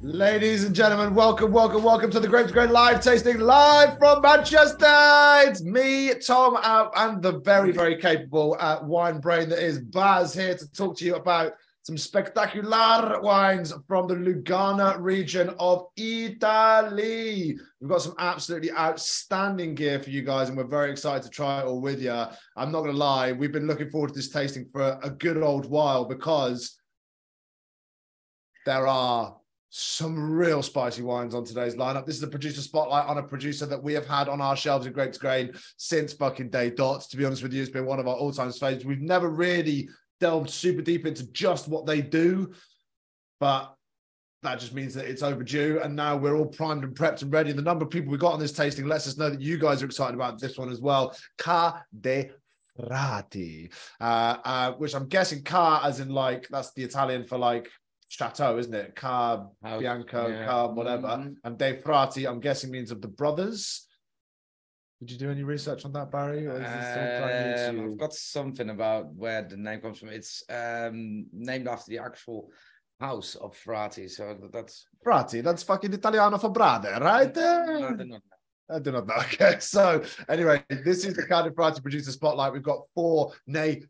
Ladies and gentlemen, welcome to the Grapes Grain live tasting live from Manchester. It's me, Tom, and the very capable wine brain that is Baz here to talk to you about some spectacular wines from the Lugana region of Italy. We've got some absolutely outstanding gear for you guys, and we're very excited to try it all with you. I'm not going to lie, we've been looking forward to this tasting for a good old while because there are some real spicy wines on today's lineup. This is a producer spotlight on a producer that we have had on our shelves in Grapes Grain since fucking day dot. To be honest with you, it's been one of our all-time favorites. We've never really delved super deep into just what they do, but that just means that it's overdue. And now we're all primed and prepped and ready. The number of people we got on this tasting lets us know that you guys are excited about this one as well. Ca de Frati, which I'm guessing Ca as in like, that's the Italian for like chateau, isn't it? Car Bianco, yeah. Car whatever. And De Frati, I'm guessing means of the brothers. Did you do any research on that, Barry? Or is this I've got something about where the name comes from. It's named after the actual house of Frati. So that's Frati. That's fucking Italiano for brother, right? I do not know. Okay, so anyway, this is the Ca de Frati producer spotlight. We've got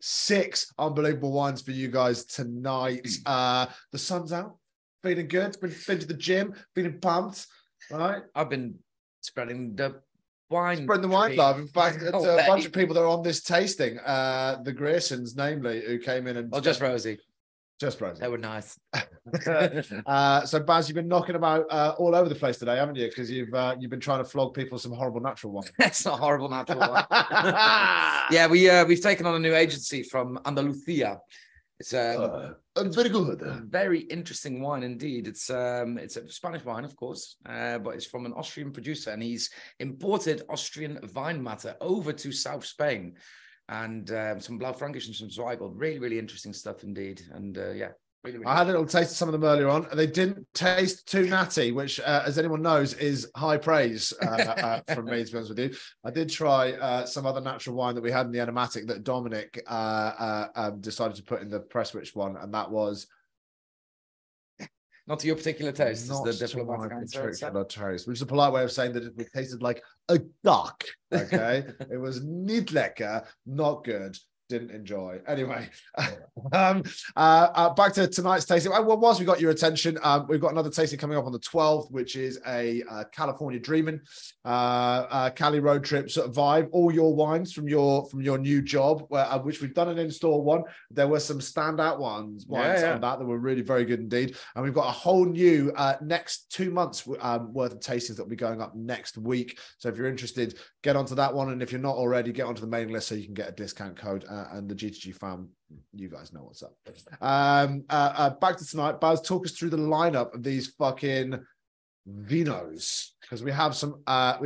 6 unbelievable wines for you guys tonight. The sun's out, feeling good. Been to the gym, feeling pumped. Right, I've been spreading the wine love. In fact, it's a bunch of people that are on this tasting. The Griersons, namely, who came in and just Rosie. Just Rosie. They were nice. So Baz, you've been knocking about all over the place today, haven't you? Because you've been trying to flog people some horrible natural wine. It's not horrible natural wine. Yeah, we've taken on a new agency from Andalusia. It's very good. Very interesting wine indeed. It's a Spanish wine, of course, but it's from an Austrian producer, and he's imported Austrian vine matter over to South Spain. And some Blaufränkisch and some Zweigelt. Really interesting stuff indeed. And yeah, really. I had a little taste of some of them earlier on. They didn't taste too natty, which, as anyone knows, is high praise from me, to be honest with you. I did try some other natural wine that we had in the Enomatic that Dominic decided to put in the Presswich one, and that was not to your particular taste. Not the to my particular taste, which is a polite way of saying that it tasted like a duck. Okay, it was niet lekker, not good. Didn't enjoy. Anyway, back to tonight's tasting. Well, whilst we got your attention, we've got another tasting coming up on the 12th, which is a California Dreamin' Cali road trip sort of vibe. All your wines from your new job, which we've done an in-store one. There were some standout wines on that were really very good indeed. And we've got a whole new next 2 months worth of tastings that will be going up next week. So if you're interested, get onto that one. And if you're not already, get onto the mailing list so you can get a discount code. And the G2G fam, you guys know what's up. Back to tonight, Baz, talk us through the lineup of these fucking vinos, because we have some wines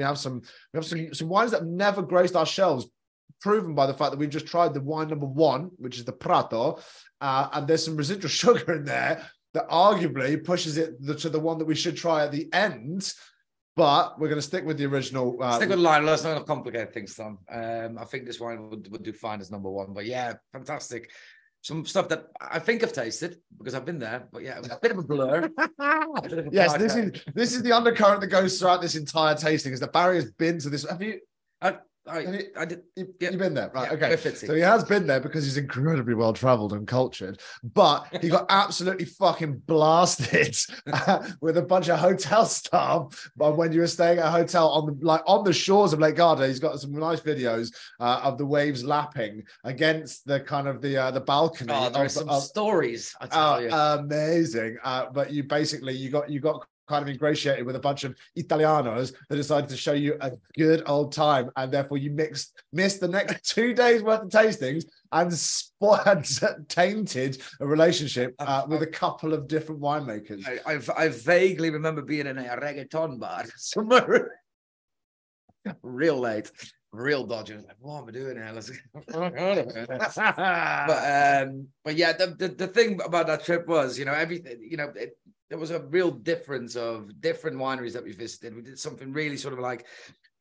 that have never graced our shelves, proven by the fact that we've just tried the wine number 1, which is the Prato, and there's some residual sugar in there that arguably pushes it to the one that we should try at the end. But we're going to stick with the original. Stick with the line. Let's not complicate things, Tom. I think this wine would do fine as number 1. But yeah, fantastic. Some stuff that I think I've tasted because I've been there. But yeah, it was a bit of a blur. Yes, this is the undercurrent that goes throughout this entire tasting. Is that Barry has been to this? Have you? I did. You've been there, right? Yeah, okay. So he has been there because he's incredibly well traveled and cultured, but he got absolutely fucking blasted with a bunch of hotel staff. But when you were staying at a hotel on the shores of Lake Garda, he's got some nice videos of the waves lapping against the kind of the balcony. Oh, there are some stories. I tell you, amazing. But you got kind of ingratiated with a bunch of Italianos that decided to show you a good old time, and therefore you missed the next 2 days worth of tastings and tainted a relationship with a couple of different winemakers. I vaguely remember being in a reggaeton bar somewhere real late. Real dodgy. I was like, what am I doing here? But yeah, the thing about that trip was, everything, there was a real difference of different wineries that we visited. We did something really sort of like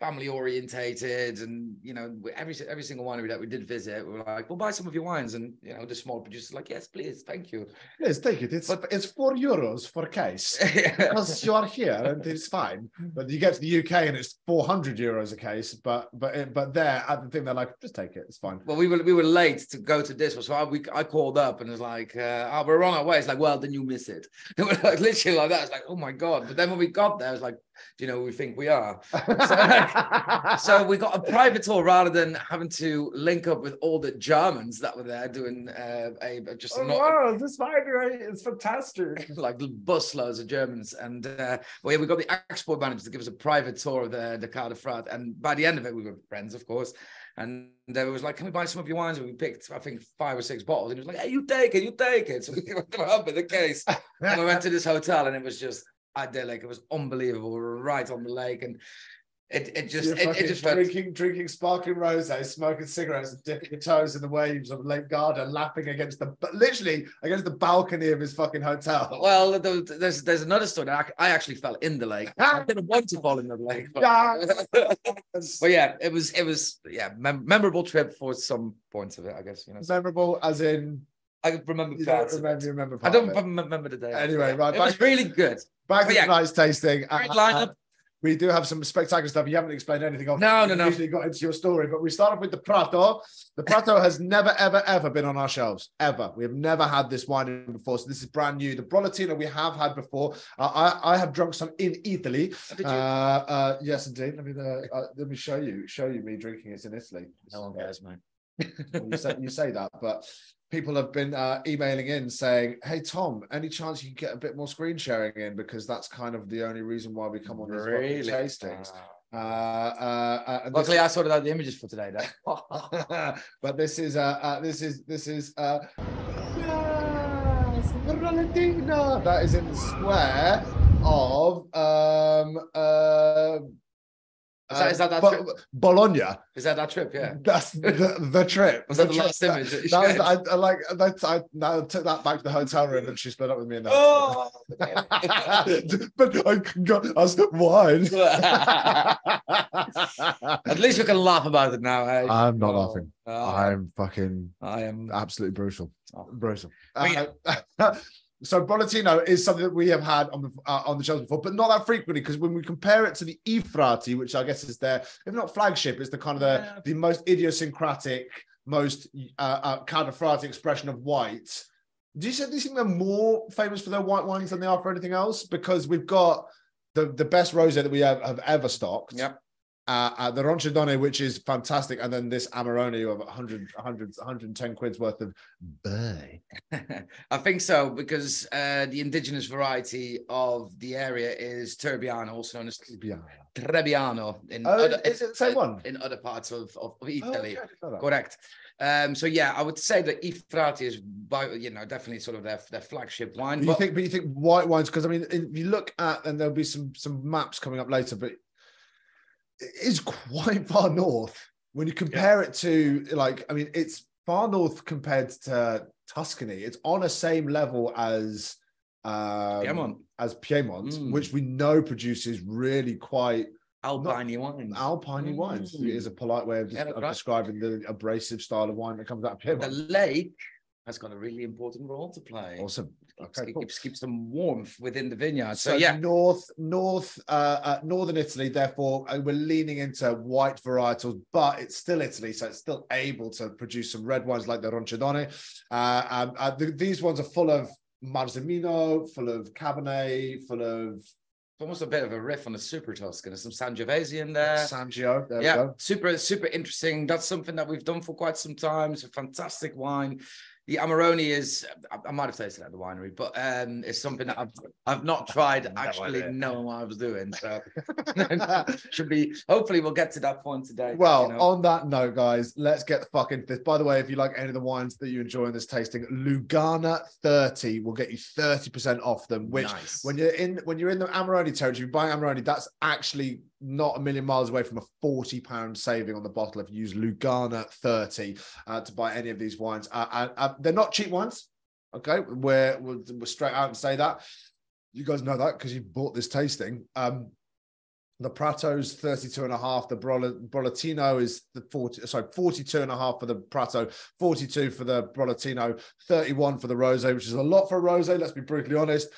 family orientated, and every single winery that we did visit, we were like, we'll buy some of your wines, and the small producers like, yes, please, thank you. Yes, take it. It's €4 for a case because you are here and it's fine. But you get to the UK and it's €400 a case. But there at the thing, they're like, just take it. It's fine. Well, we were late to go to this, so I called up and it's like, oh, we're on our way. It's like, well, then you miss it. And we're like literally like that. It's like, oh my god. But then when we got there, it's like, do you know who we think we are? So we got a private tour rather than having to link up with all the Germans that were there doing wow, this winery is fantastic. Like busloads of Germans. And we got the export manager to give us a private tour of the Carte de Frat. And by the end of it, we were friends, of course. And they was like, can we buy some of your wines? And we picked, I think, 5 or 6 bottles. And he was like, hey, you take it. So we went up with the case. And we went to this hotel and it was just idyllic. It was unbelievable. We were right on the lake, and it just drinking sparkling rosé, smoking cigarettes, and dipping your toes in the waves of Lake Garda, lapping literally against the balcony of his fucking hotel. Well, there's another story that I actually fell in the lake. I didn't want to fall in the lake, but yeah, it was memorable trip for some points of it, I guess. Memorable as in. I remember. Remember. I don't remember the day. Anyway, right. It was really good. Back to tonight's tasting. Great lineup. We do have some spectacular stuff. You haven't explained anything of. No. Usually got into your story, but we start off with the Prato. The Prato has never, ever, ever been on our shelves. Ever. We have never had this wine before, so this is brand new. The Bolotino we have had before. I have drunk some in Italy. Did you? Yes, indeed. Let me show you me drinking it in Italy. No one cares, man. You say that, but people have been emailing in saying, hey Tom, any chance you can get a bit more screen sharing in, because that's kind of the only reason why we come on these tastings. Luckily I sorted out the images for today though. But this is that is in the square of Is that trip? Bologna? Is that trip? Yeah, that's the trip. Was that the last image? I took that back to the hotel room and she split up with me. But I got us wine. At least we can laugh about it now. Eh? I'm not laughing. I am absolutely brutal. Brutal. So Bolotino is something that we have had on the shows before, but not that frequently, because when we compare it to the I Frati, which I guess is their, if not flagship, it's the kind of the most idiosyncratic, most Carte de Frati expression of white. Do you think they're more famous for their white wines than they are for anything else? Because we've got the best rosé that we have ever stocked. Yep. The Roncadone, which is fantastic, and then this Amarone of 110 quid's worth of buy. I think so, because the indigenous variety of the area is Trebbiano, also known as Trebbiano. Is it the same one? In other parts of Italy. Oh, okay, correct. So yeah, I would say that I Frati is, definitely sort of their flagship wine. But you think white wines, because I mean, if you look at, and there'll be some maps coming up later, but it is quite far north when you compare it to, it's far north compared to Tuscany. It's on the same level as Piedmont, which we know produces really quite Alpine wines. Alpine wines is a polite way of describing the abrasive style of wine that comes out of Piedmont. The lake has got a really important role to play. Awesome. Okay, keeps them warmth within the vineyard. So yeah, northern Italy. Therefore, we're leaning into white varietals, but it's still Italy, so it's still able to produce some red wines like the Roncadone. These ones are full of Marzemino, full of Cabernet, full of. It's almost a bit of a riff on the Super Tuscan. There's some Sangiovese in there. Sangio, there we go. Super interesting. That's something that we've done for quite some time. It's a fantastic wine. The Amarone is, I might have tasted it at the winery, but it's something that I've not tried actually knowing what I was doing. So should be, hopefully we'll get to that point today. Well, on that note, guys, let's get the fuck into this. By the way, if you like any of the wines that you enjoy in this tasting, Lugana 30 will get you 30% off them, which when you're in the Amarone territory, you buy Amarone, that's actually not a million miles away from a £40 saving on the bottle if you use Lugana 30 to buy any of these wines. They're not cheap wines. Okay, we're straight out and say that. You guys know that because you bought this tasting. The Prato's 32.5. The Brolatino is the 42.5 for the Prato, 42 for the Brolatino, 31 for the Rosé, which is a lot for a Rosé. Let's be brutally honest.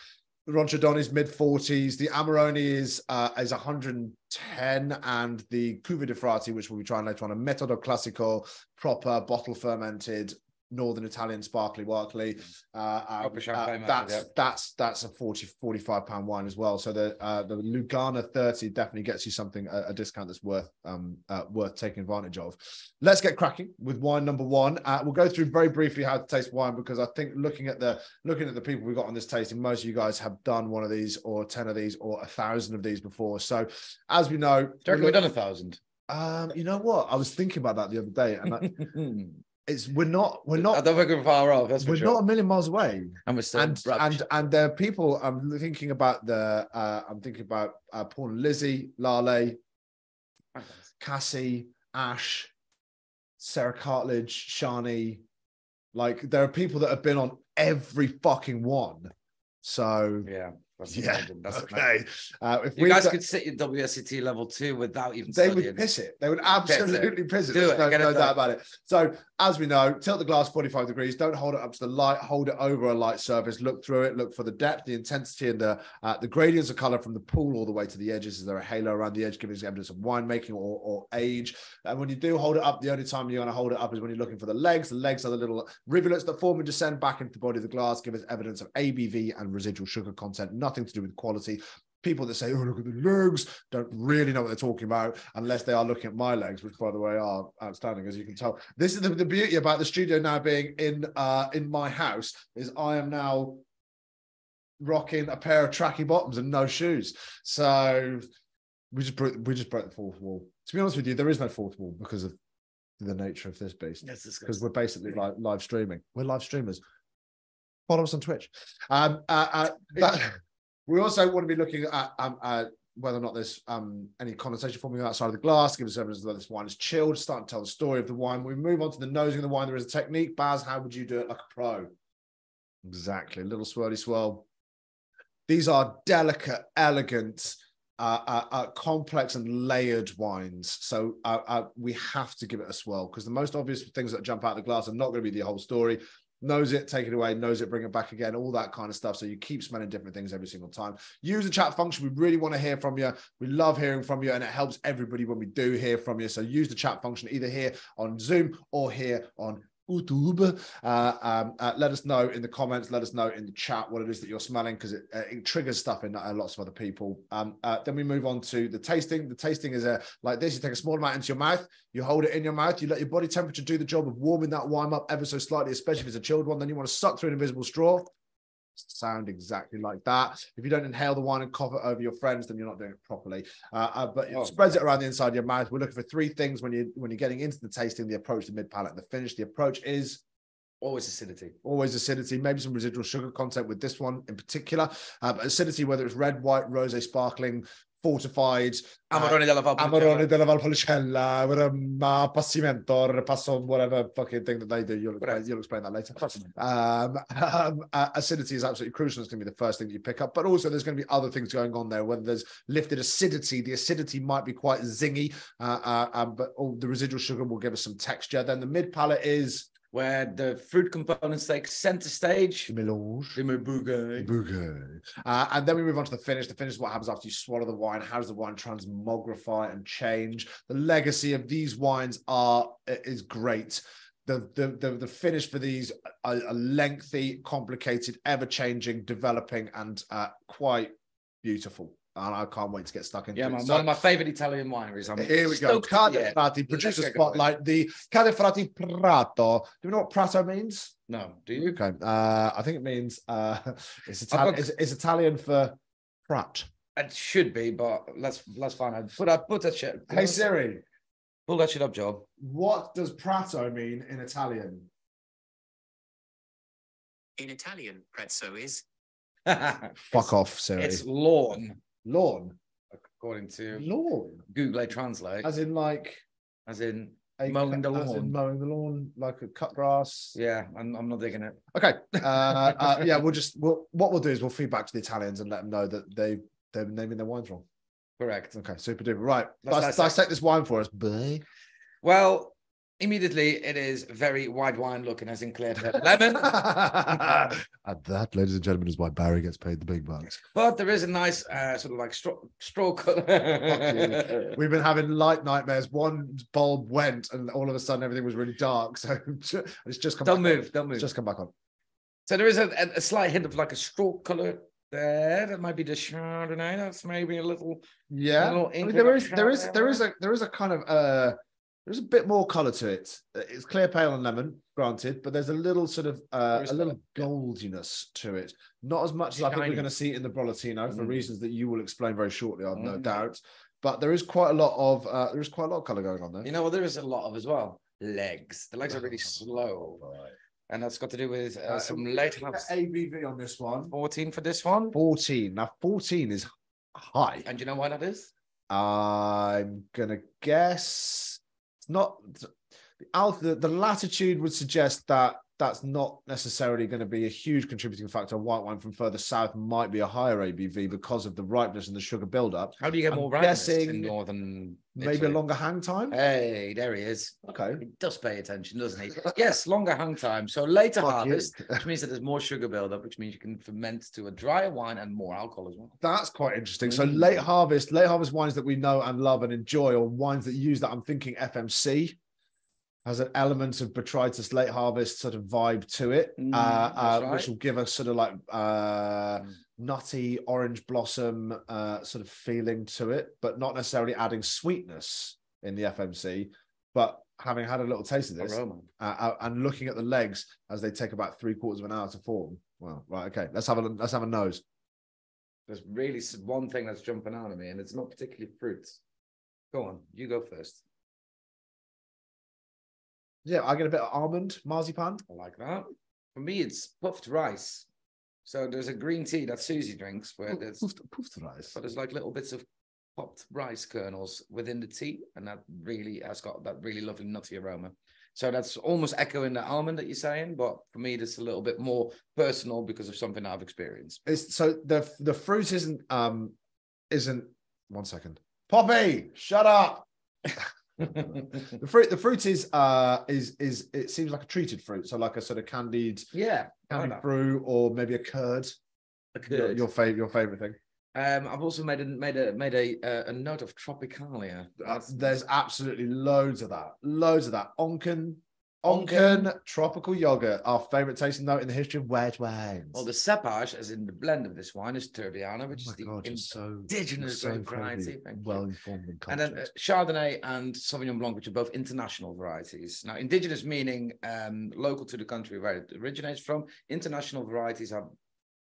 The Ronchadoni's mid-40s. The Amarone is 110, and the Cuvée de Frati, which we'll be trying later on, a Metodo Classico, proper bottle fermented Northern Italian sparkly Barclay. That's a 45 pound wine as well. So the Lugana 30 definitely gets you something, a discount that's worth taking advantage of. Let's get cracking with wine number one. We'll go through very briefly how to taste wine, because I think looking at the people we've got on this tasting, most of you guys have done one of these or 10 of these or 1,000 of these before. So as we know, do you reckon we've done 1,000? You know what? I was thinking about that the other day, and we're not. I don't think we're far off. That's for we're sure. not a million miles away. And we're still and there are people. I'm thinking about Paul and Lizzie, Lale, Cassie, Ash, Sarah Cartledge, Shani. Like, there are people that have been on every fucking one. So yeah. That's okay. If you guys could sit your WSET level 2 without even studying, they would piss it. They would absolutely piss it. Do it. No doubt about it. So, as we know, tilt the glass 45 degrees. Don't hold it up to the light. Hold it over a light surface. Look through it. Look for the depth, the intensity, and the gradients of color from the pool all the way to the edges. Is there a halo around the edge, giving us evidence of winemaking or age? And when you do hold it up, the only time you're going to hold it up is when you're looking for the legs. The legs are the little rivulets that form and descend back into the body of the glass, give us evidence of ABV and residual sugar content. Nothing to do with quality. People that say, oh, look at the legs, don't really know what they're talking about unless they are looking at my legs, which, by the way, are outstanding, as you can tell. This is the beauty about the studio now being in my house, is I am now rocking a pair of tracky bottoms and no shoes. So we just broke the fourth wall. To be honest with you, there is no fourth wall because of the nature of this beast. Because we're basically live streaming. We're live streamers. Follow us on Twitch. We also want to be looking at whether or not there's any condensation forming outside of the glass, give us evidence that this wine is chilled, start to tell the story of the wine. We move on to the nosing of the wine. There is a technique. Baz, how would you do it like a pro? Exactly. A little swirly swirl. These are delicate, elegant, complex and layered wines. So we have to give it a swirl, because the most obvious things that jump out of the glass are not going to be the whole story. Nose it, take it away, nose it, bring it back again, all that kind of stuff. So you keep smelling different things every single time. Use the chat function. We really want to hear from you. We love hearing from you, and it helps everybody when we do hear from you. So use the chat function either here on Zoom or here on YouTube. Let us know in the comments. Let us know in the chat what it is that you're smelling, because it triggers stuff in lots of other people. Then we move on to the tasting. The tasting is like this. You take a small amount into your mouth. You hold it in your mouth. You let your body temperature do the job of warming that wine up ever so slightly, especially if it's a chilled one. Then you want to suck through an invisible straw. Sound exactly like that. If you don't inhale the wine and cough it over your friends, then you're not doing it properly. But it spreads it around the inside of your mouth. We're looking for three things when you're getting into the tasting: the approach, the mid palate, and the finish. The approach is always acidity. Always acidity. Maybe some residual sugar content with this one in particular. But acidity, whether it's red, white, rosé, sparkling, fortified, Amarone della Valpolicella, Passimento, Passo, whatever fucking thing that they do. You'll explain that later. Acidity is absolutely crucial. It's going to be the first thing that you pick up, but also there's going to be other things going on there. Whether there's lifted acidity, the acidity might be quite zingy, but all the residual sugar will give us some texture. Then the mid palate is where the fruit components take center stage. The melange. The bouquet. And then we move on to the finish. The finish is what happens after you swallow the wine. How does the wine transmogrify and change? The legacy of these wines is great. The finish for these are lengthy, complicated, ever-changing, developing, and quite beautiful. And I can't wait to get stuck into it. Man, one of my favorite Italian wineries. Here we go. Cade Frati, producer spotlight. The Cade Frati Prato. Do you know what Prato means? No. Do you? Okay. I think it means it's Italian for Prat. It should be, but let's find out. Put that shit. Hey Siri, pull that shit up, Joel. What does Prato mean in Italian? In Italian, prezzo is. Fuck off, Siri. It's lawn. Lawn, according to lawn. Google Translate. As in mowing the lawn. As in mowing the lawn, like a cut grass. Yeah, I'm not digging it. Okay. Yeah, what we'll do is we'll feed back to the Italians and let them know that they're naming their wines wrong. Correct. Okay, super duper. Right. Let's Dissect this wine for us, boy. Well, immediately it is very white wine looking, as in clear lemon. And that, ladies and gentlemen, is why Barry gets paid the big bucks. But there is a nice sort of like straw color. We've been having light nightmares. One bulb went, and all of a sudden everything was really dark. So it's just come Don't back move. on. Don't move. It's just come back on. So there is a slight hint of like a straw color there. That might be the Chardonnay. That's maybe a little. Yeah, little I mean, inkling of there is Chardonnay. a kind of there's a bit more color to it. It's clear, pale, and lemon, granted, but there's a little sort of a little goldiness to it. Not as much as I think we're Shiny. going to see in the Brolatino for Mm. reasons that you will explain very shortly. I've no Mm. doubt. But there is quite a lot of color going on there. You know what? There is a lot of as well. Legs. The legs are really slow, Right. and that's got to do with some late house. ABV on this one. 14 for this one. 14. Now 14 is high. And do you know why that is? I'm gonna guess it's not the latitude would suggest that that's not necessarily going to be a huge contributing factor. White wine from further south might be a higher ABV because of the ripeness and the sugar buildup. How do you get I'm more ripeness in guessing northern Maybe Italy? a longer hang time. Hey, there he is. Okay. He does pay attention, doesn't he? Yes, longer hang time. So later Fuck you. harvest, which means that there's more sugar buildup, which means you can ferment to a drier wine and more alcohol as well. That's quite interesting. So Mm. late harvest wines that we know and love and enjoy, or wines that use that. I'm thinking FMC has an element of botrytis late harvest sort of vibe to it, That's right. which will give us sort of like nutty orange blossom sort of feeling to it, but not necessarily adding sweetness in the FMC. But having had a little taste of this Aroma. and looking at the legs as they take about 3/4 of an hour to form. Well, right, okay, let's have a nose. There's really one thing that's jumping out at me, and it's not particularly fruits. Go on, you go first. Yeah, I get a bit of almond, marzipan. I like that. For me, it's puffed rice. So there's a green tea that Susie drinks where there's, Puffed rice. but there's like little bits of popped rice kernels within the tea, and that really has got that really lovely nutty aroma. So that's almost echoing the almond that you're saying, but for me, that's a little bit more personal because of something I've experienced. It's so the fruit isn't 1 second. Poppy, shut up. The fruit is it seems like a treated fruit, so like a sort of candied like fruit, or maybe a curd. that. Your favorite thing. I've also made a note of Tropicalia. There's absolutely loads of that. Onken tropical yogurt, our favorite tasting note in the history of white wines. Well, the cepage, as in the blend of this wine, is Turbiana, which is the indigenous variety. Well informed and And cultured. then Chardonnay and Sauvignon Blanc, which are both international varieties. Now, indigenous meaning local to the country where it originates from. International varieties are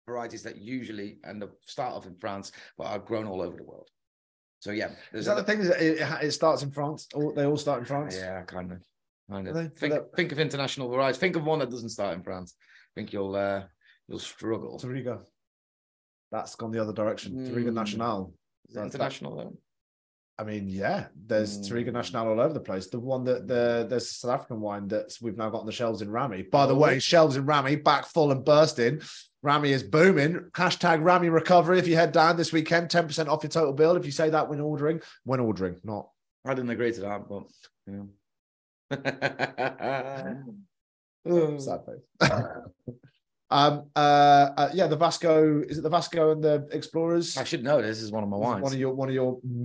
varieties that usually end up start off in France, but are grown all over the world. So yeah, Is that the thing? Is it starts in France? They all start in France. Yeah, kind of. They- Think of international varieties. Think of one that doesn't start in France. I think you'll struggle. Touriga. That's gone the other direction. Touriga National. Is it international though? I mean, yeah, there's Touriga National all over the place. The one that there's a South African wine that we've now got on the shelves in Rami. By the way, shelves in Rami back full and bursting. Rami is booming. Hashtag Rami recovery. If you head down this weekend, 10% off your total bill. If you say that when ordering, not. I didn't agree to that, but you know. Sad face. Yeah, the Vasco. Is it the Vasco and the Explorers? I should know this is one of my wines. One of your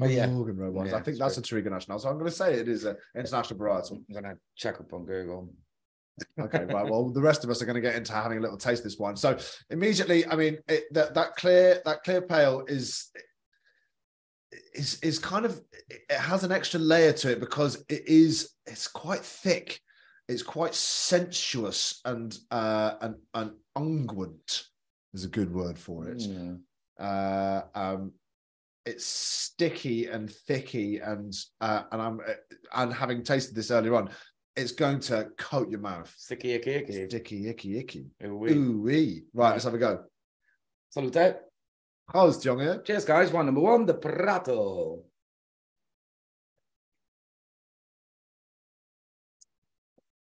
yeah. Morgan Road wines. Yeah, I think that's a Touriga National. So I'm going to say it is an international variety. I'm gonna check up on Google. Okay, right. Well, the rest of us are going to get into having a little taste of this wine. So immediately, I mean, that clear pale is kind of, it has an extra layer to it because it's quite thick. It's quite sensuous and unguent is a good word for it. It's sticky and thicky and having tasted this earlier on, it's going to coat your mouth. Sticky icky. Sticky icky. Ooh-wee. Right, let's have a go. Salute. How's John here? Cheers, guys. Wine number 1, the Prato.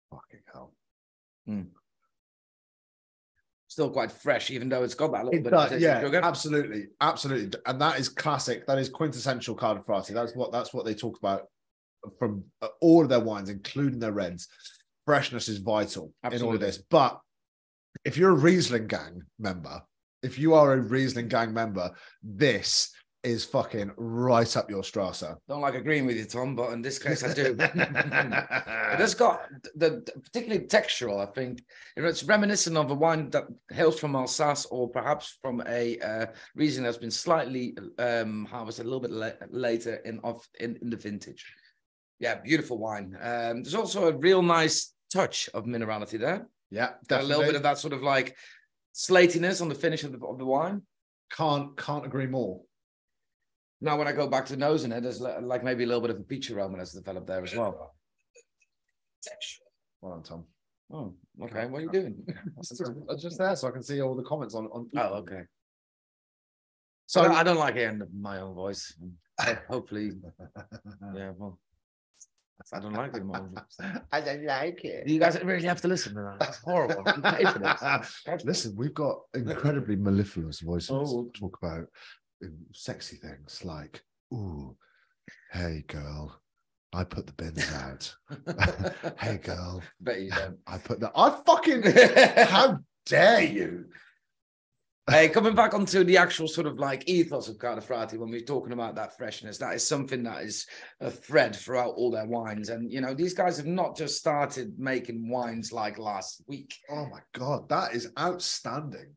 Fucking hell. still quite fresh, even though it's got that little It bit does, of yeah, sugar. absolutely, and that is classic. That is quintessential Cardiff Frati. That's what they talk about from all of their wines, including their reds. Freshness is vital in all of this. But if you're a Riesling gang member, if you are a Riesling gang member, this is fucking right up your Strasse. Don't like agreeing with you, Tom, but in this case I do. It has got the particularly textural, I think. It's reminiscent of a wine that hails from Alsace or perhaps from a region that's been slightly harvested a little bit later in the vintage. Yeah, beautiful wine. There's also a real nice touch of minerality there. Yeah, Got definitely. a little bit of that sort of like slatiness on the finish of the wine. Can't agree more. Now, when I go back to nosing it, there's like maybe a little bit of a peach aroma that's developed there as well. Well done, Tom. Oh, okay. What are you doing? I'm just there so I can see all the comments on. Oh, okay. So I don't like hearing my own voice. Hopefully, yeah. Well, I don't like it. I don't like it. You guys really have to listen to that. That's horrible. You pay for this. Listen, we've got incredibly mellifluous voices Oh. to talk about sexy things like, ooh, hey girl, I put the bins out. Hey girl, Bet you don't. I put the. I fucking. How dare you? Hey, coming back onto the actual sort of like ethos of Cardiff Frati, when we're talking about that freshness, that is something that is a thread throughout all their wines. And, you know, these guys have not just started making wines like last week. Oh my God, that is outstanding.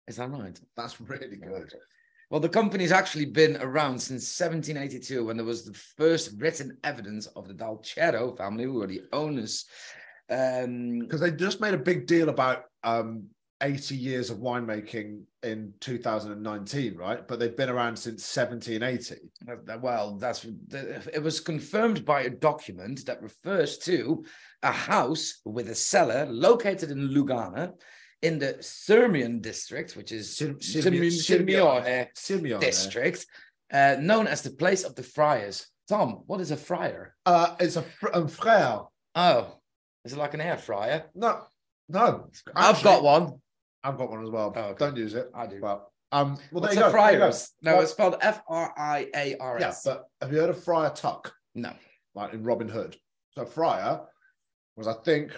Is that right? That's really good. Well, the company's actually been around since 1782 when there was the first written evidence of the Dalcero family, who were the owners. Because they just made a big deal about 80 years of winemaking in 2019, right? But they've been around since 1780. Well, it was confirmed by a document that refers to a house with a cellar located in Lugana in the Sirmium district, which is Sirmione district, known as the place of the friars. Tom, what is a friar? It's a frère. Oh, is it like an air fryer? No. I've got one. I've got one as well. Oh, okay. Don't use it. I do. Well, well, What's there you a go. There you go. friars? No, Well, it's spelled Friars. Yeah, but have you heard of Friar Tuck? No. Like in Robin Hood. So friar was, I think,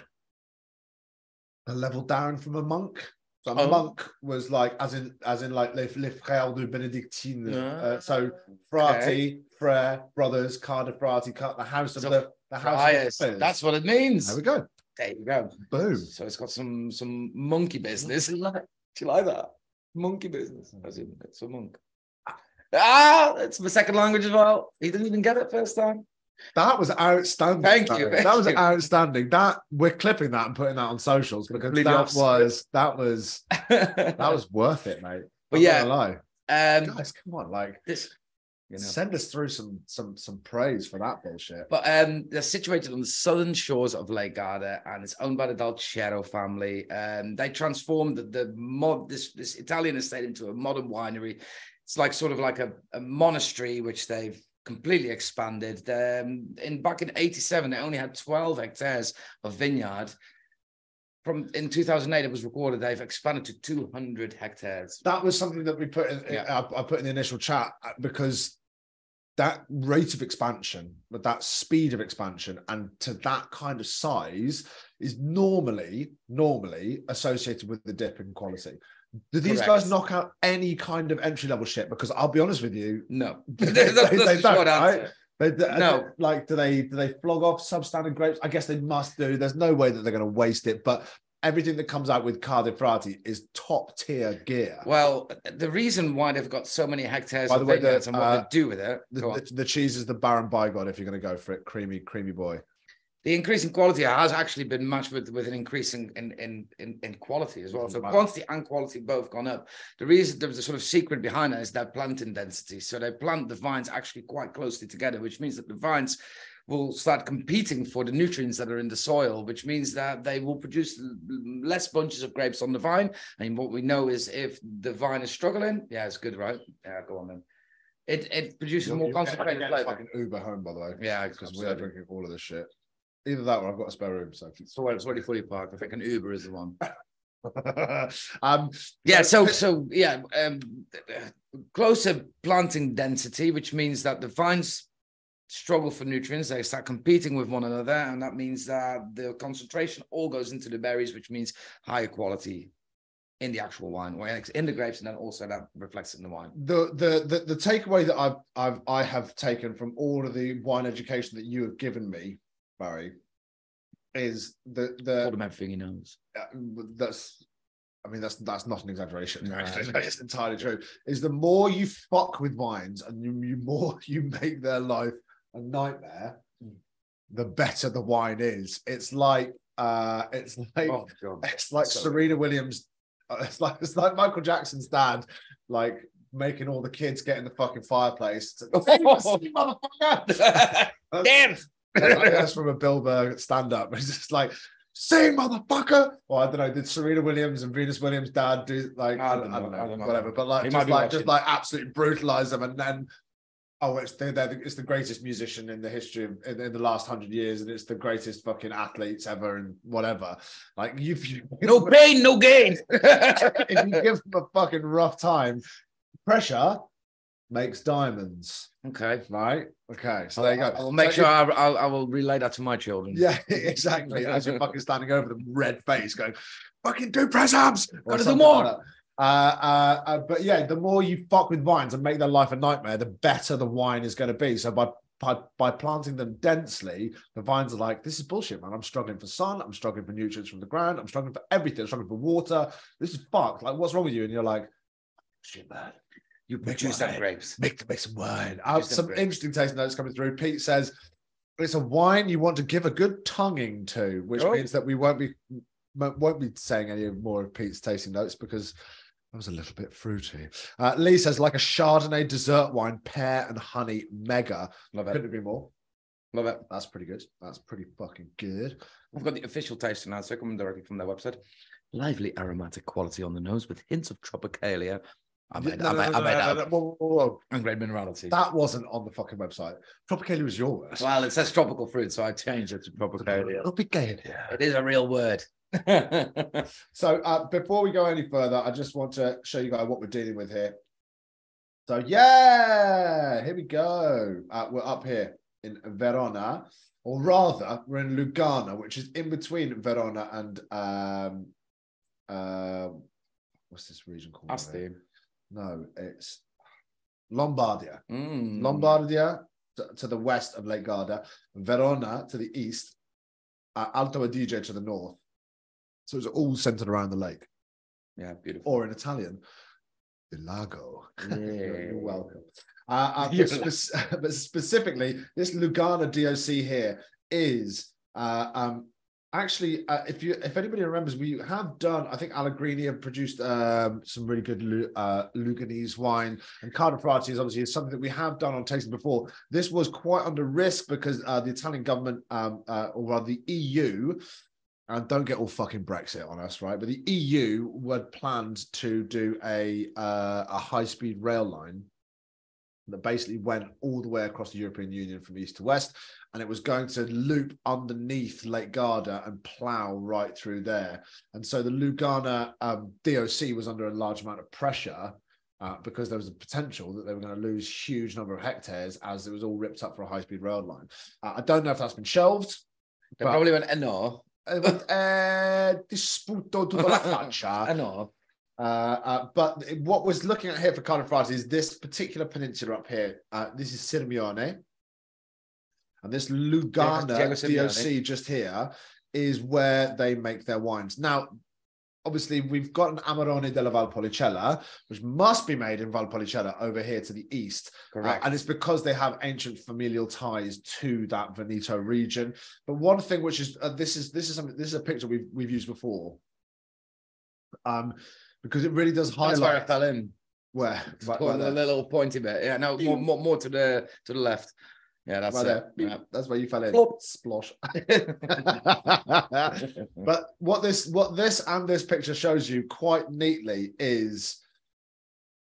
a level down from a monk. So a monk was like, as in like les frères de Benedictine. So frati, frère, brothers, Cardiff Frati, the house of the house friars. of the That's what it means. There we go. There you go. Boom. So it's got some monkey business. Do you like that? Monkey business. As in, it's a monk. It's my second language as well. He didn't even get it first time. That was outstanding. Thank you. That was outstanding. That we're clipping that and putting that on socials because that was worth it, mate. But I'm yeah, not gonna lie. Guys, come on, like this. You know. Send us through some praise for that bullshit. But they're situated on the southern shores of Lake Garda, and it's owned by the Dalcero family. They transformed this Italian estate into a modern winery. It's like sort of like a monastery, which they've completely expanded. Back in 87, they only had 12 hectares of vineyard. In 2008, it was recorded they've expanded to 200 hectares. That was something that we put in. Yeah. I put in the initial chat because that rate of expansion, with that speed of expansion, and to that kind of size, is normally associated with the dip in quality. Do these guys knock out any kind of entry level shit? Because I'll be honest with you, no, they don't. Right? No, like do they flog off substandard grapes? I guess they must do. There's no way that they're going to waste it. But everything that comes out with Cardiff Frati is top tier gear. Well, the reason why they've got so many hectares of vineyards and what they do with it, the cheese is the Baron Bygone. If you're going to go for it, creamy boy. The increase in quality has actually been matched with an increase in quality as well. So quantity and quality both gone up. The reason there's a sort of secret behind that is that planting density. So they plant the vines actually quite closely together, which means that the vines will start competing for the nutrients that are in the soil, which means that they will produce less bunches of grapes on the vine. And what we know is if the vine is struggling, yeah, it's good, right? Yeah, go on then. It produces more concentrated flavor. Fucking Uber home, by the way. Yeah, because we're drinking all of this shit. Either that or I've got a spare room. So it's already fully parked. I think an Uber is the one. Yeah, closer planting density, which means that the vines struggle for nutrients. They start competing with one another, and that means that the concentration all goes into the berries, which means higher quality in the actual wine, or in the grapes, and then also that reflects in the wine. The takeaway that I have taken from all of the wine education that you have given me, Barry, is Told him everything he knows. That's not an exaggeration. Actually, it's entirely true. Is the more you fuck with wines and you more you make their life a nightmare, the better the wine is. It's like Serena Williams. It's like Michael Jackson's dad, like making all the kids get in the fucking fireplace. Motherfucker! Damn. That's from a Bill Burr stand-up. It's just like, sing, motherfucker. Well, I don't know. Did Serena Williams and Venus Williams' dad do like I don't know, whatever? But like just absolutely brutalize them, and then it's the greatest musician in the history of in the last 100 years, and it's the greatest fucking athletes ever, and whatever. Like you no pain, no gain. If you give them a fucking rough time, pressure makes diamonds. Okay. Right. Okay. So there you go. I will make sure I will relay that to my children. Yeah, exactly. As you're fucking standing over them, red face, going, "Fucking do press ups. Gotta do more." But yeah, the more you fuck with vines and make their life a nightmare, the better the wine is going to be. So by planting them densely, the vines are like, this is bullshit, man. I'm struggling for sun. I'm struggling for nutrients from the ground. I'm struggling for everything. I'm struggling for water. This is fucked. Like, what's wrong with you? And you're like, shit, man. You produce that grapes. Make some wine. Some interesting taste notes coming through. Pete says it's a wine you want to give a good tonguing to, which means that we won't be saying any more of Pete's tasting notes because that was a little bit fruity. Lee says like a Chardonnay dessert wine, pear and honey, mega. Love it. Couldn't agree more. Love it. That's pretty good. That's pretty fucking good. I've got the official tasting notes. So coming directly from their website. Lively aromatic quality on the nose with hints of tropicalia. I made Whoa. And great minerality. That wasn't on the fucking website. Tropicalia was your word. Well, it says tropical fruit, so I changed it to tropicalia. Tropicalia. It is a real word. So before we go any further, I just want to show you guys what we're dealing with here. So yeah, here we go. We're up here in Verona, or rather, we're in Lugano, which is in between Verona and what's this region called? Asti. No, it's Lombardia. Mm. Lombardia to the west of Lake Garda, Verona to the east, Alto Adige to the north. So it's all centered around the lake. Yeah, beautiful. Or in Italian, the lago. Yeah. You're welcome. But specifically, this Lugano DOC here is actually, if anybody remembers, we have done, I think Allegrini have produced some really good Luganese wine, and Carta Frati is obviously something that we have done on tasting before. This was quite under risk because the Italian government, or rather the EU, and don't get all fucking Brexit on us, right? But the EU had planned to do a high-speed rail line that basically went all the way across the European Union from east to west, and it was going to loop underneath Lake Garda and plow right through there. And so the Lugano DOC was under a large amount of pressure because there was a potential that they were going to lose huge number of hectares as it was all ripped up for a high-speed rail line. I don't know if that's been shelved. They probably went, no. Disputo tutta la faccia. No. But what we're looking at here for Carta Frati is this particular peninsula up here. This is Sirmione. And this Lugano DOC just here is where they make their wines. Now, obviously, we've got an Amarone della Valpolicella, which must be made in Valpolicella over here to the east. Correct. And it's because they have ancient familial ties to that Veneto region. But one thing which is, this is a picture we've used before. Because it really does highlight. That's where I fell in. Where? Right the little pointy bit. Yeah, no, more to the left. Yeah, that's right it. There. Yeah. That's where you fell in. Plop. Splosh. But what this and this picture shows you quite neatly is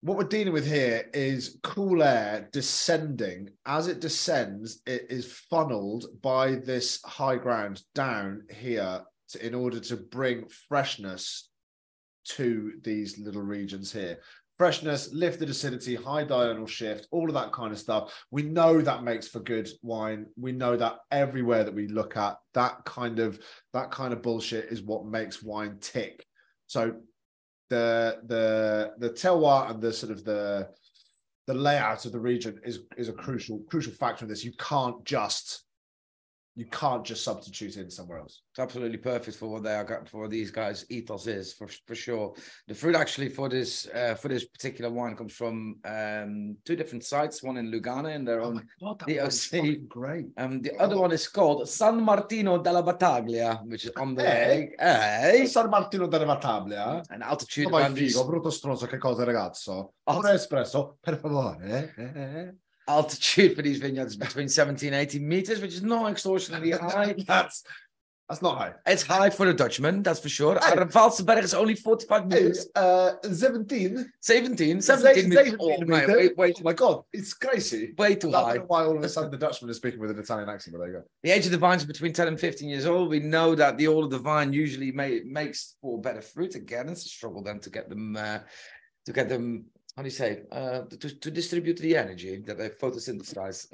what we're dealing with here is cool air descending. As it descends, it is funneled by this high ground down here in order to bring freshness to these little regions here. Freshness, lifted acidity, high diurnal shift, all of that kind of stuff. We know that makes for good wine. We know that everywhere that we look at, that kind of bullshit is what makes wine tick. So the terroir and the sort of the layout of the region is a crucial factor in this. You can't just substitute in somewhere else. It's absolutely perfect for what they are, for these guys' ethos is for sure. The fruit actually for this particular wine comes from 2 different sites. One in Lugano in their own DOC. Great. The other one is called San Martino della Battaglia, which is on the San Martino della Battaglia. An altitude Vai around figo, brutto stronzo, che cosa ragazzo? Un espresso, per favore. Altitude for these vineyards is between 17 and 18 meters, which is not extortionately high. That's not high. It's high for a Dutchman, that's for sure. Valsenberg is only 45 meters. 17 meters. Wait, oh my God, it's crazy. Way too I high. don't know why all of a sudden the Dutchman is speaking with an Italian accent, but there you go. The age of the vines are between 10 and 15 years old. We know that the older the vine usually makes for better fruit. Again, it's a struggle then to get them, how do you say, to distribute the energy that they photosynthesize.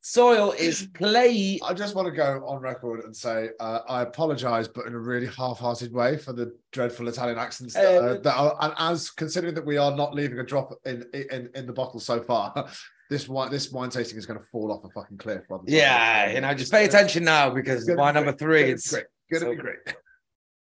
Soil is clayey. I just want to go on record and say I apologize, but in a really half-hearted way for the dreadful Italian accents that are, and as considering that we are not leaving a drop in the bottle so far, this wine tasting is going to fall off a fucking cliff. Yeah, just pay attention now because wine number 3 it's going to be great.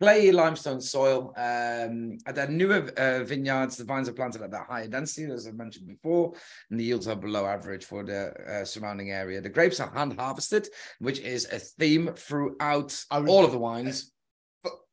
Clayey limestone soil. At their newer vineyards, the vines are planted at that higher density, as I mentioned before, and the yields are below average for the surrounding area. The grapes are hand harvested, which is a theme throughout all of the wines.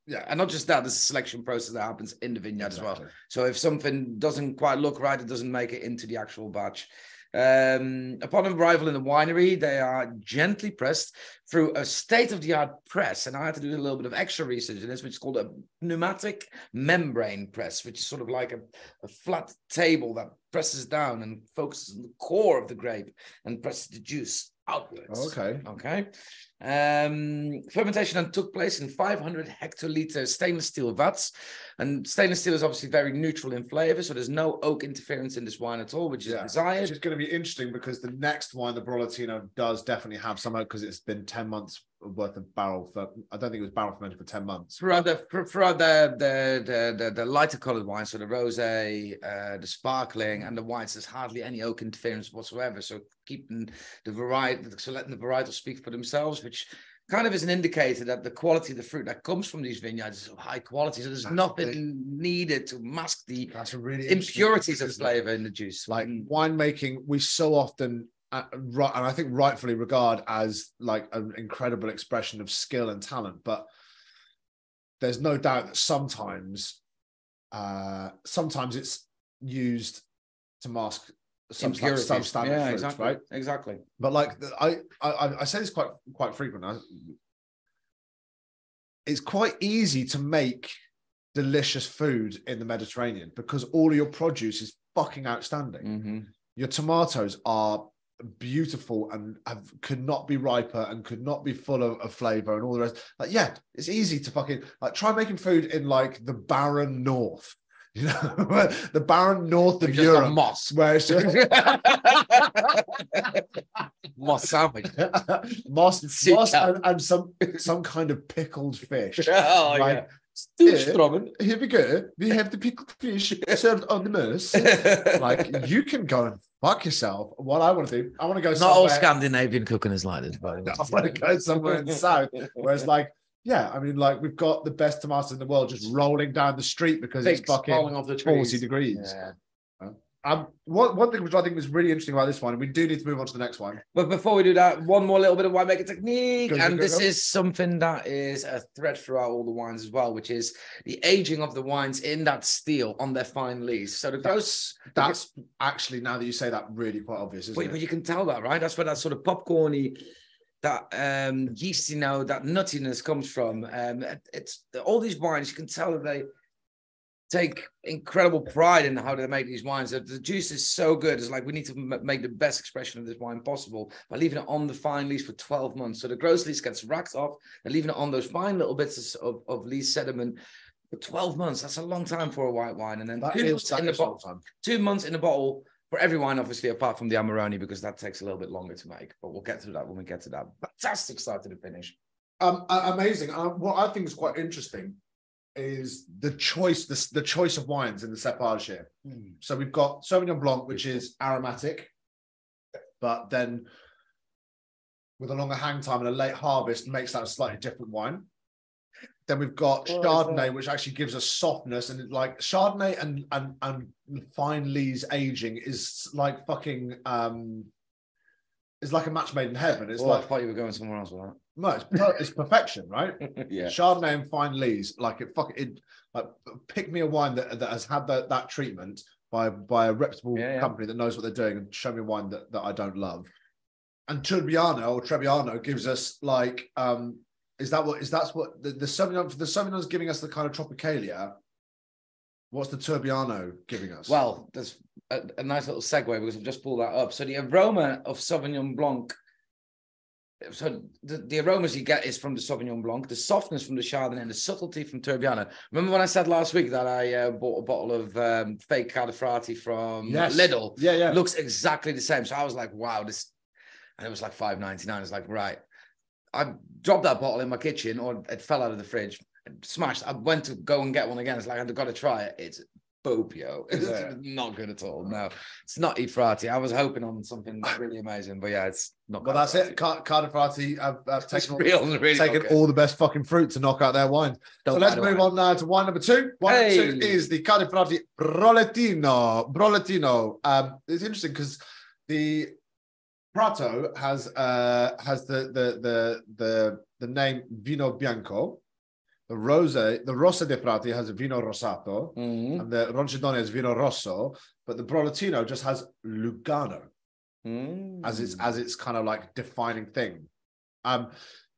Yeah, and not just that, there's a selection process that happens in the vineyard as well. So if something doesn't quite look right, it doesn't make it into the actual batch. Upon arrival in the winery, they are gently pressed through a state-of-the-art press, and I had to do a little bit of extra research in this, which is called a pneumatic membrane press, which is sort of like a flat table that presses down and focuses on the core of the grape and presses the juice outwards. Okay. Fermentation then took place in 500 hectoliter stainless steel vats, and stainless steel is obviously very neutral in flavor, so there's no oak interference in this wine at all, which is desired. Which is going to be interesting because the next wine, the Brolatino, does definitely have some oak because it's been 10 months worth of barrel. I don't think it was barrel fermented for 10 months. Throughout the lighter colored wines, so the rosé, the sparkling, and the whites, there's hardly any oak interference whatsoever. So keeping the variety, so letting the varietals speak for themselves, which kind of is an indicator that the quality of the fruit that comes from these vineyards is of high quality. So there's nothing needed to mask the impurities of flavor in the juice. Like winemaking, we so often, and I think rightfully regard as like an incredible expression of skill and talent, but there's no doubt that sometimes it's used to mask some standard fruits, right? Exactly. But like I say this quite frequently. It's quite easy to make delicious food in the Mediterranean because all of your produce is fucking outstanding. Mm-hmm. Your tomatoes are beautiful and could not be riper and could not be full of flavor and all the rest. Like, yeah, it's easy to fucking like try making food in like the barren north. You know, the barren north of Europe, moss, where it's just moss sandwich, moss and some kind of pickled fish. Oh, like, here we go. We have the pickled fish served on the moose. Like, you can go and fuck yourself. What I want to do, I want to go. Not all Scandinavian cooking is like this, but I want to go somewhere in the south where it's like. Yeah, I mean, like we've got the best tomatoes in the world just rolling down the street because it's fucking off the 40 degrees. Yeah. One thing which I think was really interesting about this one, and we do need to move on to the next one. But before we do that, one more little bit of winemaking technique. This is something that is a thread throughout all the wines as well, which is the aging of the wines in that steel on their fine lees. So that's actually, now that you say that, really quite obvious, isn't it? But you can tell that, right? That's where that sort of popcorny, that yeasty note, that nuttiness comes from. It's all these wines, you can tell that they take incredible pride in how they make these wines. The juice is so good. It's like we need to make the best expression of this wine possible by leaving it on the fine lees for 12 months. So the gross lees gets racked off and leaving it on those fine little bits of lees sediment For 12 months, that's a long time for a white wine. And then That 2 is months in the a long bottle. time. 2 months in the bottle for every wine, obviously, apart from the Amarone, because that takes a little bit longer to make. But we'll get to that when we get to that. Fantastic start to the finish. Amazing. What I think is quite interesting is the choice, the choice of wines in the cepage here. So we've got Sauvignon Blanc, which is aromatic, but then with a longer hang time and a late harvest makes that a slightly different wine. Then we've got Chardonnay, which actually gives us softness, and like Chardonnay and fine lees aging is like fucking it's like a match made in heaven. It's like I thought you were going somewhere else with that. no, it's perfection, right? Yeah. Chardonnay and fine lees, like like pick me a wine that has had that treatment by a reputable company that knows what they're doing, and show me a wine that I don't love. And Trebbiano gives us like that's what the Sauvignon is giving us, the kind of Tropicalia. What's the Trebbiano giving us? Well, there's a nice little segue because I've just pulled that up. So the aroma of Sauvignon Blanc, so the aromas you get is from the Sauvignon Blanc, the softness from the Chardonnay, and the subtlety from Trebbiano. Remember when I said last week that I bought a bottle of fake Cadafrati from Lidl? Yeah. It looks exactly the same. So I was like, wow, this, and it was like $5.99. It's like, right. I dropped that bottle in my kitchen, or it fell out of the fridge, smashed. I went to go and get one again. It's like, I've got to try it. It's Bopio. It's not good at all. No, it's not Ifrati. I was hoping on something really amazing, but yeah, it's not. Well, that's it. Cadafrati have taken all all the best fucking fruit to knock out their wine. So let's move on now to wine number 2. Wine number 2 is the Cadafrati Broletino. It's interesting because the Prato has the name Vino Bianco. The Rosa de Frati has a Vino Rosato, and the Roncidone has Vino Rosso, but the Broletino just has Lugano as its kind of like defining thing.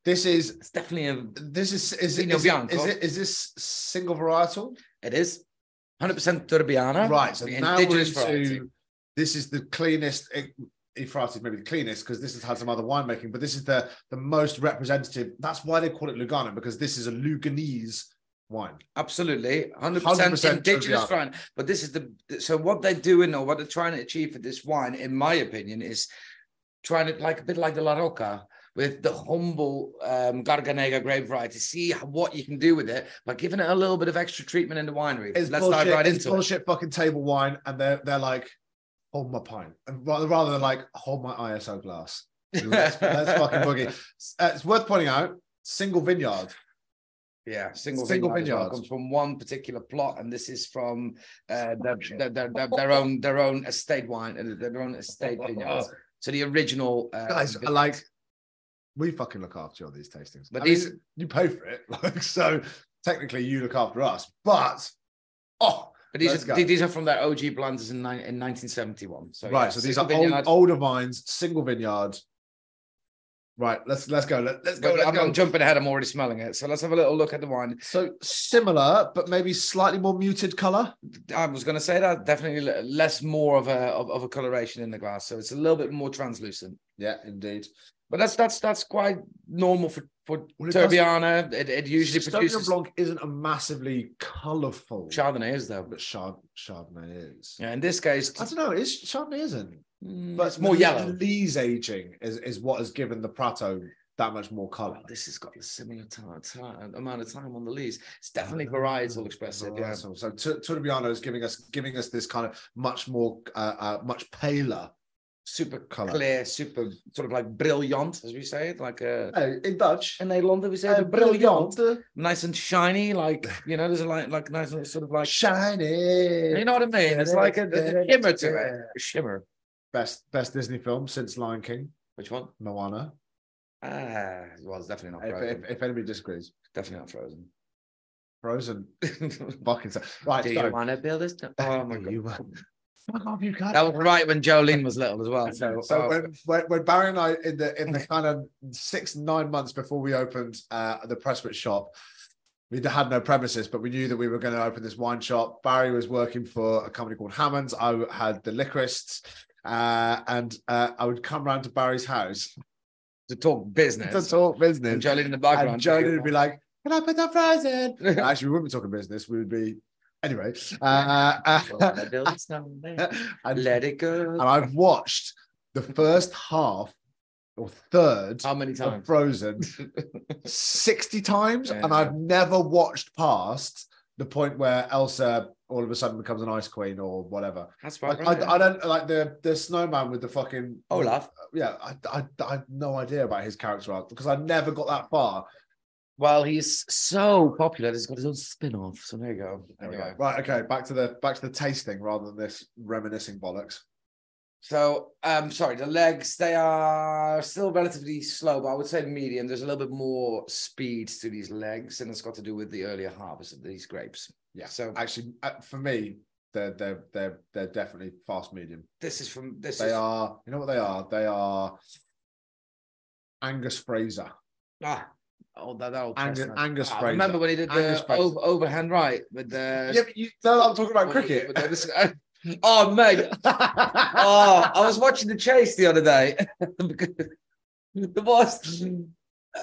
It's definitely Vino Bianco. Is this single varietal? It is 100% Turbiana. Right. So now we're into variety. This is the cleanest. Ifrati is maybe the cleanest because this has had some other winemaking, but this is the most representative. That's why they call it Lugano, because this is a Luganese wine. Absolutely, 100% indigenous wine. But this is so what they're doing, or what they're trying to achieve for this wine, in my opinion, is trying to like a bit like the La Rocca with the humble Garganega grape variety. See what you can do with it by giving it a little bit of extra treatment in the winery. Let's dive right into it. It's bullshit fucking table wine, and they're like, hold my pint, and rather than like hold my ISO glass. Let's fucking boogie. It's worth pointing out, single vineyard. Yeah, single vineyard comes from one particular plot, and this is from their own estate wine, their own estate vineyards. So the original guys are like, we fucking look after you on these tastings, but you pay for it, like, so technically you look after us, but But these are from their OG planters in 1971. So right, so these are older vines, single vineyard. Right, let's go. Let's go. I'm jumping ahead. I'm already smelling it. So let's have a little look at the wine. So similar, but maybe slightly more muted color. I was going to say that, definitely less more of a coloration in the glass. So it's a little bit more translucent. Yeah, indeed. But that's quite normal for Turbiana. It usually produces. Sauvignon Blanc isn't a massively colourful. Chardonnay is though, but Chardonnay is. Yeah, in this case, I don't know. Chardonnay isn't, but it's more yellow. Lees aging is what has given the Prato that much more colour. This has got a similar amount of time on the lees. It's definitely varietal expressive. Yeah. So Turbiano is giving us this kind of much more much paler. Super clear, super sort of like brilliant, as we say it, like in Dutch. In Nederland, we say brilliant, nice and shiny, like there's a like nice sort of like shiny. You know what I mean? It's like a shimmer to it. A shimmer. Best Disney film since Lion King. Which one? Moana. Well, it's definitely not Frozen. If anybody disagrees, definitely not Frozen. Frozen. Fucking right. Do you want to build this? Oh my god. You that was right when Jolene was little as well. So when Barry and I in the kind of 6-9 months before we opened the Presswich shop, we had no premises, but we knew that we were going to open this wine shop. Barry was working for a company called Hammond's. I had the liquorists, and I would come round to Barry's house to talk business. And Jolene in the background. And Jolene would be like, Can I put that frozen? Actually, we wouldn't be talking business. We would be anyway. Let it go. And I've watched the first half or third How many of times? Frozen 60 times, Yeah. and I've never watched past the point where Elsa all of a sudden becomes an ice queen or whatever. That's right. Like, I don't like the snowman with the fucking Olaf. Yeah, I have no idea about his character arc because I never got that far. Well, he's so popular. He's got his own spin-off. So there you go. Anyway. Right, okay, back to the tasting rather than this reminiscing bollocks. So, sorry, the legs, they are still relatively slow, but I would say medium. There's a little bit more speed to these legs, and it's got to do with the earlier harvest of these grapes. Yeah. So actually, for me, they're definitely fast medium. They are, you know what they are? They are Angus Fraser. That old Angus I Fraser. remember when he did the overhand right with the. Yeah, but I'm talking about cricket. Oh, mate. I was watching the chase the other day. There was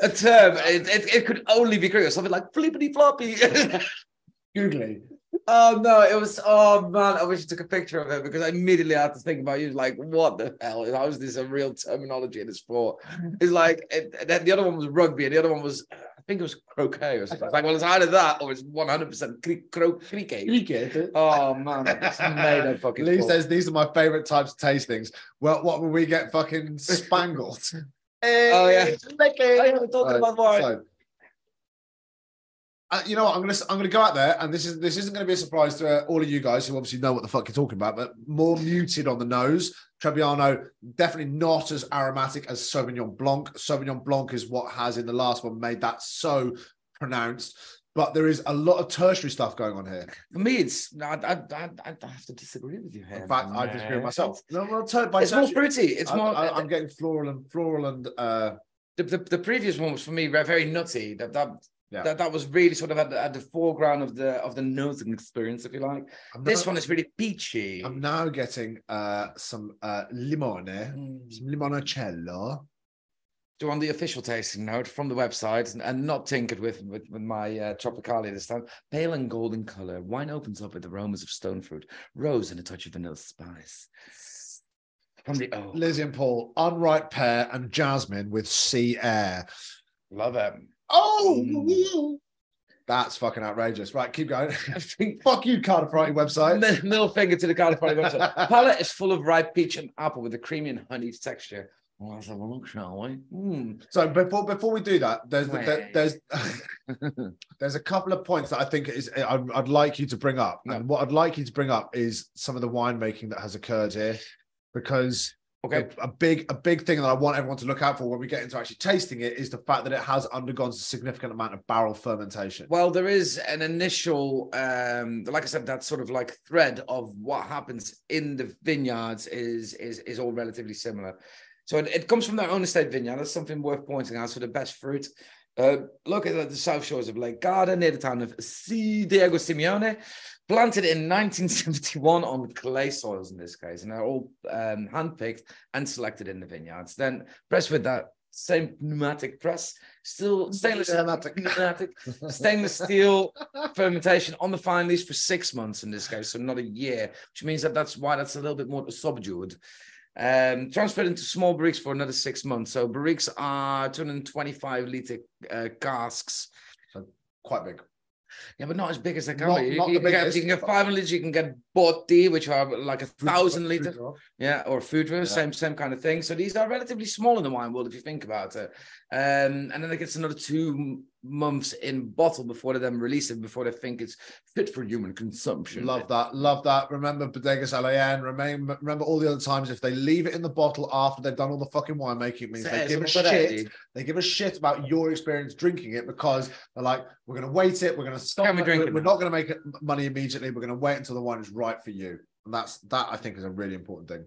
a term. It could only be cricket. Something like flippity floppy. Googly. Oh no, it was. Oh man, I wish you took a picture of it because I immediately had to think about you. Like, what the hell? How is this a real terminology in the sport? It's like the other one was rugby, and the other one was, I think it was croquet or something. It's like, well, it's either that or it's 100% cricket. Cricket. Oh man, it's made of fucking. Lee says these are my favorite types of tastings. Well, what will we get? Fucking spangled. Oh yeah. Talking about wine. So, you know what? I'm gonna go out there, and this isn't going to be a surprise to all of you guys who obviously know what the fuck you're talking about, but more muted on the nose. Trebbiano definitely not as aromatic as Sauvignon Blanc. Sauvignon Blanc is what has in the last one made that so pronounced, but there is a lot of tertiary stuff going on here. For me, I have to disagree with you here. In fact, I disagree with myself. No, it's more fruity. It's more. I'm getting floral and. The previous one was for me very nutty. That was really sort of at the foreground of the nosing experience, if you like. This one is really peachy. I'm now getting some limone, some limoncello. So on the official tasting note from the website, and not tinkered with my Tropicalia this time, pale and golden color. Wine opens up with aromas of stone fruit, rose, and a touch of vanilla spice. From the Lizzie and Paul, unripe pear and jasmine with sea air. Love it. Oh, that's fucking outrageous. Right, keep going. Fuck you, Cardiff Variety website. Middle finger to the Cardiff Variety website. Palate is full of ripe peach and apple with a creamy and honeyed texture. Well, let's have a look, shall we? So before we do that, there's a couple of points that I think I'd like you to bring up. No. And what I'd like you to bring up is some of the winemaking that has occurred here, because a big thing that I want everyone to look out for when we get into actually tasting it is the fact that it has undergone a significant amount of barrel fermentation. Well, there is an initial, like I said, that sort of like thread of what happens in the vineyards is all relatively similar. So it comes from their own estate vineyard. That's something worth pointing out. So the best fruit. Look at the south shores of Lake Garda, near the town of Diego Simeone, planted in 1971 on clay soils in this case, and they're all handpicked and selected in the vineyards. Then pressed with that same pneumatic press, still stainless steel fermentation on the fine leaves for 6 months in this case, so not a year, which means that's why that's a little bit more subdued. Transferred into small barriques for another 6 months. So barriques are 225-liter casks. So quite big. Yeah, but not as big as they can be. You can get 500 liters. You can get botti, which are like 1,000 liters. Yeah, or Foudre, same kind of thing. So these are relatively small in the wine world, if you think about it. And then it gets another 2 months in bottle before they then release it, before they think it's fit for human consumption. Love that. Remember Bodegas Alain. Remember all the other times if they leave it in the bottle after they've done all the fucking winemaking, it means they give a shit. They give a shit about your experience drinking it, because they're like, we're going to wait it. We're going to stop. We're not going to make money immediately. We're going to wait until the wine is right for you. And that I think is a really important thing.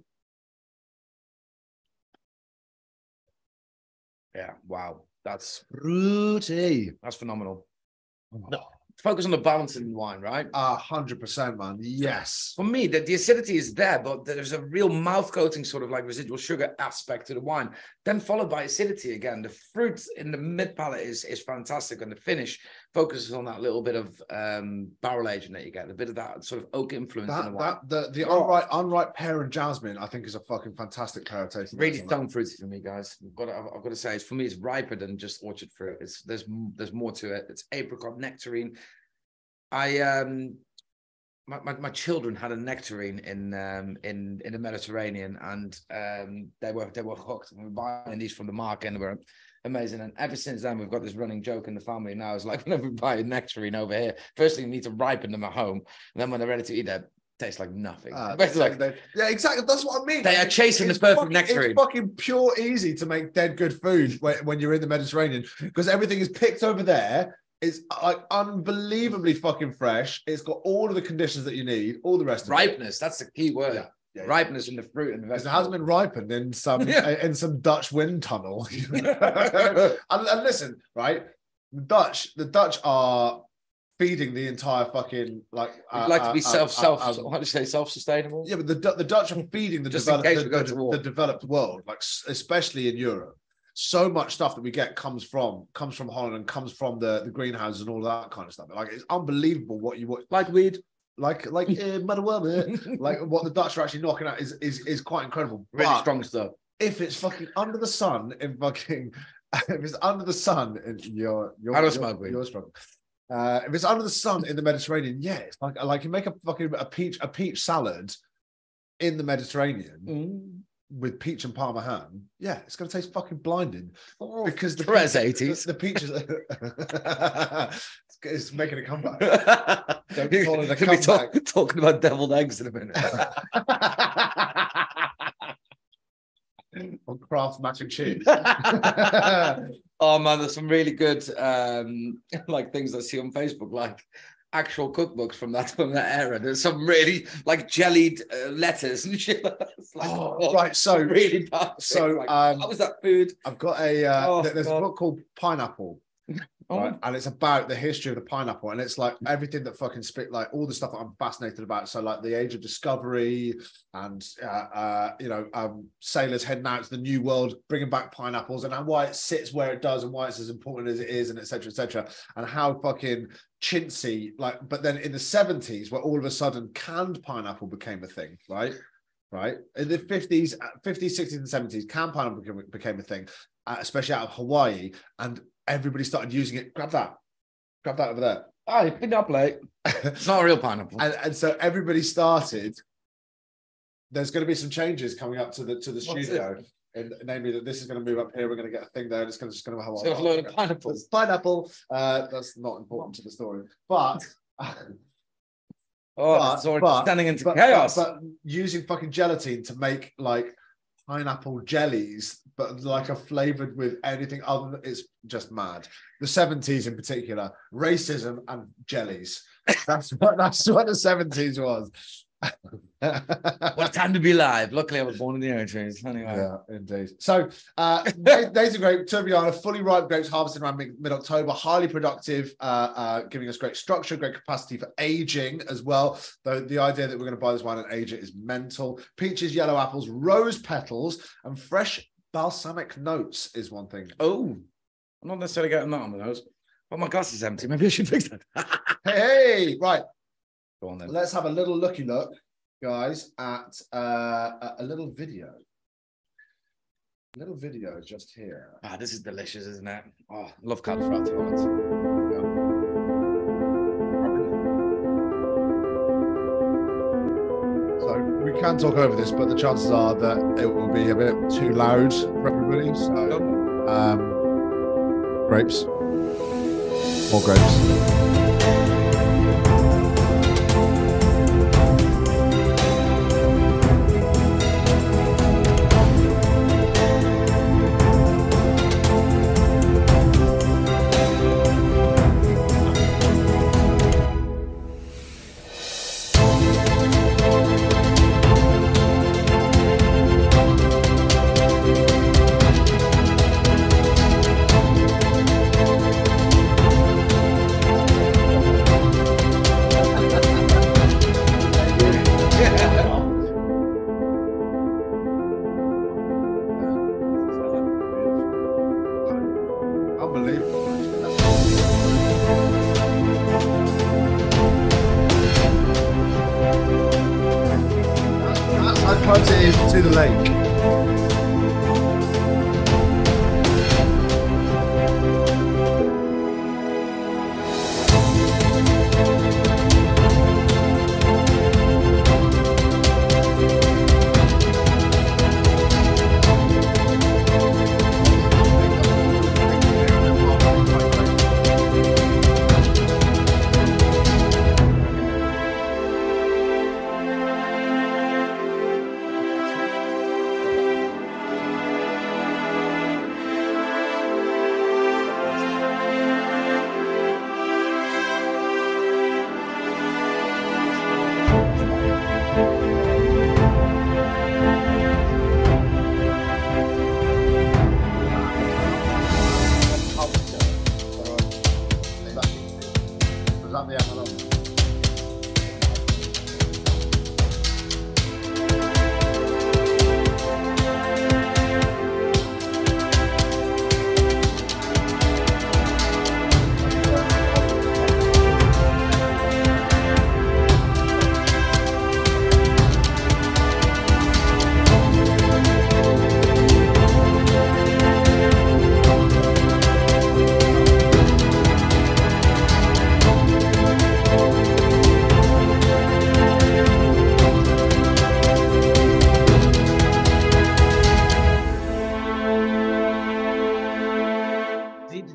Yeah. Wow. That's fruity. That's phenomenal. No. Focus on the balance in the wine, right? 100%, man. Yes. For me, the acidity is there, but there's a real mouth coating sort of like residual sugar aspect to the wine then followed by acidity again. The fruit in the mid palate is fantastic, and the finish focuses on that little bit of barrel aging that you get, a bit of that sort of oak influence in the wine. The unripe pear and jasmine, I think, is a fucking fantastic pair of tasting. Really stone fruity for me, guys. I've got to say, for me, it's riper than just orchard fruit. There's more to it. It's apricot nectarine. My children had a nectarine in the Mediterranean, and they were hooked. We were buying these from the market, and they were amazing. And ever since then, we've got this running joke in the family now. It's like, whenever we buy a nectarine over here, firstly, you need to ripen them at home, and then when they're ready to eat, they taste like nothing. Yeah, exactly. That's what I mean. They are chasing the perfect nectarine. It's fucking pure easy to make dead good food when you're in the Mediterranean, because everything is picked over there. It's like unbelievably fucking fresh. It's got all of the conditions that you need, all the rest of ripeness. That's the key word. Yeah. Ripeness in the fruit and the vegetables. It hasn't been ripened in some Dutch wind tunnel. and listen, right? The Dutch are feeding the entire fucking to be self-sustainable. Yeah, but the Dutch are feeding the developed world, like especially in Europe. So much stuff that we get comes from Holland and comes from the greenhouses and all that kind of stuff. Like, it's unbelievable what like weed, like like what the Dutch are actually knocking out is quite incredible. Really strong stuff. If it's fucking under the sun in fucking, if it's under the sun in you're strong. If it's under the sun in the Mediterranean, yeah, it's like you make a peach salad in the Mediterranean. With peach and Parma ham, yeah, it's going to taste fucking blinding because the peaches it's making a comeback. Don't call it a comeback. Talking about deviled eggs in a minute. On Kraft mac and cheese. Oh man, there's some really good like things I see on Facebook, like actual cookbooks from that era. There's some really like jellied lettuce and shit. Right. So really bad. So how was that food? I've got there's a book called Pineapple. Right? And it's about the history of the pineapple, and it's like everything that fucking like all the stuff that I'm fascinated about. So like the age of discovery, and sailors heading out to the new world, bringing back pineapples, and why it sits where it does, and why it's as important as it is, and etc., and how fucking chintzy. Like, but then in the 70s, where all of a sudden canned pineapple became a thing, right? In the 50s, 60s, and 70s, canned pineapple became a thing, especially out of Hawaii, and everybody started using it. Grab that over there. Oh, you picked up late. It's not a real pineapple. And so everybody started. There's going to be some changes coming up to the studio, and namely that this is going to move up here. We're going to get a thing there, and it's just going to have a load of pineapples. Pineapple. That's not important to the story, but. It's already standing into chaos. But using fucking gelatine to make like pineapple jellies, but like are flavored with anything other than, it's just mad. The 70s in particular, racism and jellies. That's what the 70s was. What a time to be alive. Luckily, I was born in the Eritreans. Anyway. Yeah, indeed. So, Days of Grape, Touriana, fully ripe grapes harvested around mid-October, highly productive, giving us great structure, great capacity for aging as well. Though the idea that we're going to buy this wine and age it is mental. Peaches, yellow apples, rose petals, and fresh balsamic notes is one thing. Oh, I'm not necessarily getting that on the nose. But my glass is empty. Maybe I should fix that. Hey, right. Go on then. Let's have a little looky look, guys, at a little video. A little video just here. Ah, this is delicious, isn't it? Oh, I love Califrato. So we can talk over this, but the chances are that it will be a bit too loud for everybody. So, grapes. More grapes. close it is to the lake.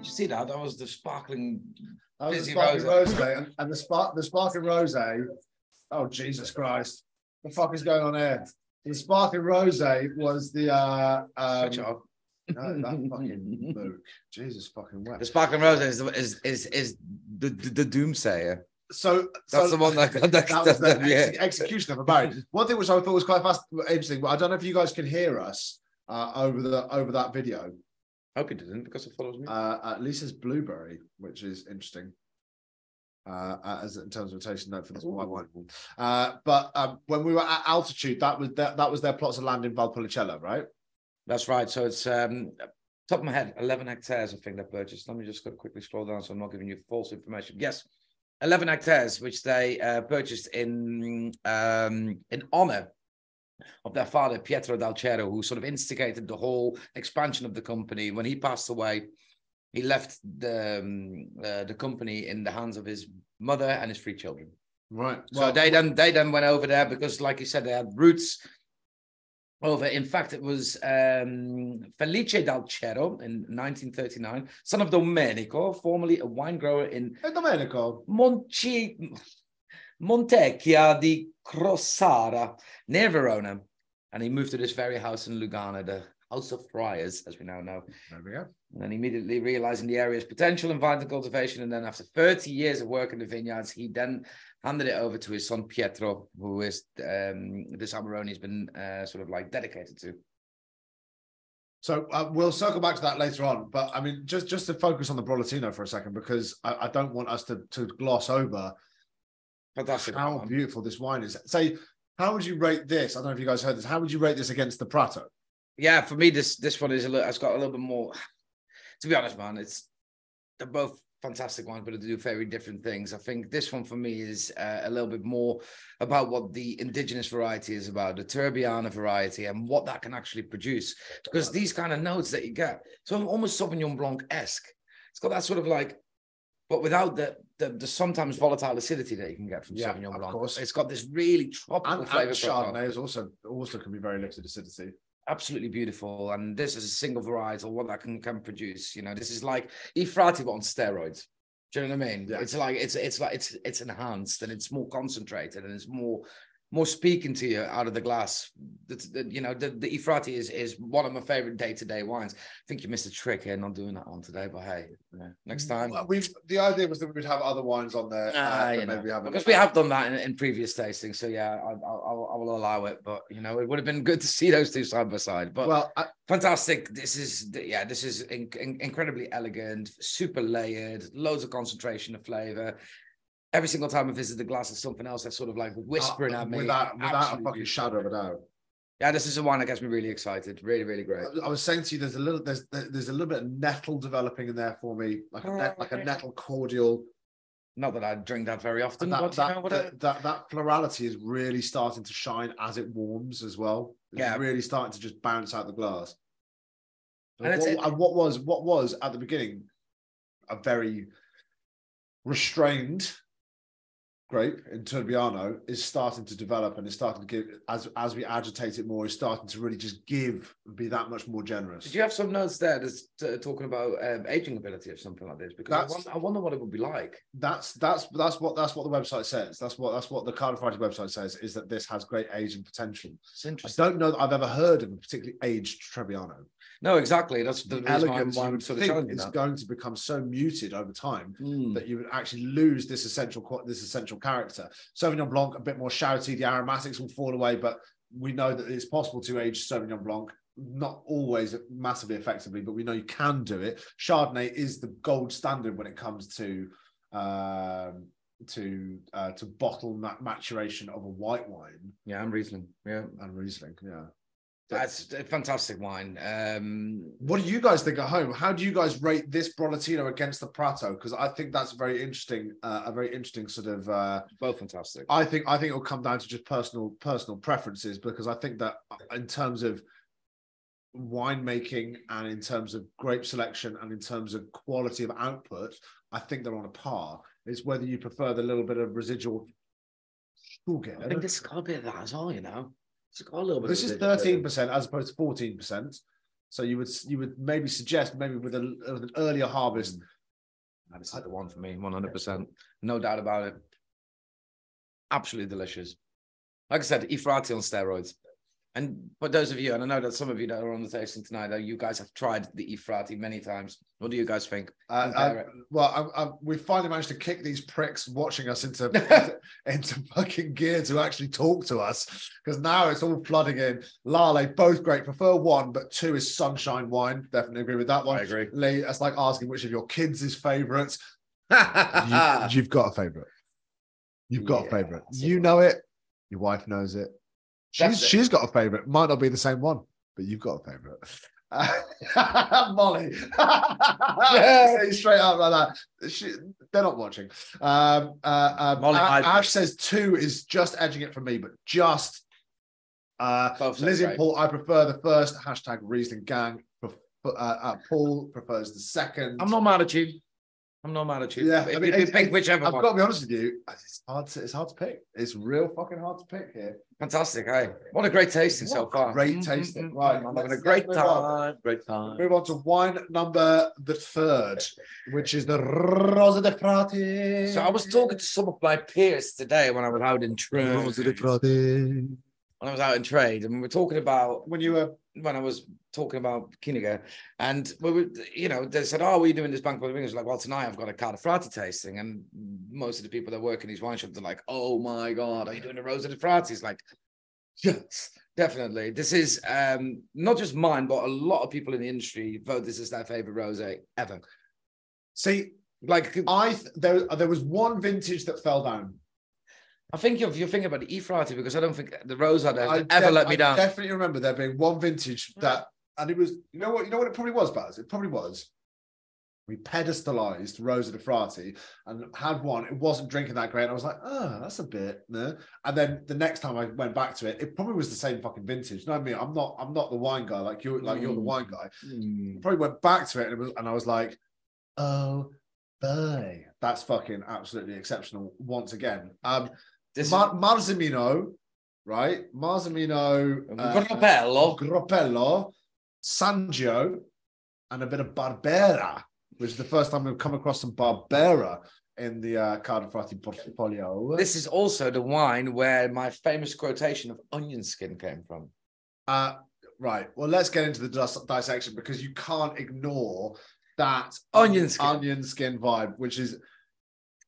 See that? That was the sparkling. That was the Fizzy sparkling rosé. rosé, and the sparkling rosé. Oh Jesus Christ! What the fuck is going on here? The sparkling rosé was the Switch off. no, that fucking Luke. Jesus fucking wet. The sparkling rosé is the doomsayer. So That's the one that was the yeah. execution of a Barry. One thing which I thought was quite interesting. I don't know if you guys can hear us over that video. I hope it didn't because it follows me. Lisa's blueberry, which is interesting. As in terms of a tasting note for this white wine. But when we were at altitude, that was their plots of land in Valpolicella, right? That's right. So it's top of my head, 11 hectares. I think they purchased. Let me just go quickly scroll down, so I'm not giving you false information. Yes, 11 hectares, which they purchased in honor of their father, Pietro Dal Cero, who sort of instigated the whole expansion of the company. When he passed away, he left the company in the hands of his mother and his 3 children. Right. So they then went over there because, like you said, they had roots over. In fact, it was Felice Dal Cero in 1939, son of Domenico, formerly a wine grower in Domenico. Montecchia di Crossara, near Verona. And he moved to this very house in Lugano, the House of Friars, as we now know. There we go. And then immediately realizing the area's potential in vine cultivation. And then after 30 years of work in the vineyards, he then handed it over to his son, Pietro, who is this Amarone has been sort of like dedicated to. So we'll circle back to that later on. But I mean, just to focus on the Brolatino for a second, because I don't want us to gloss over Fantastic. how beautiful this wine is. Say, how would you rate this? I don't know if you guys heard this. How would you rate this against the Prato? Yeah, for me, this one is it's got a little bit more. To be honest, man, they're both fantastic wines, but they do very different things. I think this one for me is a little bit more about what the indigenous variety is about, the Turbiana variety, and what that can actually produce. Because these kind of notes that you get, so almost Sauvignon Blanc-esque. It's got that sort of like, but without the sometimes volatile acidity that you can get from Sauvignon Blanc. Of course. It's got this really tropical flavor. Chardonnay is also can be very lifted acidity. Absolutely beautiful. And this is a single varietal, what that can produce. You know, this is like I Frati but on steroids. Do you know what I mean? Yeah. It's like it's enhanced and it's more concentrated and it's more speaking to you out of the glass. The I Frati is one of my favorite day-to-day wines. I think you missed a trick here not doing that on today, but hey, next time. Well, the idea was that we would have other wines on there. Because we have done that in previous tastings. So yeah, I will allow it. But you know, it would have been good to see those two side by side. But fantastic. This is incredibly elegant, super layered, loads of concentration of flavor. Every single time I visit the glass, is something else that's sort of like whispering at me. Without a fucking shadow of a doubt. Yeah, this is the one that gets me really excited. Really, really great. I was saying to you, there's a little bit of nettle developing in there for me, like a nettle cordial. Not that I drink that very often, That, but you know what? that plurality is really starting to shine as it warms as well. It's Yeah. really starting to just bounce out the glass. And What was at the beginning a very restrained grape in Turbiano is starting to develop and is starting to give, as we agitate it more, is starting to really just give and be that much more generous. Did you have some notes there that's talking about aging ability or something like this? Because I wonder what it would be like. That's what the website says. That's what the Cardiff website says, is that this has great aging potential. It's interesting. I don't know that I've ever heard of a particularly aged Trebbiano. No, exactly. That's the reason elegance why you I'm would sort of think telling you is that. going to become so muted over time that you would actually lose this essential character. Sauvignon Blanc, a bit more shouty, the aromatics will fall away, but we know that it's possible to age Sauvignon Blanc, not always massively effectively, but we know you can do it. Chardonnay is the gold standard when it comes to bottle maturation of a white wine. Yeah, and Riesling. Yeah, and Riesling. Yeah. That's a fantastic wine. What do you guys think at home? How do you guys rate this Brollatino against the Prato? Because I think that's very interesting. A very interesting sort of. Both fantastic. I think it will come down to just personal preferences, because I think that in terms of winemaking and in terms of grape selection and in terms of quality of output, I think they're on a par. It's whether you prefer the little bit of residual. I think it's got a bit of that as well, you know. A little bit. This is 13% as opposed to 14%. So you would maybe suggest with an earlier harvest. This is the one for me, 100%. No doubt about it. Absolutely delicious. Like I said, Ifrati on steroids. And for those of you, and I know that some of you that are on the tasting tonight, that you guys have tried the Ifrati many times. What do you guys think? We finally managed to kick these pricks watching us into fucking gear to actually talk to us, because now it's all flooding in. Lale, both great. Prefer one, but two is sunshine wine. Definitely agree with that one. I agree. Lee, that's like asking which of your kids is favourites. You've got a favourite. You've got a favourite. You know it. Your wife knows it. She's got a favourite. Might not be the same one, but you've got a favourite. Molly. Straight up like that. They're not watching. Molly, Ash says 2 is just edging it for me, but just. Lizzie and Paul, I prefer the first. # Riesling Gang. Paul prefers the second. I'm not mad at you. Yeah, if you pick whichever one. I've got to be honest with you. It's hard to pick. It's real fucking hard to pick here. Fantastic, hey! What a great tasting so far. Great tasting. Right, I'm having a great time. Great time. Move on to wine number the 3rd, which is the Rosa di Frati. So I was talking to some of my peers today when I was out in trade. Rosa di Frati. When I was out in trade, and we were talking about when I was talking about Kiniga, and we were, they said, "Oh, what are you doing this Bank of the Ringers?" Like, well, tonight I've got a Carta Frati tasting, and most of the people that work in these wine shops are like, "Oh my god, are you doing a Rosa di Frati?" It's like, yes, definitely. This is not just mine, but a lot of people in the industry vote this as their favorite rosé ever. See, like there was one vintage that fell down. I think you're thinking about the Ifrati, because I don't think the Rosé ever let me down. I definitely remember there being one vintage that, and it was, you know what it probably was, Baz? It probably was. We pedestalized Rosa di Frati and had one. It wasn't drinking that great. And I was like, oh, that's a bit. No. And then the next time I went back to it, it probably was the same fucking vintage. You know what I mean? I'm not the wine guy like you're the wine guy. Probably went back to it and I was like, oh boy, that's fucking absolutely exceptional once again. Marzemino, right? Marzemino, Groppello, Sangio, and a bit of Barbera, which is the first time we've come across some Barbera in the Carta Frati portfolio. This is also the wine where my famous quotation of onion skin came from. Right. Well, let's get into the dissection, because you can't ignore that onion skin vibe, which is.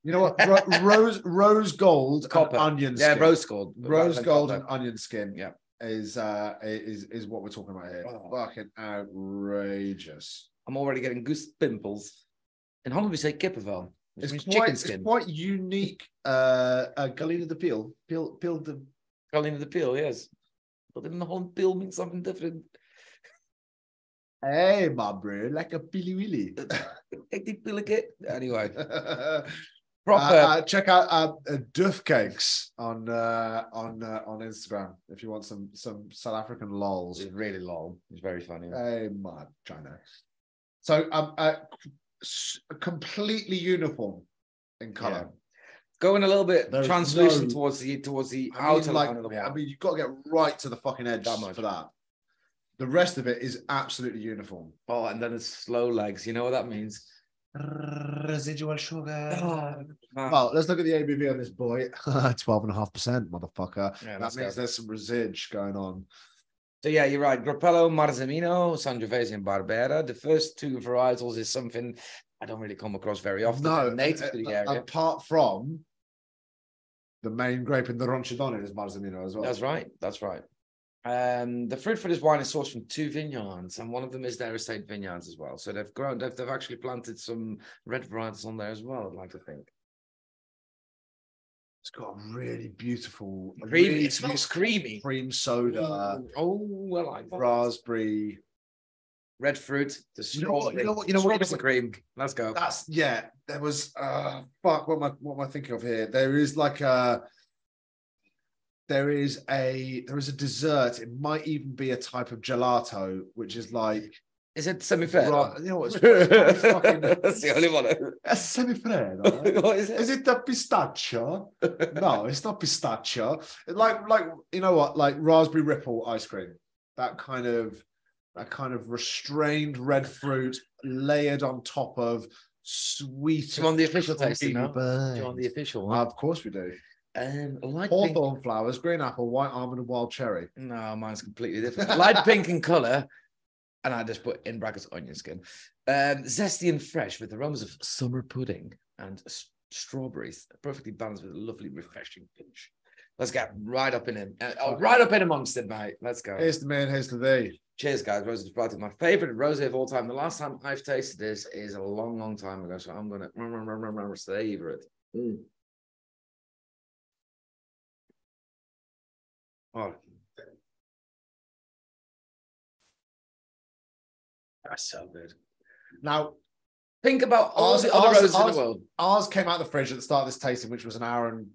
You know what? Rose gold, copper, and onion skin. Yeah, rose gold, and onion skin. Yeah, is what we're talking about here. Oh. Fucking outrageous! I'm already getting goose pimples. In Holland, we say kippenvel. It's quite unique. Galina de Peel, Galina de Peel, yes. But in Holland, peel means something different. Hey, my bro, like a pilly willy. Take the pilly kit. Anyway. Proper. Check out Duff Cakes on Instagram if you want some South African lols. It's really long. It's very funny. Hey, my China. So completely uniform in color. Going a little bit There's translucent no- towards the outer line of the wine. I mean, you've got to get right to the fucking edge That much. for that. The rest of it is absolutely uniform. Oh, and then it's slow legs. You know what that means? Residual sugar. Oh, Well, let's look at the ABV on this boy. 12.5%, motherfucker. Yeah, That let's means go. there's some residue going on. So yeah, you're right. Grappello, Marzemino, Sangiovese, and Barbera. The first two varietals is something I don't really come across very often. No, They're native to the area. apart from the main grape in the Ronchidone is Marzemino as well. That's right. That's right. The fruit for this wine is sourced from 2 vineyards, and one of them is their estate vineyards as well. So they've actually planted some red varietals on there as well, I'd like to think. It's got a really beautiful, Creamy. really It smells creamy. cream soda, Oh, I like that. raspberry. Red fruit, the You know what- strawberry. you know what- you know what- Strawberries and cream. Let's go. That's there was fuck. What am I thinking of here? There is a dessert. It might even be a type of gelato, which is like Is it semi-fair? you know what? It's fucking, That's the only one. it's semi-freddo. What is it? Is it the pistachio? No, it's not pistachio. Like you know what? Like raspberry ripple ice cream. That kind of restrained red fruit layered on top of sweet. Do you want the official tasting now? Do creamy you want the bits. official one? Of course we do. Light pink. Hawthorn flowers, green apple, white almond, and wild cherry. No, mine's completely different. Light pink in color, and I just put in brackets onion skin. Zesty and fresh with aromas of summer pudding and strawberries, perfectly balanced with a lovely, refreshing pinch. Let's get right up in him. Right up in amongst it, mate. Let's go. Here's the man, here's the thee. Cheers, guys. Rosé de Prata, my favorite rosé of all time. The last time I've tasted this is a long, long time ago, so I'm gonna savor it. Oh, that's so good. Now, Think about all Ours- the other ours- roses in ours- the world. ours came out of the fridge at the start of this tasting, which was an hour and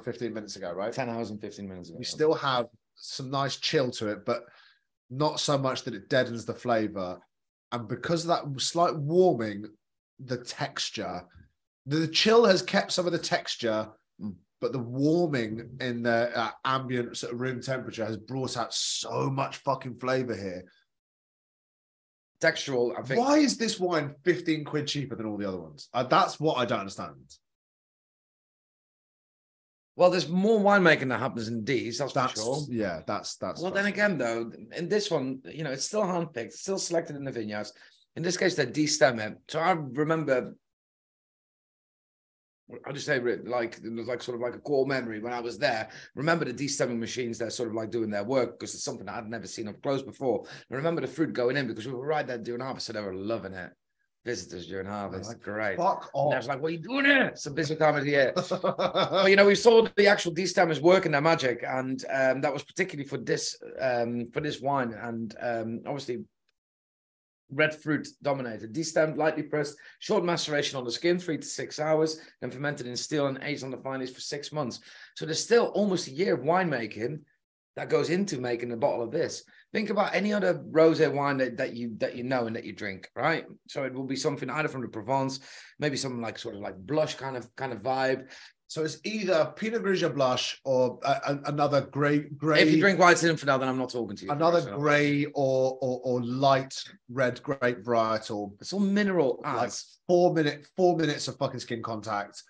15 minutes ago, right? 10 hours and 15 minutes ago. We still have some nice chill to it, but not so much that it deadens the flavor. And because of that slight warming, the texture, the chill has kept some of the texture, but the warming in the ambient sort of room temperature has brought out so much fucking flavor here. Textural, I think. Why is this wine 15 quid cheaper than all the other ones? That's what I don't understand. Well, there's more winemaking that happens in these, that's for sure. Yeah, that's. Well, then again, though, in this one, you know, it's still handpicked, still selected in the vineyards. In this case, they're de-stemming. So I remember, I'll just say, like, it was like sort of like a core memory when I was there. Remember the de-stemming machines, they're sort of like doing their work because it's something I'd never seen up close before. I remember the fruit going in because we were right there during harvest, so they were loving it. Visitors during harvest, Like, great. Fuck And I off. was like, what are you doing here? It's a busy time of the year. But, you know, we saw the actual de-stemmers working their magic, and that was particularly for this wine, and obviously red fruit dominated. De-stemmed, lightly pressed, short maceration on the skin, 3 to 6 hours, then fermented in still and aged on the vine leaves for 6 months. So there's still almost a year of winemaking that goes into making a bottle of this. Think about any other rosé wine that you know and that you drink, right? So it will be something either from the Provence, maybe something like sort of like blush kind of vibe. So it's either Pinot Grigio blush or another grey. If you drink White Zinfandel, then I'm not talking to you. Another grey or light red grape varietal. It's all mineral. Like 4 minutes of fucking skin contact,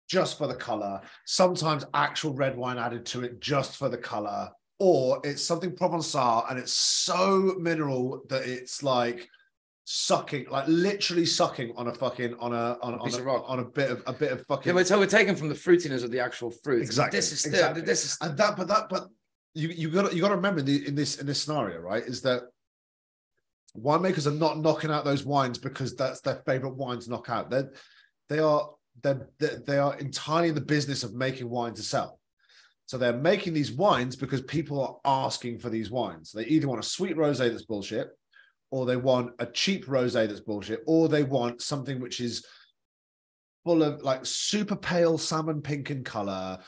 just for the color. Sometimes actual red wine added to it just for the color, or it's something Provençal and it's so mineral that it's like sucking, like literally sucking on a fucking piece of rock. on a bit of fucking. Yeah, so we're taken from the fruitiness of the actual fruit. Exactly. This is still, exactly. this is and but you got to remember in this scenario, right? Is that winemakers are not knocking out those wines because that's their favorite wine to knock out. They are entirely in the business of making wine to sell. So they're making these wines because people are asking for these wines. They either want a sweet rosé that's bullshit, or they want a cheap rosé that's bullshit, or they want something which is full of like super pale salmon pink in color,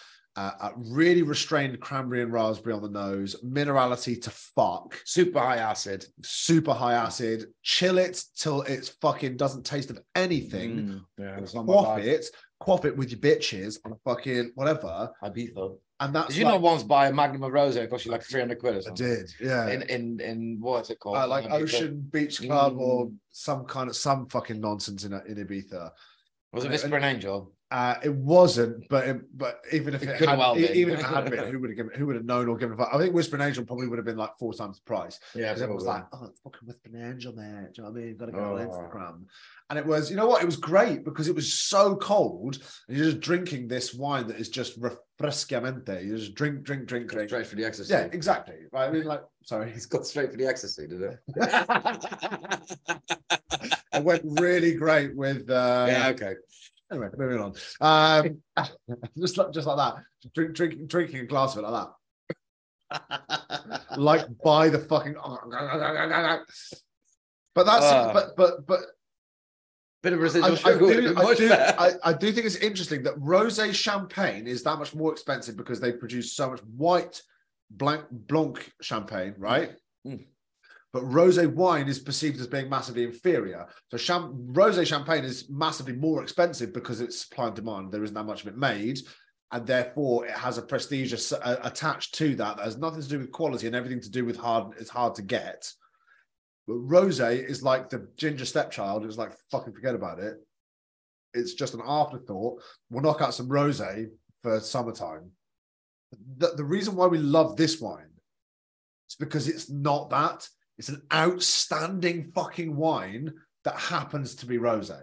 really restrained cranberry and raspberry on the nose, minerality to fuck, super high acid, chill it till it's fucking doesn't taste of anything. Quaff it with your bitches on a fucking whatever. Ibiza. And that's did you not once buy a Magnum of Rosé? It cost you like 300 quid or something. I did, yeah. In what's it called? Like Ocean Beach Club or some fucking nonsense in Ibiza. Was it Whisper an Angel? It wasn't, but even if it had, well even if it had been, who would have known or given? I think Whisper an Angel probably would have been like 4 times the price. Yeah, because everyone was like, "Oh, it's fucking Whisper an Angel, man." Do you know what I mean? Got to go on Instagram. And it was, you know what? It was great because it was so cold, and you're just drinking this wine that is just refrescamente. You just drink. Straight for the ecstasy. Yeah, exactly. Right? I mean, like, sorry, he's got straight for the ecstasy, did it? It went really great with. Yeah. Okay. Anyway, moving on. Just like that. Drinking a glass of it like that. Like by the fucking. But that's but. Bit of residual sugar. I do think it's interesting that rosé champagne is that much more expensive because they produce so much white blanc champagne, right? But rosé wine is perceived as being massively inferior. So rosé champagne is massively more expensive because it's supply and demand. There isn't that much of it made. And therefore, it has a prestige attached to that has nothing to do with quality and everything to do with it's hard to get. But rosé is like the ginger stepchild. It's like, fucking forget about it. It's just an afterthought. We'll knock out some rosé for summertime. The reason why we love this wine is because it's not that. It's an outstanding fucking wine that happens to be rosé.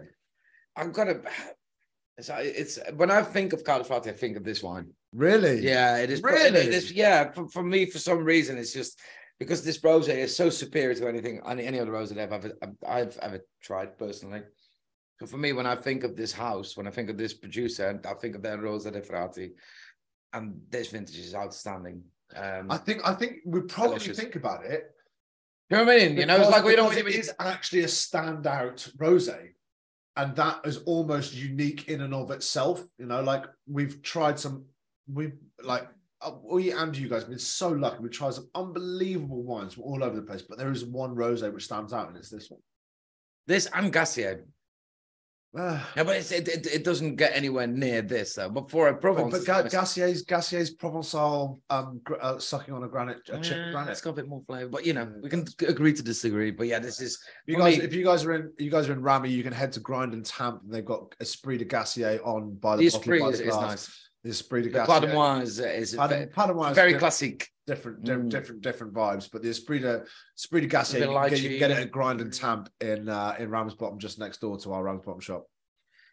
It's when I think of Califate, I think of this wine. Really? Yeah, it is. Really? Yeah, for me, for some reason, it's just because this rosé is so superior to any other rosé I've ever tried personally. So for me, when I think of this house, when I think of this producer, I think of their Rosa di Frati, and this vintage is outstanding. I think we probably think about it. You know what I mean? You know, it's like it is actually a standout rosé, and that is almost unique in and of itself. You know, like we and you guys have been so lucky. We tried some unbelievable wines from all over the place, but there is one rosé which stands out, and it's this one. This and Gassier. Yeah, but it doesn't get anywhere near this though. But for a Provence, but Gassier's Provençal sucking on a granite. It's got a bit more flavour, but you know we can agree to disagree. But yeah, this is if you guys are in Rami, you can head to Grind and Tamp. And they've got Esprit de Gassier on by the Esprit is nice. The Esprit de Gassier. Padomois is very classic. Different vibes, but the Esprit de Gassier, you can get it at Grind and Tamp in Ramsbottom, just next door to our Ramsbottom shop.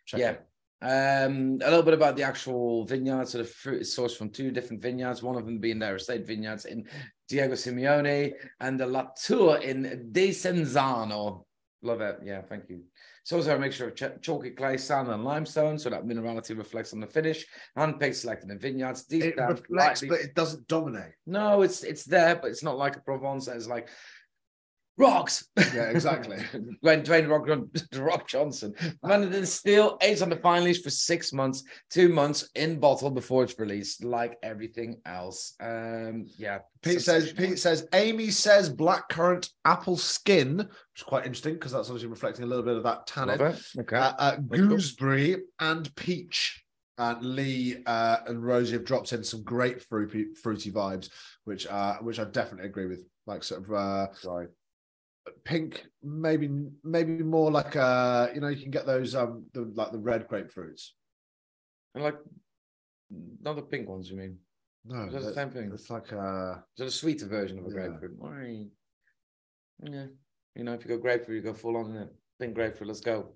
Check it. A little bit about the actual vineyards. So the fruit is sourced from 2 different vineyards, one of them being their estate vineyards in Diego Simeone and the La Tour in Desenzano. Love it. Yeah, thank you. It's also a mixture of chalky clay, sand, and limestone, so that minerality reflects on the finish. Handpicked, selected in vineyards. It reflects, but it doesn't dominate. No, it's there, but it's not like a Provence. It's like rocks. Yeah, exactly. When Dwayne Rock Johnson, Mandarin still aged on the fine leash for 6 months, 2 months in bottle before it's released, like everything else. Pete says Amy says blackcurrant apple skin, which is quite interesting because that's obviously reflecting a little bit of that tannin. Okay. Gooseberry and peach. And Lee and Rosie have dropped in some great fruity vibes, which I definitely agree with. Like sort of pink, maybe more like you can get those the red grapefruits. And like not the pink ones, you mean? No, is that the same thing? It's like is that a sweeter version of a grapefruit? Why? Yeah, you know, if you go grapefruit, you go full on in it. Pink grapefruit, let's go.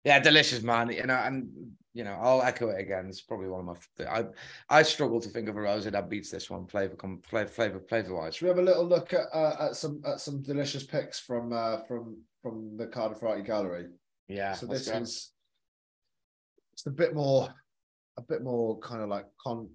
Yeah, delicious, man. You know, and you know, I'll echo it again. It's probably one of my. I struggle to think of a rosé that beats this one flavor wise. Should we have a little look at some delicious picks from the Cardifrati gallery? Yeah. So this is it's a bit more kind of like and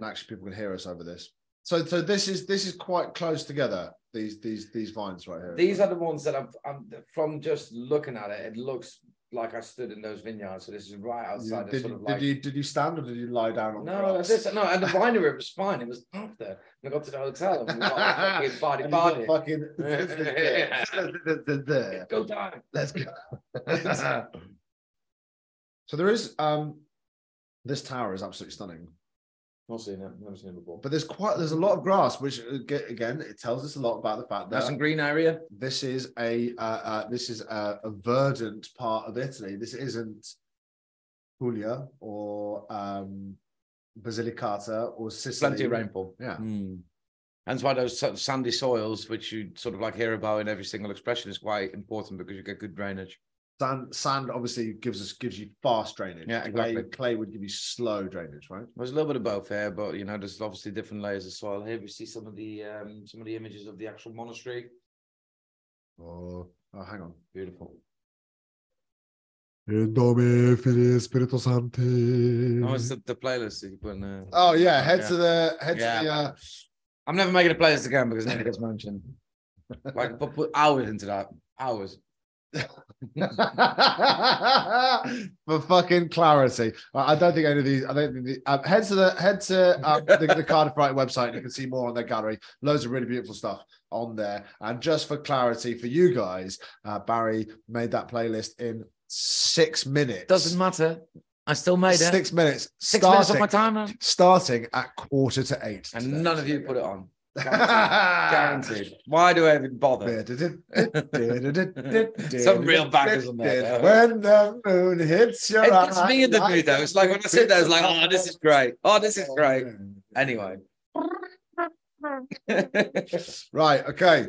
actually people can hear us over this. So this is quite close together. These vines right here. These are the ones that I'm from just looking at it. It looks like I stood in those vineyards. So this is right outside. Did, sort of like, did you stand or did you lie down on the no, grass? no, and the winery was fine. It was after. I got to the hotel and we got a fucking And party. you got fucking Go down. let's go. So there is this tower is absolutely stunning. Not seen it. Never seen it before. But there's a lot of grass, which again it tells us a lot about the fact that That's a green area. this is a verdant part of Italy. This isn't Puglia or Basilicata or Sicily. Plenty of rainfall. Yeah. And that's why those sandy soils, which you sort of like hear about in every single expression, is quite important because you get good drainage. Sand obviously gives you fast drainage. Yeah, exactly. Clay would give you slow drainage, right? There's a little bit of both here, but you know, there's obviously different layers of soil. Here we see some of the images of the actual monastery. Oh, hang on. Beautiful. In Nome Filii Spiritus Sancti. Oh, it's the playlist that you put in. Oh yeah, head Yeah. to the. I'm never making a playlist again because it gets mentioned. Like put hours into that. Hours. For fucking clarity, I don't think any of these. I don't think head to the Cardiff Writing website. You can see more on their gallery. Loads of really beautiful stuff on there. And just for clarity for you guys, Barry made that playlist in 6 minutes. Doesn't matter. I still made it. 6 minutes. 6 minutes of my time, starting at 7:45. and none of you put it on. Guaranteed. Why do I even bother? Some real bangers on there. When the moon hits your It eye. gets me in the mood though. It's like when I sit there, it's like, oh, this is great. Oh, this is great. Anyway. Right. Okay.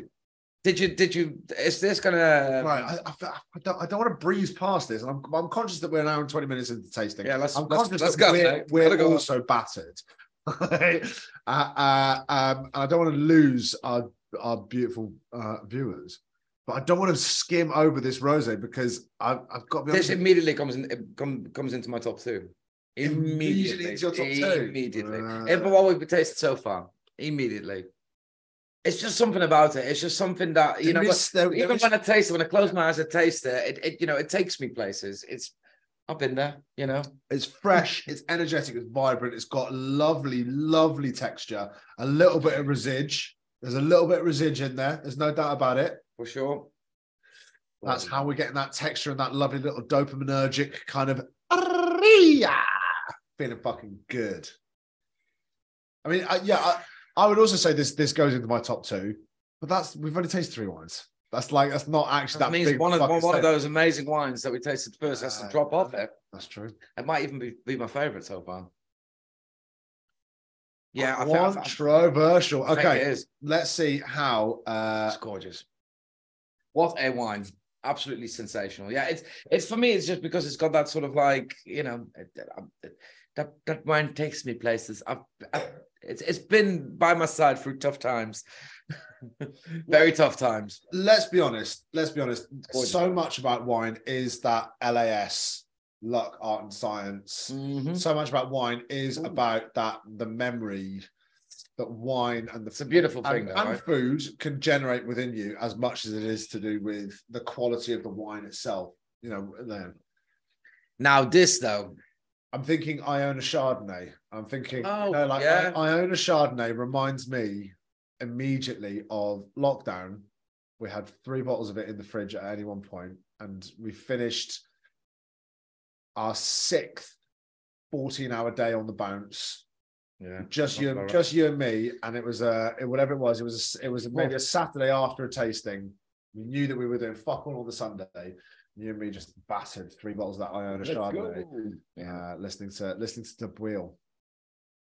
Did you, is this gonna. Right. I don't want to breeze past this. I'm conscious that we're an hour and 20 minutes into tasting. Yeah, I'm conscious that go. we're also battered. And I don't want to lose our beautiful viewers, but I don't want to skim over this rosé because I've got to be This honest. immediately comes into my top two. Immediately into your top two? Immediately. For what we've tasted so far. Immediately. It's just something about it. It's just something that, you know, even when I taste it, when I close my eyes, I taste it, it takes me places. I've been there, you know. It's fresh, it's energetic, it's vibrant, it's got lovely, lovely texture, a little bit of residue. There's a little bit of residue in there. There's no doubt about it. For sure. That's how we're getting that texture and that lovely little dopaminergic kind of feeling fucking good. I mean, I would also say this goes into my top two, but we've only tasted 3 wines. That's not actually that means big. one of those amazing wines that we tasted first has to drop off it. That's true. It might even be my favorite so far. Yeah, controversial. I think Okay, it is. let's see how. It's gorgeous. What a wine! Absolutely sensational. Yeah, it's for me. It's just because it's got that sort of like, you know, that wine takes me places. It's been by my side through tough times. Very tough times. Let's be honest. Gorgeous. So much about wine is that LAS, luck, art, and science. Mhm. So much about wine is about the memory that wine and It's a beautiful thing, and though, right? food can generate within you as much as it is to do with the quality of the wine itself. You know, Now this though, I'm thinking Iona Chardonnay. I'm thinking, Oh, like yeah. Iona Chardonnay reminds me immediately of lockdown. We had 3 bottles of it in the fridge at any one point, and we finished our 6th 14-hour day on the bounce. yeah, Just you and me, and it was whatever it was. It was maybe a Saturday after a tasting. We knew that we were doing fuck all on the Sunday. You and me just battered 3 bottles of that Iona Chardonnay. Listening to the wheel.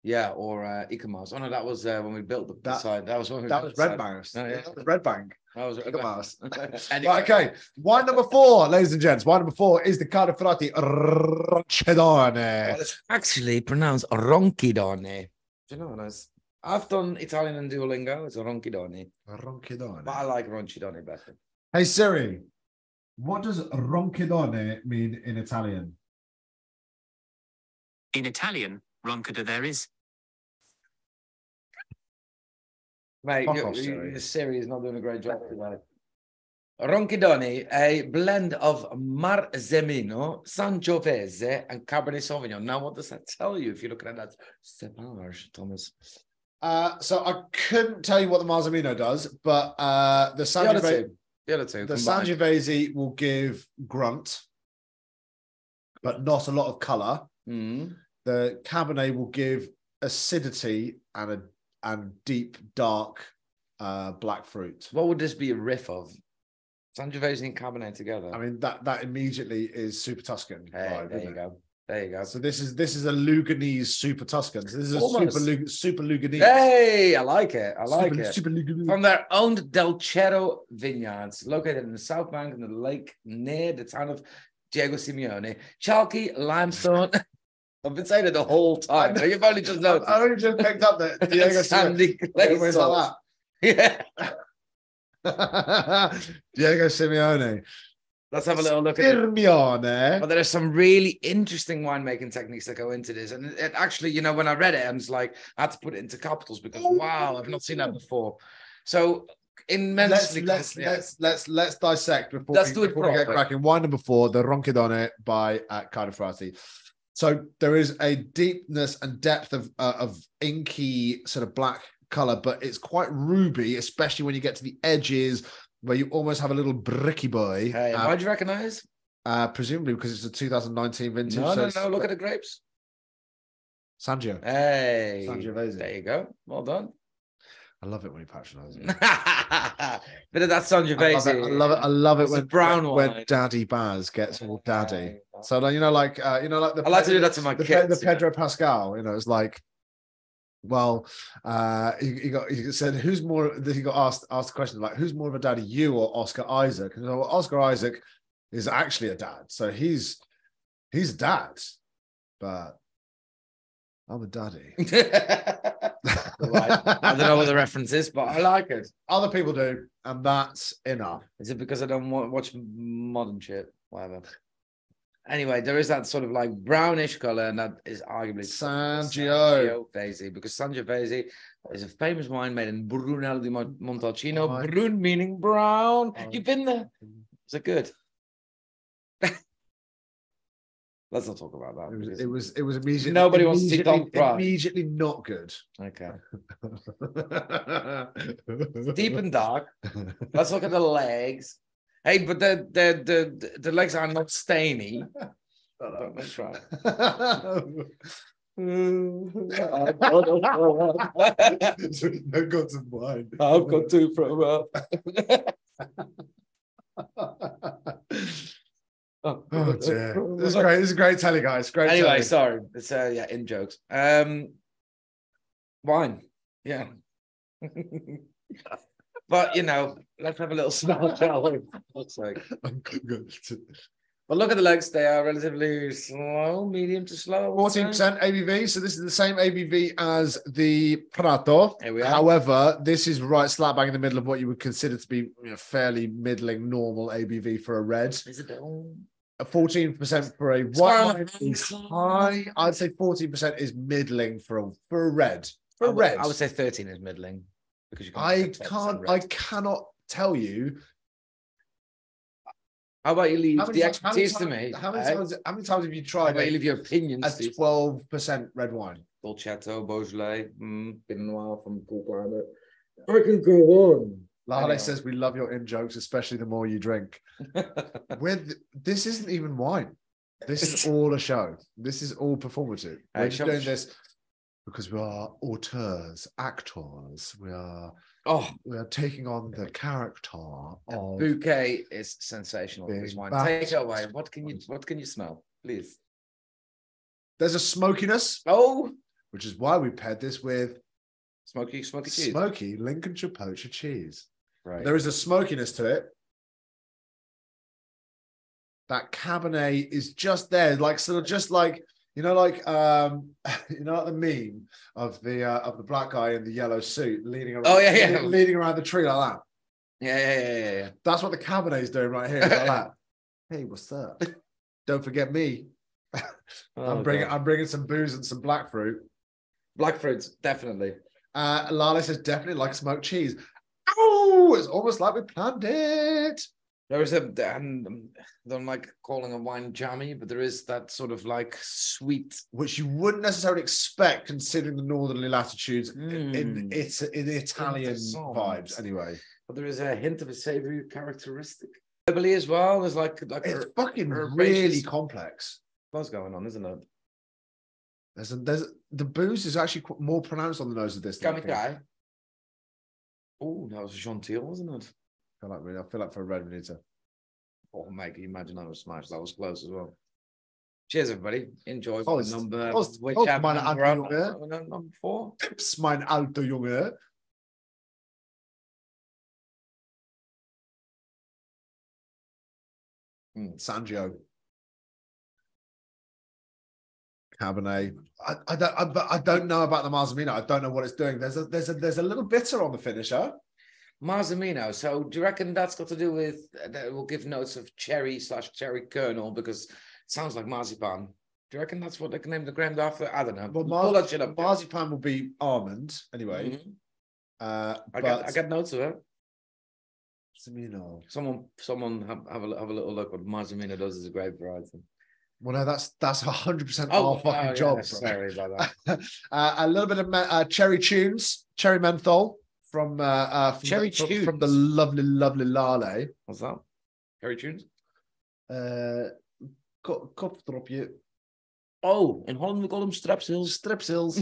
Yeah, or Icamars. Oh no, that was when we built the side. That was when we That built was the Red side. Bank. Oh, yeah. That was Red Bank. That was Icamars. Anyway. Right, okay, wine number 4, ladies and gents. Wine number 4 is the Carlo Ferrati Ronchidone. Well, it's actually pronounced Ronchidone. Do you know what it is? I've done Italian and Duolingo. It's Ronchidone. Ronchidone. But I like Ronchidone better. Hey Siri, what does Ronchidone mean in Italian? In Italian, roncada there is. Mate, Fuck off, Siri. the Siri is not doing a great job today. Ronchidoni, a blend of Marzemino, Sangiovese, and Cabernet Sauvignon. Now, what does that tell you if you're looking at that cepage, Thomas? So I couldn't tell you what the Marzamino does, but the The other two the combined. Sangiovese will give grunt, but not a lot of color. Mm. The Cabernet will give acidity and deep dark black fruit. What would this be a riff of? Sangiovese and Cabernet together. I mean that immediately is Super Tuscan. Hey, vibe, there isn't you it? go. There you go. So this is a Luganese Super Tuscan. So this is a Almost. super Luganese. Hey, I like it. I like it. Super Luganese. From their own Del Cerro vineyards, located in the south bank of the lake near the town of Diego Simeone. Chalky limestone. I've been saying it the whole time. But you've only just noticed. I only just picked up that Diego Sandy Simeone. Where's Glaze. that? Yeah. Diego Simeone. Let's have a little look at it. Simeone. But there are some really interesting winemaking techniques that go into this. And it actually, you know, when I read it, I was like, I had to put it into capitals because wow, I've not seen that before. So immensely. Let's dissect before Let's we, do it before we get proper. cracking. Wine number 4, the Ronchidone by Carnifrati. So there is a deepness and depth of inky sort of black color, but it's quite ruby, especially when you get to the edges where you almost have a little bricky boy. Hey, why do you recognize? Presumably because it's a 2019 vintage. No. Look at the grapes. Sangio. Hey, Sangiovese. there you go. Well done. I love it when you patronize me. Bit of that Sangiovese. I love it It's a when brown when wine. Daddy Baz gets all daddy. Hey. So like, like the I like to do that to my the, kids. the Pedro Pascal. It's like, well, he said who's more. He got asked the question like who's more of a daddy, you or Oscar Isaac? And well, Oscar Isaac is actually a dad, so he's a dad, but I'm a daddy. Right. I don't know what the reference is, but I like it. Other people do, and that's enough. Is it because I don't watch modern shit? Whatever. Anyway, there is that sort of like brownish color, and that is arguably Sangiovese, because Sangiovese is a famous wine made in Brunello di Montalcino. Oh, Brun meaning brown. Oh. You've been there. Is it good? Let's not talk about that. It was immediately. Nobody wants to see Tom Fry. Immediately not good. Okay. Deep and dark. Let's look at the legs. Hey, but the legs are not stainy. Let's try. No gods of wine. I've got 2 from Oh dear. This is great. This is great telly, guys. Great. Anyway, telly. sorry. It's in jokes. Wine. Yeah. But let's have a little smell, shall we? Looks like. But look at the legs, they are relatively slow, medium to slow. 14% ABV. So this is the same ABV as the Prato. Here we are. However, this is right slap bang in the middle of what you would consider to be fairly middling normal ABV for a red. Is it all? 14% for a white wine is high. I'd say 14% is middling for a red. For a red. I would say 13 is middling. Because you I cannot tell you. How about you leave the how expertise to me? How many times have you How tried about you leave your opinions, a Steve? 12% red wine? Dolcetto, Beaujolais, Pinot Noir from Cool Climate. I can go on. Lale Anyway. says we love your in-jokes, especially the more you drink. This isn't even wine. This is all a show. This is all performative. We're just doing this because we are auteurs, actors. We are taking on the character of Bouquet is sensational. This wine. Take it away. What can you smell, please? There's a smokiness, which is why we paired this with smoky cheese. Smoky Lincolnshire poacher cheese. Right. There is a smokiness to it. That Cabernet is just there, like sort of just like like the meme of the black guy in the yellow suit leaning around. Oh yeah. Leaning around the tree like that. Yeah. That's what the Cabernet is doing right here. Like that. Hey, what's up? Don't forget me. I'm bringing some booze and some black fruit. Black fruits, definitely. Lale says definitely like smoked cheese. Oh, it's almost like we planned it. There is and I don't like calling a wine jammy, but there is that sort of like sweet, which you wouldn't necessarily expect considering the northerly latitudes in Italian vibes anyway. But there is a hint of a savory characteristic. Herbally as well. There's like it's fucking really complex. What's going on, isn't it? There's the booze is actually more pronounced on the nose of this. Can we try? Oh, that was genteel, wasn't it? I feel like for a red we need to. Oh, mate, can you imagine that was smashed? That was close as well. Cheers, everybody. Enjoy. Number 4. Tips, mein alter Junge. Sangio. Cabernet. I don't know about the Marzamino. I don't know what it's doing. There's a little bitter on the finisher. Marzamino. So do you reckon that's got to do with that will give notes of cherry/cherry kernel because it sounds like marzipan? Do you reckon that's what they can name the brand after? I don't know. Well, marzipan will be almond anyway. Mm-hmm. I get notes of it. Marzamino. Someone have a little look what Marzamino does as a grape variety. Well, no, that's 100% our fucking job. Yeah, sorry about that. A little bit of cherry tunes, cherry menthol from the lovely Lale. What's that? Cherry tunes? Kopdropje. Oh, in Holland we call them strepsils. Strepsils.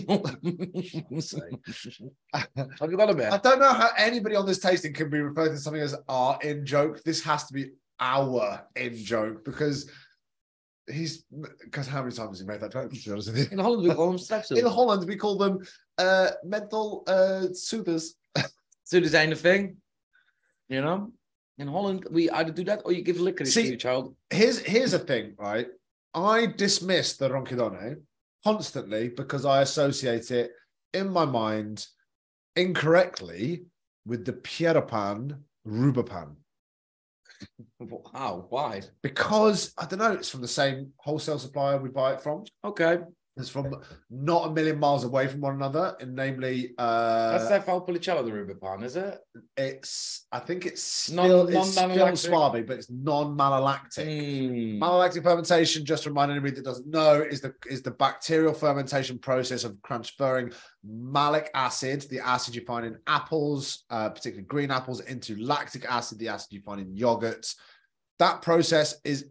Have you got a bit? I don't know how anybody on this tasting can be referred to something as our in joke. This has to be our in joke because how many times has he made that joke? To be honest with you? In Holland we call them strepsils. In Holland we call them menthol soothers. Soothers ain't a thing, you know. In Holland we either do that or you give licorice to your child. Here's the thing, right? I dismiss the ronchidone constantly because I associate it in my mind incorrectly with the Pieropan Rubapan. How? Why? Because, I don't know, it's from the same wholesale supplier we buy it from. Okay. It's from not a million miles away from one another, and namely... that's their Valpolicella, the Rubapan, is it? I think it's still Suave, but it's non-malolactic. Malolactic fermentation, just to remind anybody that doesn't know, is the bacterial fermentation process of transferring malic acid, the acid you find in apples, particularly green apples, into lactic acid, the acid you find in yogurts. That process is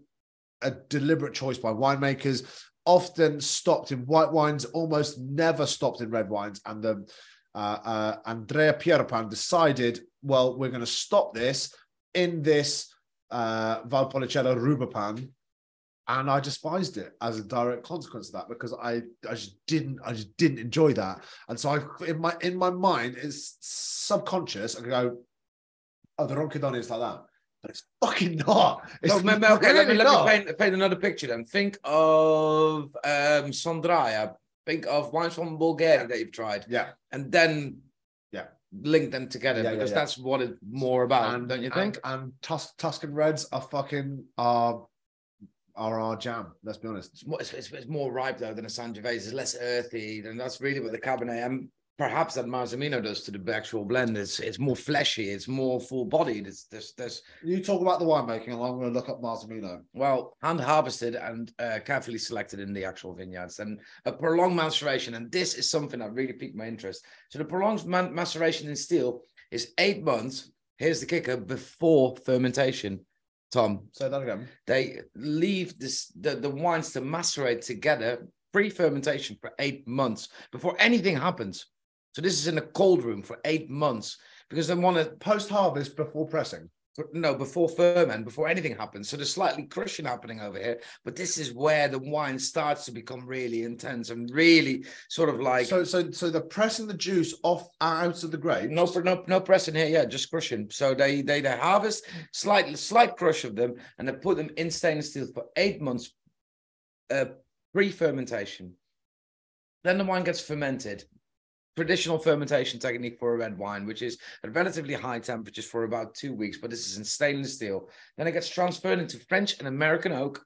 a deliberate choice by winemakers, often stopped in white wines, almost never stopped in red wines. And the Andrea Pieropan decided, well, we're going to stop this in this Valpolicella Rubapan. And I despised it as a direct consequence of that because I just didn't enjoy that. And so in my mind, it's subconscious. I can go, oh, the Ronchidone is like that. But it's fucking not. It's okay, really let me paint another picture then. Think of Sandraja. Think of wines from Bulgaria that you've tried. Yeah. And then link them together because that's what it's more about, don't you think? And Tuscan Reds are fucking are our jam, let's be honest. It's more ripe though than a Sangiovese. It's less earthy, and that's really what the Cabernet and perhaps that Marzamino does to the actual blend. It's more fleshy, it's more full-bodied. There's You talk about the winemaking, and I'm going to look up Marzamino. Well, hand-harvested and carefully selected in the actual vineyards, and a prolonged maceration. And this is something that really piqued my interest. So the prolonged maceration in still is 8 months. Here's the kicker: before fermentation. Tom, say that again. They leave the wines to macerate together pre-fermentation for 8 months before anything happens. So this is in a cold room for 8 months because they want to post-harvest before pressing. No, before ferment, before anything happens. So there's slightly crushing happening over here, but this is where the wine starts to become really intense and really sort of like. So they're pressing the juice off out of the grape. No pressing here, yeah, just crushing. So they harvest slight crush of them, and they put them in stainless steel for 8 months pre-fermentation. Then the wine gets fermented. Traditional fermentation technique for a red wine, which is at relatively high temperatures for about 2 weeks, but this is in stainless steel. Then it gets transferred into French and American oak.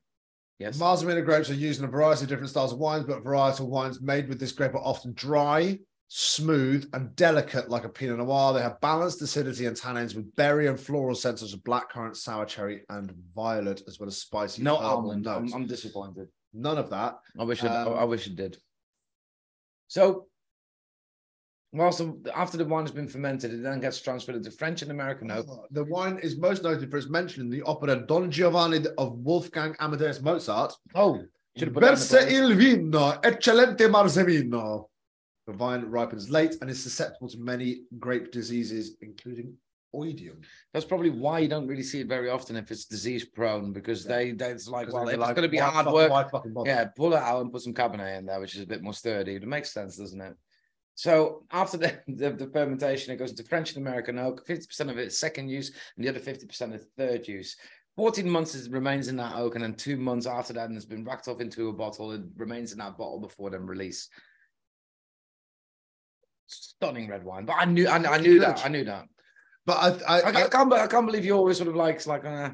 Yes. Marzamino grapes are used in a variety of different styles of wines, but varietal wines made with this grape are often dry, smooth and delicate like a Pinot Noir. They have balanced acidity and tannins with berry and floral scents such as blackcurrant, sour cherry, and violet, as well as spicy No herbal almond. notes. I'm disappointed. None of that. I wish it did. So, after the wine has been fermented, it then gets transferred into French and American oak. The wine is most noted for its mention in the opera Don Giovanni of Wolfgang Amadeus Mozart. Oh, should have put that in the Versa place. il vino, eccellente marzemino. The vine ripens late and is susceptible to many grape diseases, including oidium. That's probably why you don't really see it very often if it's disease prone, because it's like, well, if it's going to be why hard fuck- work, why fucking bother? yeah, pull it out and put some Cabernet in there, which is a bit more sturdy. It makes sense, doesn't it? So after the fermentation, it goes into French and American oak. 50% of it is second use, and the other 50% is third use. 14 months it remains in that oak, and then 2 months after that, and it's been racked off into a bottle. It remains in that bottle before then release. Stunning red wine, but I knew that. But I can't believe you always sort of like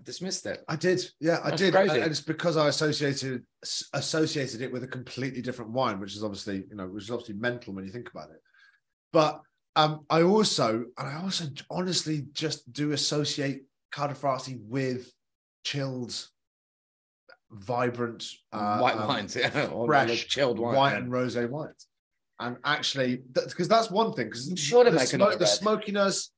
dismissed it. I did. Yeah, I That's did. crazy. And it's because I associated it with a completely different wine, which is obviously mental when you think about it. But I also honestly just do associate Cardafrasi with chilled, vibrant White wines, yeah, or fresh, like chilled wine, white yeah. and rosé wines. And actually, because that's one thing, because Sure to make another the red. smokiness,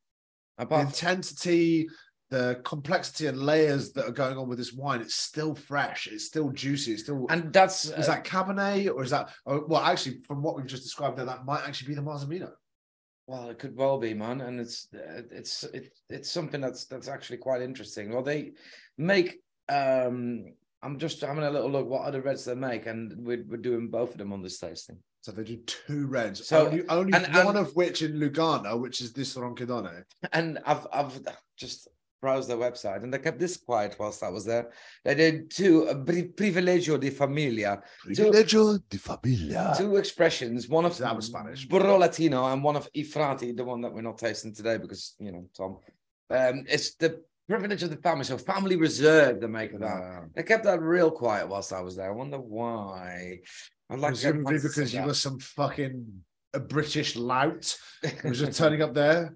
the Apart intensity, the complexity and layers that are going on with this wine, it's still fresh, it's still juicy, it's still. and that's Is that Cabernet or is that? Well, actually, from what we've just described there, that might actually be the Marzemino. well, it could well be, man, and it's something that's actually quite interesting. Well, they make. I'm just having a little look what other reds they make, and we're doing both of them on this tasting. So they do 2 reds. So- only and- one of which in Lugano, which is this Ronchidone. And I've just browsed their website, and they kept this quiet whilst I was there. They did 2 privilegio di familia, Privilegio di familia. 2 expressions. One of That was Spanish. Burro Latino and one of Ifrati, the one that we're not tasting today because Tom. It's the privilege of the family, so family reserve. The make of that. They kept that real quiet whilst I was there. I wonder why. I'd like to get Presumably answers because to you that. were some fucking a British lout who was just turning up there.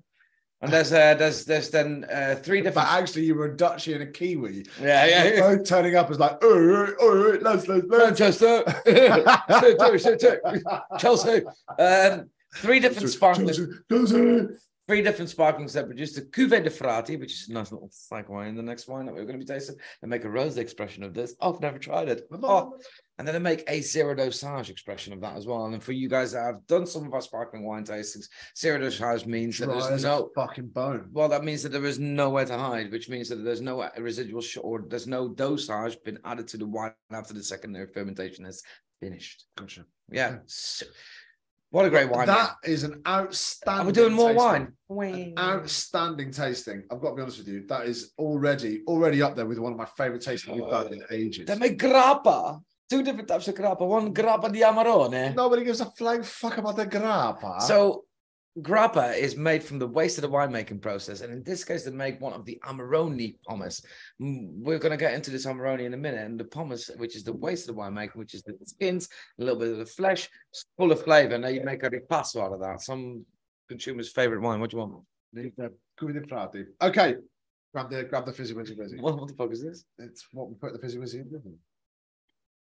And there's then 3 different. But actually, you were a Dutchie and a Kiwi. Yeah. Both turning up as like, oh, lads. Manchester, City, Chelsea. 3 different sparkling. 3 different sparklings that produce the Cuvée de Frati, which is a nice little snack wine. The next wine that we're going to be tasting, they make a rose expression of this. Oh, I've never tried it. Oh. And then they make a zero dosage expression of that as well. And for you guys that have done some of our sparkling wine tastings, zero dosage means that Dry there's as a no fucking bone. Well, that means that there is nowhere to hide, which means that there's no residual or there's no dosage been added to the wine after the secondary fermentation is finished. Gotcha. Yeah. So, what a great wine. That is an outstanding. And we're doing more tasting. wine. An outstanding tasting. I've got to be honest with you. That is already up there with one of my favorite tastings we've done in ages. They make grappa. 2 different types of grappa. One grappa di Amarone. Nobody gives a flying fuck about the grappa. So grappa is made from the waste of the winemaking process, and in this case, they make one of the Amarone pomace. We're going to get into this Amarone in a minute, and the pomace, which is the waste of the winemaking, which is the skins, a little bit of the flesh, it's full of flavor. Now you make a ripasso out of that. Some consumers' favorite wine. What do you want? the Cuvée de Frati. Okay, grab the fizzy wizzy wizzy. What the fuck is this? It's what we put the fizzy wizzy in.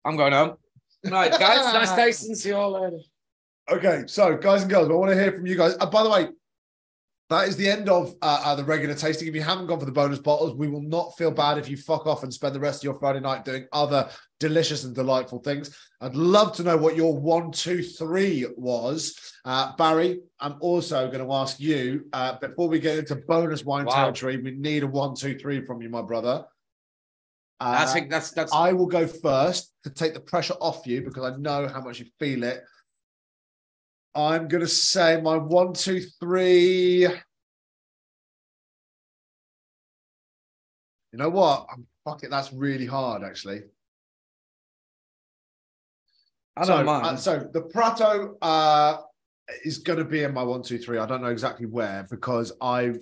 I'm going home. Right, guys, nice tasting. See you all later. Okay, so guys and girls, I want to hear from you guys. By the way, that is the end of the regular tasting. If you haven't gone for the bonus bottles, we will not feel bad if you fuck off and spend the rest of your Friday night doing other delicious and delightful things. I'd love to know what your 1, 2, 3 was. Barry, I'm also going to ask you, before we get into bonus wine territory, we need a 1, 2, 3 from you, my brother. I think that's. I will go first to take the pressure off you because I know how much you feel it. I'm going to say my 1, 2, 3. You know what? Fuck it. That's really hard, actually. I don't mind. So the Prato is going to be in my 1, 2, 3. I don't know exactly where because you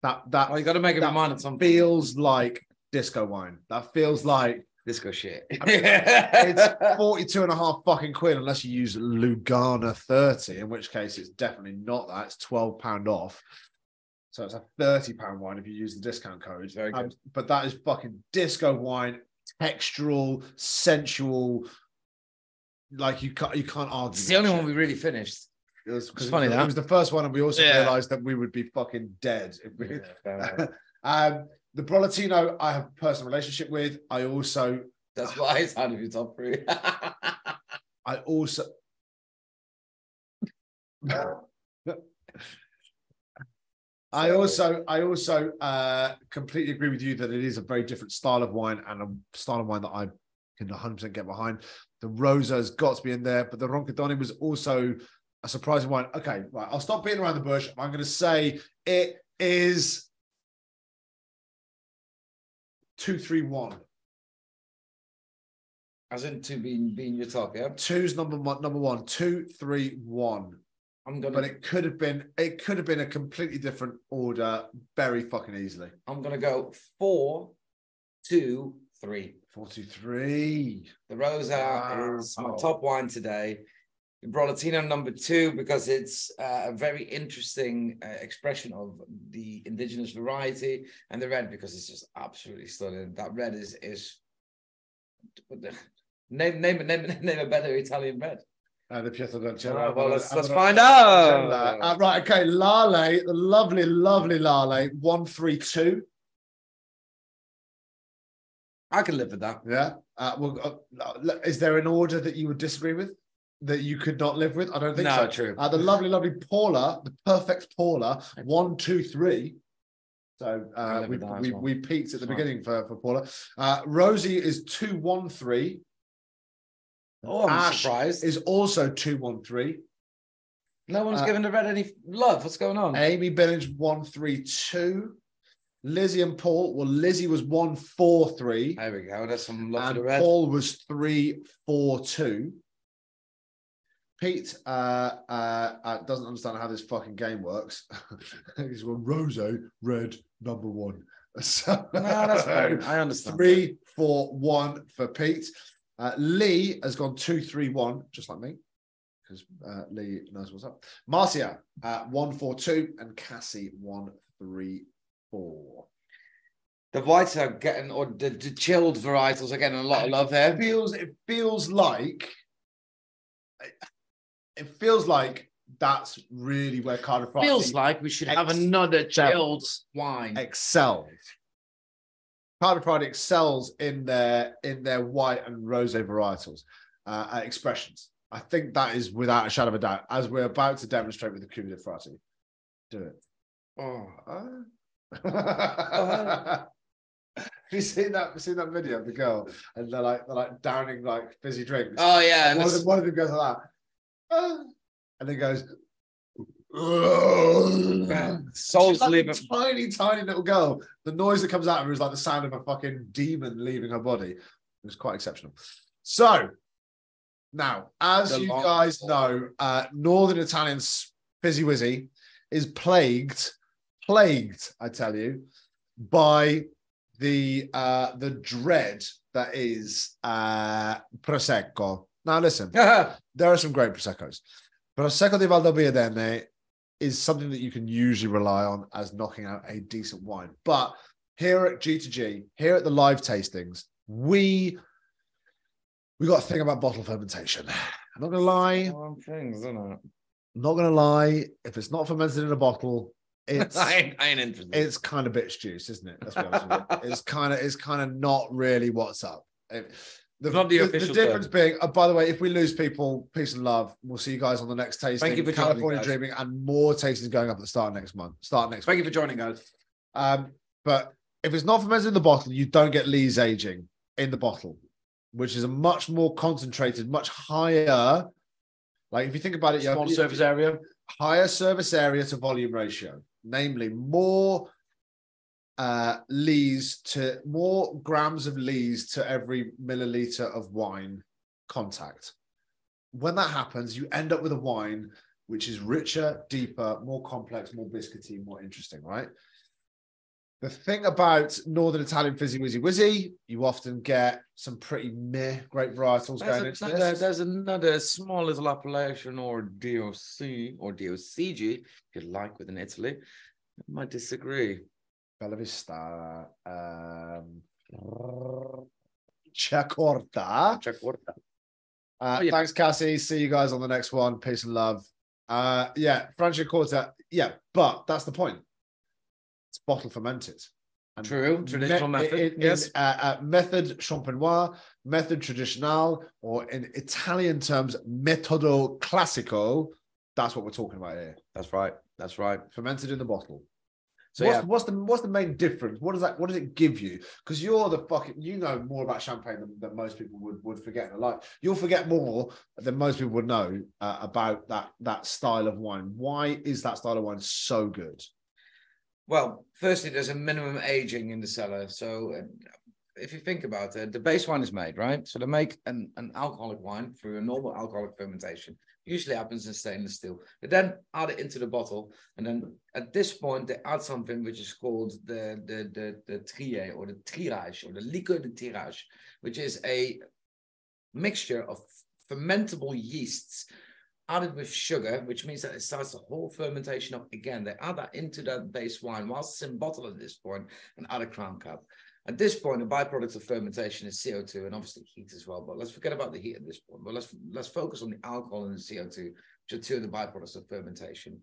got to make up your mind at some feels like disco wine. That feels like Disco shit. It's 42 and a half fucking quid unless you use Lugana 30, in which case it's definitely not that. It's £12 off. So it's a £30 wine if you use the discount code. Very good. But that is fucking disco wine, textural, sensual. Like you can't argue. It's the only one we really finished. It's funny that. It was the first one, and we also Yeah. realized that we would be fucking dead. If we... The Brolatino, I have a personal relationship with. I also, That's why it's out of your top three. I also, completely agree with you that it is a very different style of wine and a style of wine that I can 100% get behind. The Rosa has got to be in there, but the Roncadoni was also a surprising wine. Okay, right. I'll stop beating around the bush. I'm going to say it is 231. As in two being your top, yeah. Two's number one. 231. But it could have been a completely different order very fucking easily. I'm gonna go 4, 2, 3. 423. The Rosa is my top wine today. The Brolatino number 2 because it's a very interesting expression of the indigenous variety, and the red because it's just absolutely stunning. That red is name a better Italian red. The Pietro del Cielo. Well, let's find out. Right, okay. Lale, the lovely Lale, 132. I can live with that. Yeah. Is there an order that you would disagree with? That you could not live with? I don't think so. No, true. The lovely Paula, the perfect Paula, 123. So we peaked at the beginning for Paula. Rosie is 213. Oh, I'm Ash surprised. is also 213. No one's given the red any love. What's going on? Amy Billings 132. Lizzie and Paul. Well, Lizzie was 143. There we go. That's some love And for the red. Paul was 342. Pete doesn't understand how this fucking game works. He's well, Rosa, red, number 1. So, No, that's fine. I understand. 3-4-1 for Pete. Lee has gone 2-3-1, just like me, because Lee knows what's up. Marcia 1-4-2 and Cassie 1-3-4. The whites are getting, or the chilled varietals are getting a lot of love there. It feels like that's really where Cardiff Feels like we should have another chilled wine. excels. Cardiff Friday excels in their white and rosé varietals expressions. I think that is without a shadow of a doubt, as we're about to demonstrate with the Cuvée de Frati. Do it. Have you seen that video of the girl and they're like downing like fizzy drinks? Oh yeah, and one of them goes like that, and then goes. Souls like leaving. A tiny little girl. The noise that comes out of her is like the sound of a fucking demon leaving her body. It was quite exceptional. So now, as you guys know, Northern Italian Fizzy Wizzy is plagued, I tell you, by the dread that is Prosecco. Now listen, there are some great Proseccos. Prosecco di Valdobbiadene is something that you can usually rely on as knocking out a decent wine. But here at G2G, here at the live tastings, we got a thing about bottle fermentation. I'm not going to lie. Things, isn't it? I'm not going to lie. If it's not fermented in a bottle, it's I ain't interested. It's kind of bitch juice, isn't it? Let's be honest with you. It's kind of not really what's up. The difference being, by the way, if we lose people, peace and love. We'll see you guys on the next tasting. Thank you for California joining, Dreaming, and more tastings going up at the start of next month. Thank you for joining, guys. But if it's not fermented in the bottle, you don't get lees aging in the bottle, which is a much more concentrated, much higher. Like if you think about it, small surface area, higher surface area to volume ratio, namely more more grams of lees to every milliliter of wine contact. When that happens, you end up with a wine which is richer, deeper, more complex, more biscuity, more interesting, right? The thing about Northern Italian Fizzy Wizzy Wizzy, you often get some pretty meh grape varietals going into this. There's another small little appellation or DOC or DOCG, if you like, within Italy. I might disagree. Bella Vista. Ciacorta. Yeah. Thanks, Cassie. See you guys on the next one. Peace and love. Yeah, Franciacorta. Yeah, but that's the point. It's bottle fermented. And True, traditional method. Yes. Method champenois, method traditional, or in Italian terms, metodo classico. That's what we're talking about here. That's right. That's right. Fermented in the bottle. So what's the main difference? What does it give you? Because you're you know more about champagne than most people would forget in life. You'll forget more than most people would know about that style of wine. Why is that style of wine so good? Well, firstly, there's a minimum aging in the cellar. So if you think about it, the base wine is made, right? So they make an alcoholic wine through a normal alcoholic fermentation. Usually happens in stainless steel. They then add it into the bottle. And then at this point, they add something which is called the trier or the tirage or the liqueur de tirage, which is a mixture of fermentable yeasts added with sugar, which means that it starts the whole fermentation up again. They add that into that base wine whilst it's in bottle at this point and add a crown cap. At this point, a byproduct of fermentation is CO2 and obviously heat as well. But let's forget about the heat at this point. But let's focus on the alcohol and the CO2, which are two of the byproducts of fermentation.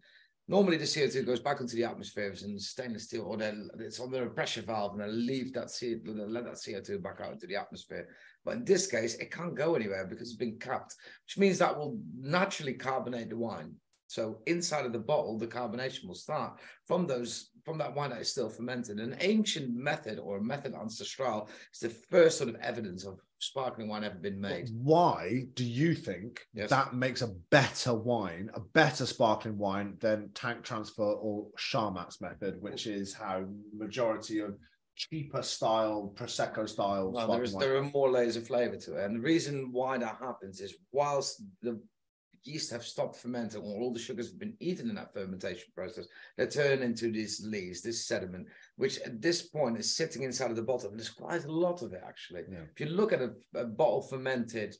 Normally, the CO2 goes back into the atmosphere in stainless steel, or it's under a pressure valve, and they let that CO2 back out into the atmosphere. But in this case, it can't go anywhere because it's been capped, which means that will naturally carbonate the wine. So inside of the bottle, the carbonation will start from that wine that is still fermented. An ancient method or a method ancestral is the first sort of evidence of sparkling wine ever been made. Why do you think that makes a better wine, a better sparkling wine than tank transfer or Charmat's method, which is how majority of cheaper style, Prosecco style. Well, there are more layers of flavor to it. And the reason why that happens is whilst the yeast have stopped fermenting, or all the sugars have been eaten in that fermentation process, they turn into this lees, this sediment, which at this point is sitting inside of the bottle. And there's quite a lot of it, actually. Yeah. If you look at a bottle fermented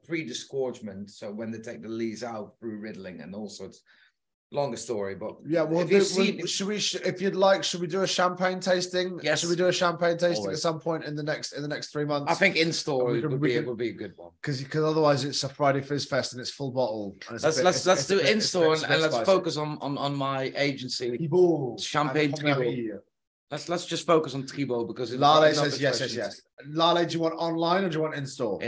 pre-disgorgement, so when they take the lees out through riddling and all sorts, longer story, but yeah. Well, if you'd like, should we do a champagne tasting? Yes. Should we do a champagne tasting at some point in the next 3 months? I think in store would be a good one. Because otherwise it's a Friday Fizz Fest and it's full bottle. Let's do it in store and let's focus on my agency, Champagne Tribault. Let's just focus on Tribault because Lale says yes. Lale, do you want online or do you want in store?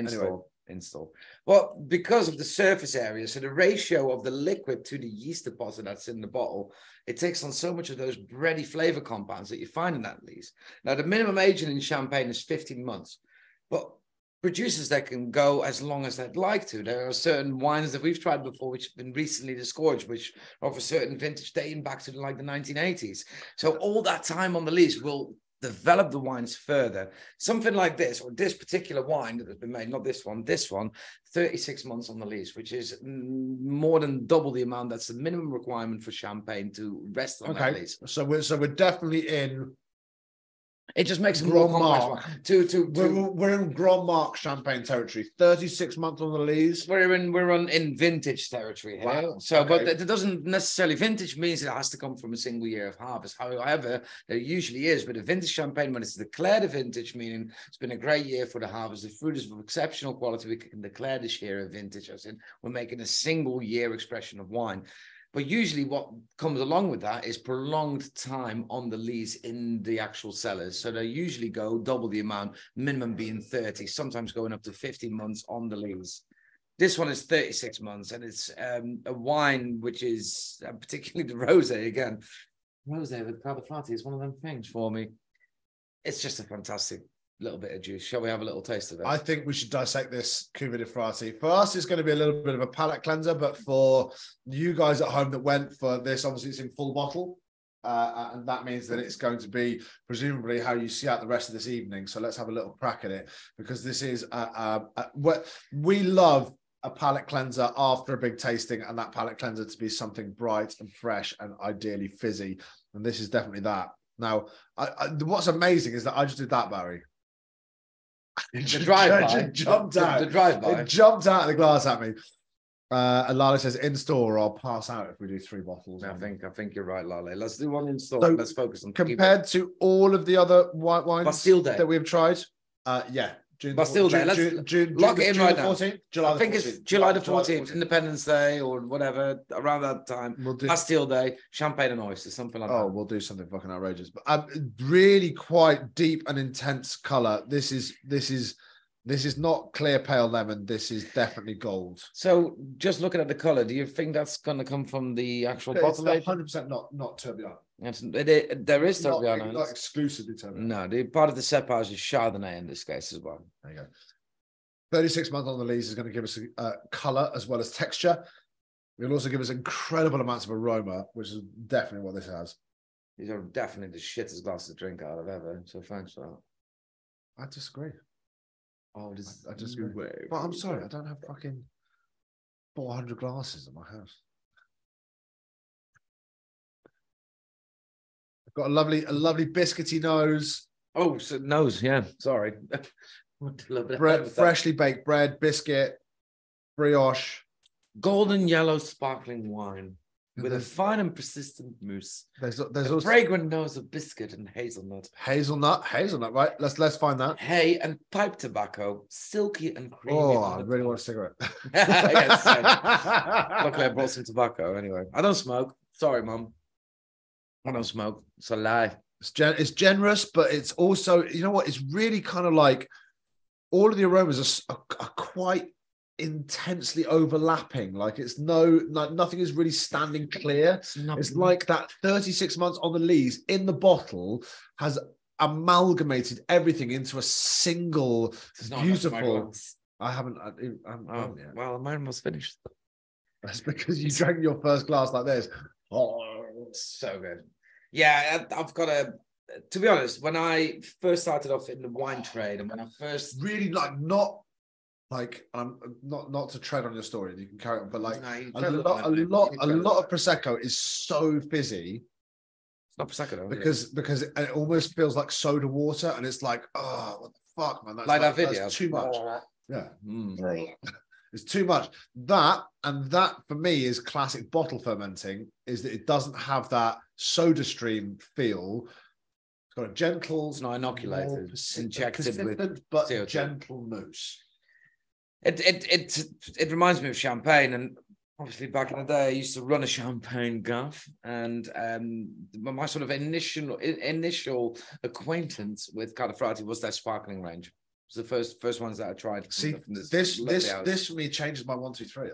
Install. Well, because of the surface area, so the ratio of the liquid to the yeast deposit that's in the bottle, it takes on so much of those bready flavor compounds that you find in that lees. Now, the minimum aging in champagne is 15 months, but producers that can go as long as they'd like to. There are certain wines that we've tried before which have been recently disgorged, which are of a certain vintage dating back to like the 1980s. So all that time on the lees will develop the wines further. Something like this, or this particular wine that has been made, not this one, 36 months on the lees, which is more than double the amount. That's the minimum requirement for champagne to rest on that lees. So we're definitely in. It just makes it more complex. We're in Grand Marque champagne territory. 36 months on the lees. We're in vintage territory here. Wow. So, okay. But it doesn't necessarily. Vintage means it has to come from a single year of harvest. However, there usually is. But a vintage champagne, when it's declared a vintage, meaning it's been a great year for the harvest, the fruit is of exceptional quality, we can declare this year a vintage. As in, we're making a single year expression of wine. But usually what comes along with that is prolonged time on the lees in the actual cellars. So they usually go double the amount, minimum being 30, sometimes going up to 50 months on the lees. This one is 36 months, and it's a wine which is, particularly the rosé again. Rosé with Cava Frati is one of them things for me. It's just a fantastic little bit of juice. Shall we have a little taste of it? I think we should dissect this Cuvée de Frati. For us, it's going to be a little bit of a palate cleanser, but for you guys at home that went for this, obviously it's in full bottle. And that means that it's going to be presumably how you see out the rest of this evening. So let's have a little crack at it, because this is what we love, a palate cleanser after a big tasting, and that palate cleanser to be something bright and fresh and ideally fizzy. And this is definitely that. Now, what's amazing is that I just did that, Barry. The drive-by. Jumped out. The drive-by. It jumped out of the glass at me. And Lala says, in store, I'll pass out if we do 3 bottles. I think you're right, Lale. Let's do one in store. So, Let's focus on compared to all of the other white wines Bastille Day that we've tried. Yeah. Bastille Day. Let's lock it in right now. 14th? July I think 14th. it's July the 14th, Independence Day or whatever, around that time. We'll do, Bastille Day, champagne and oysters, something like that. Oh, we'll do something fucking outrageous. But really quite deep and intense colour. This is not clear pale lemon. This is definitely gold. So just looking at the colour, do you think that's going to come from the actual bottle? It's 100% not Tourbillon. There is Tourbillon. Not exclusively Tourbillon. No, the part of the cepage is Chardonnay in this case as well. There you go. 36 months on the lees is going to give us colour as well as texture. It'll also give us incredible amounts of aroma, which is definitely what this has. These are definitely the shittest glasses to drink out of ever. So thanks for that. I disagree. Oh, I disagree. But I'm sorry, I don't have fucking 400 glasses in my house. I've got a lovely biscuity nose. Oh, so nose, yeah. Sorry. Bread, freshly baked bread, biscuit, brioche. Golden yellow sparkling wine with a fine and persistent mousse. There's a also fragrant nose of biscuit and hazelnut. Hazelnut, right? Let's find that. Hay and pipe tobacco, silky and creamy. Oh, I really want a cigarette. Yes, luckily I brought some tobacco anyway. I don't smoke. Sorry, Mum. I don't smoke. It's a lie. It's generous, but it's also, you know what? It's really kind of like all of the aromas are quite intensely overlapping. Like nothing is really standing clear. It's like that 36 months on the lees in the bottle has amalgamated everything into a single beautiful. I haven't yet. Well, mine was finished. That's because you drank your first glass like this. Oh, so good. Yeah, I've got to be honest, when I first started off in the wine trade and when I first really not to tread on your story, you can carry on, but like a lot of prosecco is so fizzy. It's not prosecco though, because it almost feels like soda water, and it's like, oh, what the fuck, man? That video. That's too much. Yeah, it's too much. That for me is classic bottle fermenting. Is that it doesn't have that soda stream feel. It's got a gentle, it's not inoculated, injected with but CO2. Gentle mousse. It reminds me of champagne, and obviously back in the day I used to run a champagne gaff, and my sort of initial acquaintance with Califrati was their sparkling range. It was the first ones that I tried. See, this for me changes my 1, 2, 3. I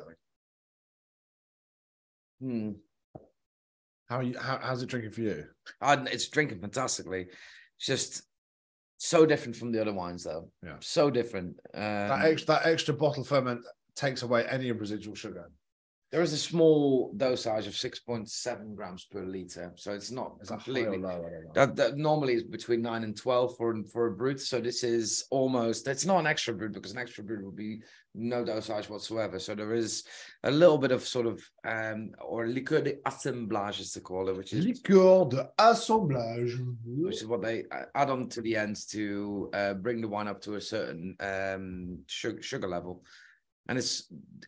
think. How's it drinking for you? It's drinking fantastically. It's just so different from the other wines, though. Yeah, so different. That extra bottle ferment takes away any residual sugar. There is a small dosage of 6.7 grams per liter, so it's not completely low. That normally is between 9 and 12 for a brut. So this is almost, it's not an extra brut, because an extra brut would be no dosage whatsoever. So there is a little bit of sort of or liqueur d'assemblage, as they call it, which is liqueur d'assemblage, which is what they add on to the end to bring the wine up to a certain sugar level. And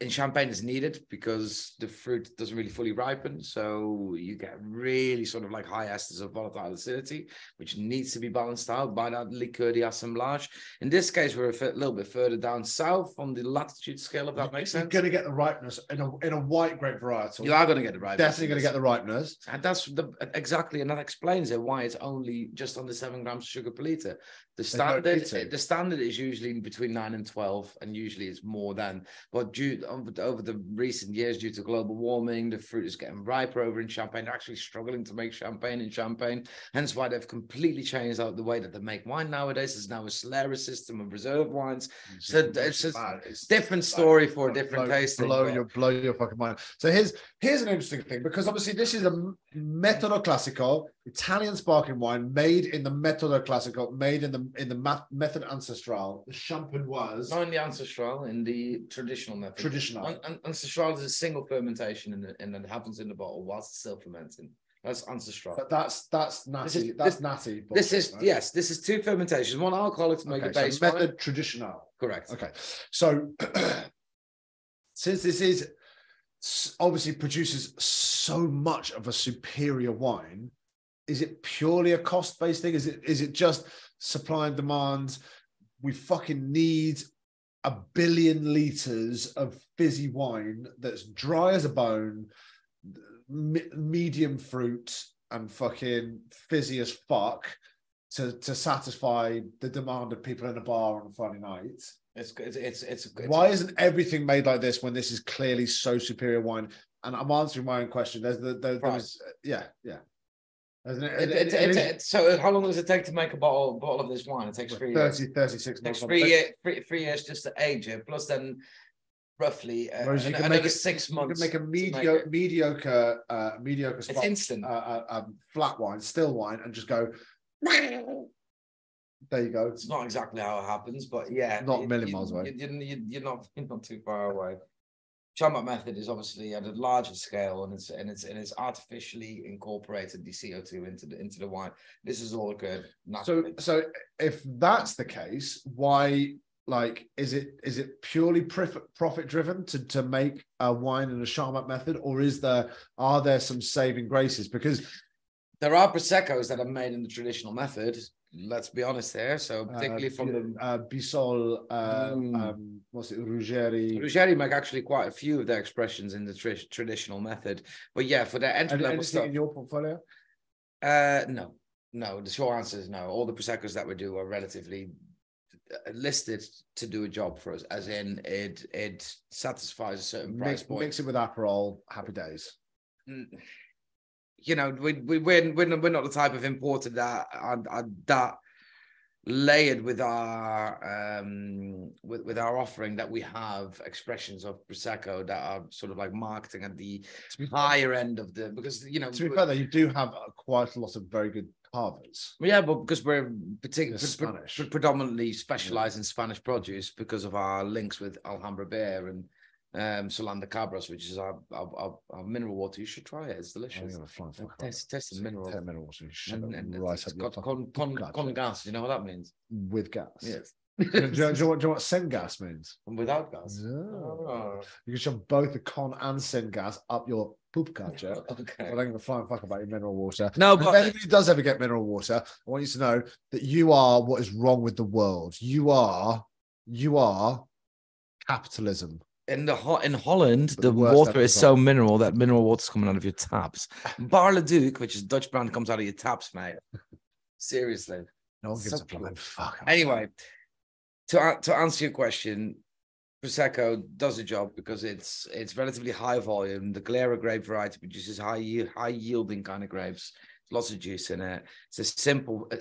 in champagne is needed because the fruit doesn't really fully ripen. So you get really sort of like high esters of volatile acidity, which needs to be balanced out by that liqueur d'assemblage. In this case, we're a little bit further down south on the latitude scale, if that makes sense. You're going to get the ripeness in a white grape varietal. You are going to get the ripeness. Definitely going to get the ripeness. And that's exactly, and that explains it, why it's only just under 7 grams of sugar per liter. The standard is usually between 9 and 12, and usually it's more than. But over the recent years, due to global warming, the fruit is getting riper over in Champagne. They're actually struggling to make champagne in Champagne. Hence why they've completely changed out the way that they make wine nowadays. There's now a Solera system of reserve wines. So it's a different story for a different tasting. Blow your fucking mind. So here's an interesting thing, because obviously this is a Metodo Classico Italian sparkling wine made in the Metodo Classico, made in the method ancestral, the champenoise. Not in the ancestral, in the traditional method. Traditional. Ancestral is a single fermentation, and it happens in the bottle whilst it's still fermenting. That's ancestral. But that's natty. That's natty. This bullshit, is right? yes. This is 2 fermentations, 1 alcoholic to make a base so wine. method traditional. Correct. Okay, so since this is obviously produces so much of a superior wine, is it purely a cost-based thing? Is it just supply and demand? We fucking need 1 billion liters of fizzy wine that's dry as a bone, medium fruit, and fucking fizzy as fuck to satisfy the demand of people in a bar on a Friday night. Why isn't everything made like this when this is clearly so superior wine? And I'm answering my own question. There's yeah. So how long does it take to make a bottle of this wine? It takes 3 years. 36 It takes months. 3 years just to age it, plus then roughly Whereas you can another make 6 months. You can make a mediocre It's instant. flat wine, still wine, and just go. There you go. It's not exactly how it happens, but yeah, Not a million miles away. You're not too far away. Charmat method is obviously at a larger scale, and it's artificially incorporated the CO2 into the wine. This is all occurred naturally. So if that's the case, why? Like, is it purely profit driven to make a wine in a Charmat method, or are there some saving graces? Because there are Proseccos that are made in the traditional method. Let's be honest here. So particularly from the Bissol, what's it, Ruggeri? Ruggeri make actually quite a few of their expressions in the traditional method. But yeah, for their entry level stuff. In your portfolio? No. The short answer is no. All the Proseccos that we do are relatively listed to do a job for us, as in it satisfies a certain price point. Mix it with Aperol, happy days. You know, we're not the type of importer that are that layered with our offering, that we have expressions of Prosecco that are sort of like marketing at the higher end of the, because, you know, to be fair though, you do have quite a lot of very good carvers. Yeah, but because we're predominantly specialized in Spanish produce because of our links with Alhambra Beer and Solán de Cabras, which is our mineral water. You should try it. It's delicious. Taste the mineral. Mineral water. It's got con gas. You know what that means? With gas. Yes. do you know what Sengas means? And without gas. Yeah. Oh. You can shove both the con and Sengas up your poop catcher. Okay. I don't give a flying fuck about your mineral water. No, but if anybody does ever get mineral water, I want you to know that you are what is wrong with the world. You are capitalism. In Holland, the water is so mineral that mineral water is coming out of your taps. Bar Le Duc, which is a Dutch brand, comes out of your taps, mate. Seriously. No one gives a flying fuck. Anyway, to answer your question, Prosecco does a job because it's relatively high volume. The Glera grape variety produces high yielding kind of grapes. Lots of juice in it. It's a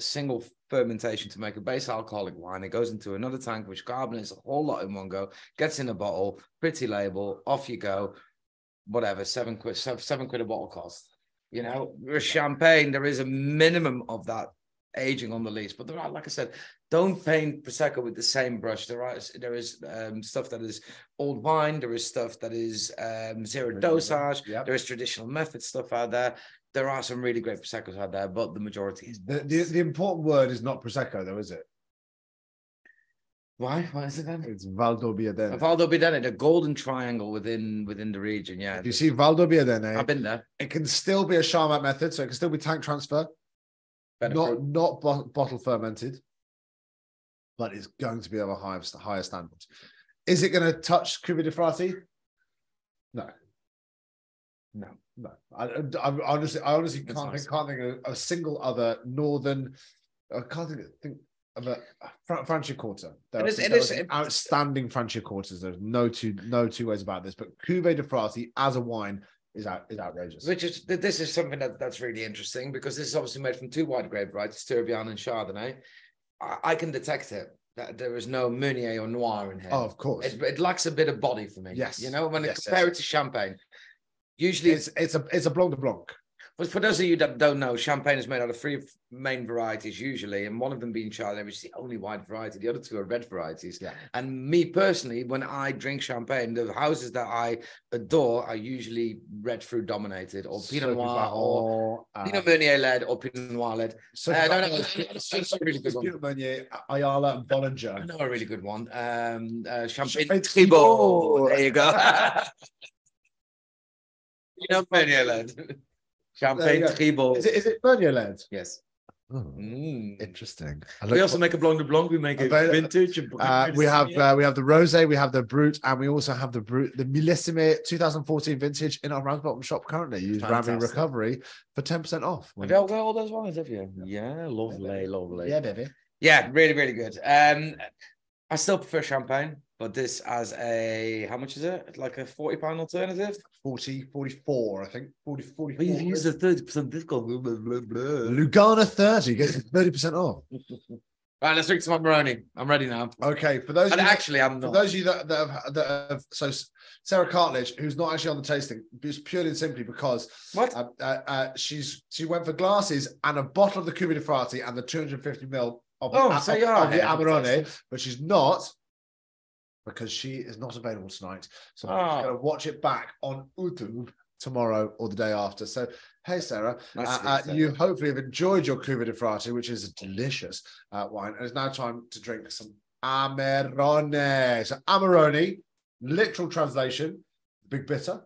single fermentation to make a base alcoholic wine. It goes into another tank, which carbonates a whole lot in one go, gets in a bottle, pretty label, off you go. Whatever, £7 a bottle cost. You know, with champagne, there is a minimum of that aging on the lease, but there are, like I said, don't paint Prosecco with the same brush. There is stuff that is old wine. There is stuff that is zero dosage. Yep. There is traditional method stuff out there. There are some really great Proseccos out there, but the majority is the important word is not Prosecco, though, is it? Why? What is it then? It's Valdobbiadene. Valdobbiadene, the golden triangle within the region. Yeah. If you see Valdobbiadene, I've been there. It can still be a Charmat method, so it can still be tank transfer. Not bottle fermented, but it's going to be of a higher standard. Is it going to touch Cuvée de Frati? No. I honestly can't think of a single other northern. I can't think of a Franciacorta. It is outstanding Franciacortas. There's no two ways about this. But Cuvée de Frati as a wine is outrageous. This is something that's really interesting, because this is obviously made from 2 white grape varieties, Tourbillon and Chardonnay. I can detect it, that there is no Meunier or Noir in here. Oh, of course. It lacks a bit of body for me. Yes. You know, when I compare it to champagne, usually it's a Blanc de Blanc. For those of you that don't know, champagne is made out of 3 main varieties usually, and one of them being Chardonnay, which is the only white variety. The other 2 are red varieties. Yeah. And me personally, when I drink champagne, the houses that I adore are usually red fruit dominated, or Pinot Noir, or Pinot Meunier led, or Pinot Noir led. So It's a really good one. Pinot Meunier, Ayala, and Bollinger. I know a really good one. Champagne Champagne Tribord. Tribord. There you go. Pinot Meunier led. Champagne Tribord. Is it Meunier led? Yes. Oh, Mm. interesting. We also make a Blanc de Blanc. We make a vintage. We have the rosé, we have the brut, and we also have the Millesime 2014 vintage in our round bottom shop currently. Use Rami Recovery for 10% off. Have you got all those wines, have you? Yeah, lovely. Yeah, baby. Yeah, really, really good. I still prefer champagne, but this as a, how much is it? Like a £40 alternative? 40, 44, I think. 40, 44. But you've used a 30% discount. Lugana 30 gets 30% off. Right, let's drink some Amarone. I'm ready now. Okay, for those. And actually, I'm for not. those of you that have, so Sarah Cartledge, who's not actually on the tasting, just purely and simply because she went for glasses and a bottle of the Cuvée de Frati and the 250ml of the Amarone, but she's not, because she is not available tonight. So I'm going to watch it back on YouTube tomorrow or the day after. So, hey, Sarah, you hopefully have enjoyed your Cuvée de Frati, which is a delicious wine. And it's now time to drink some Amarone. So Amarone, literal translation, big bitter.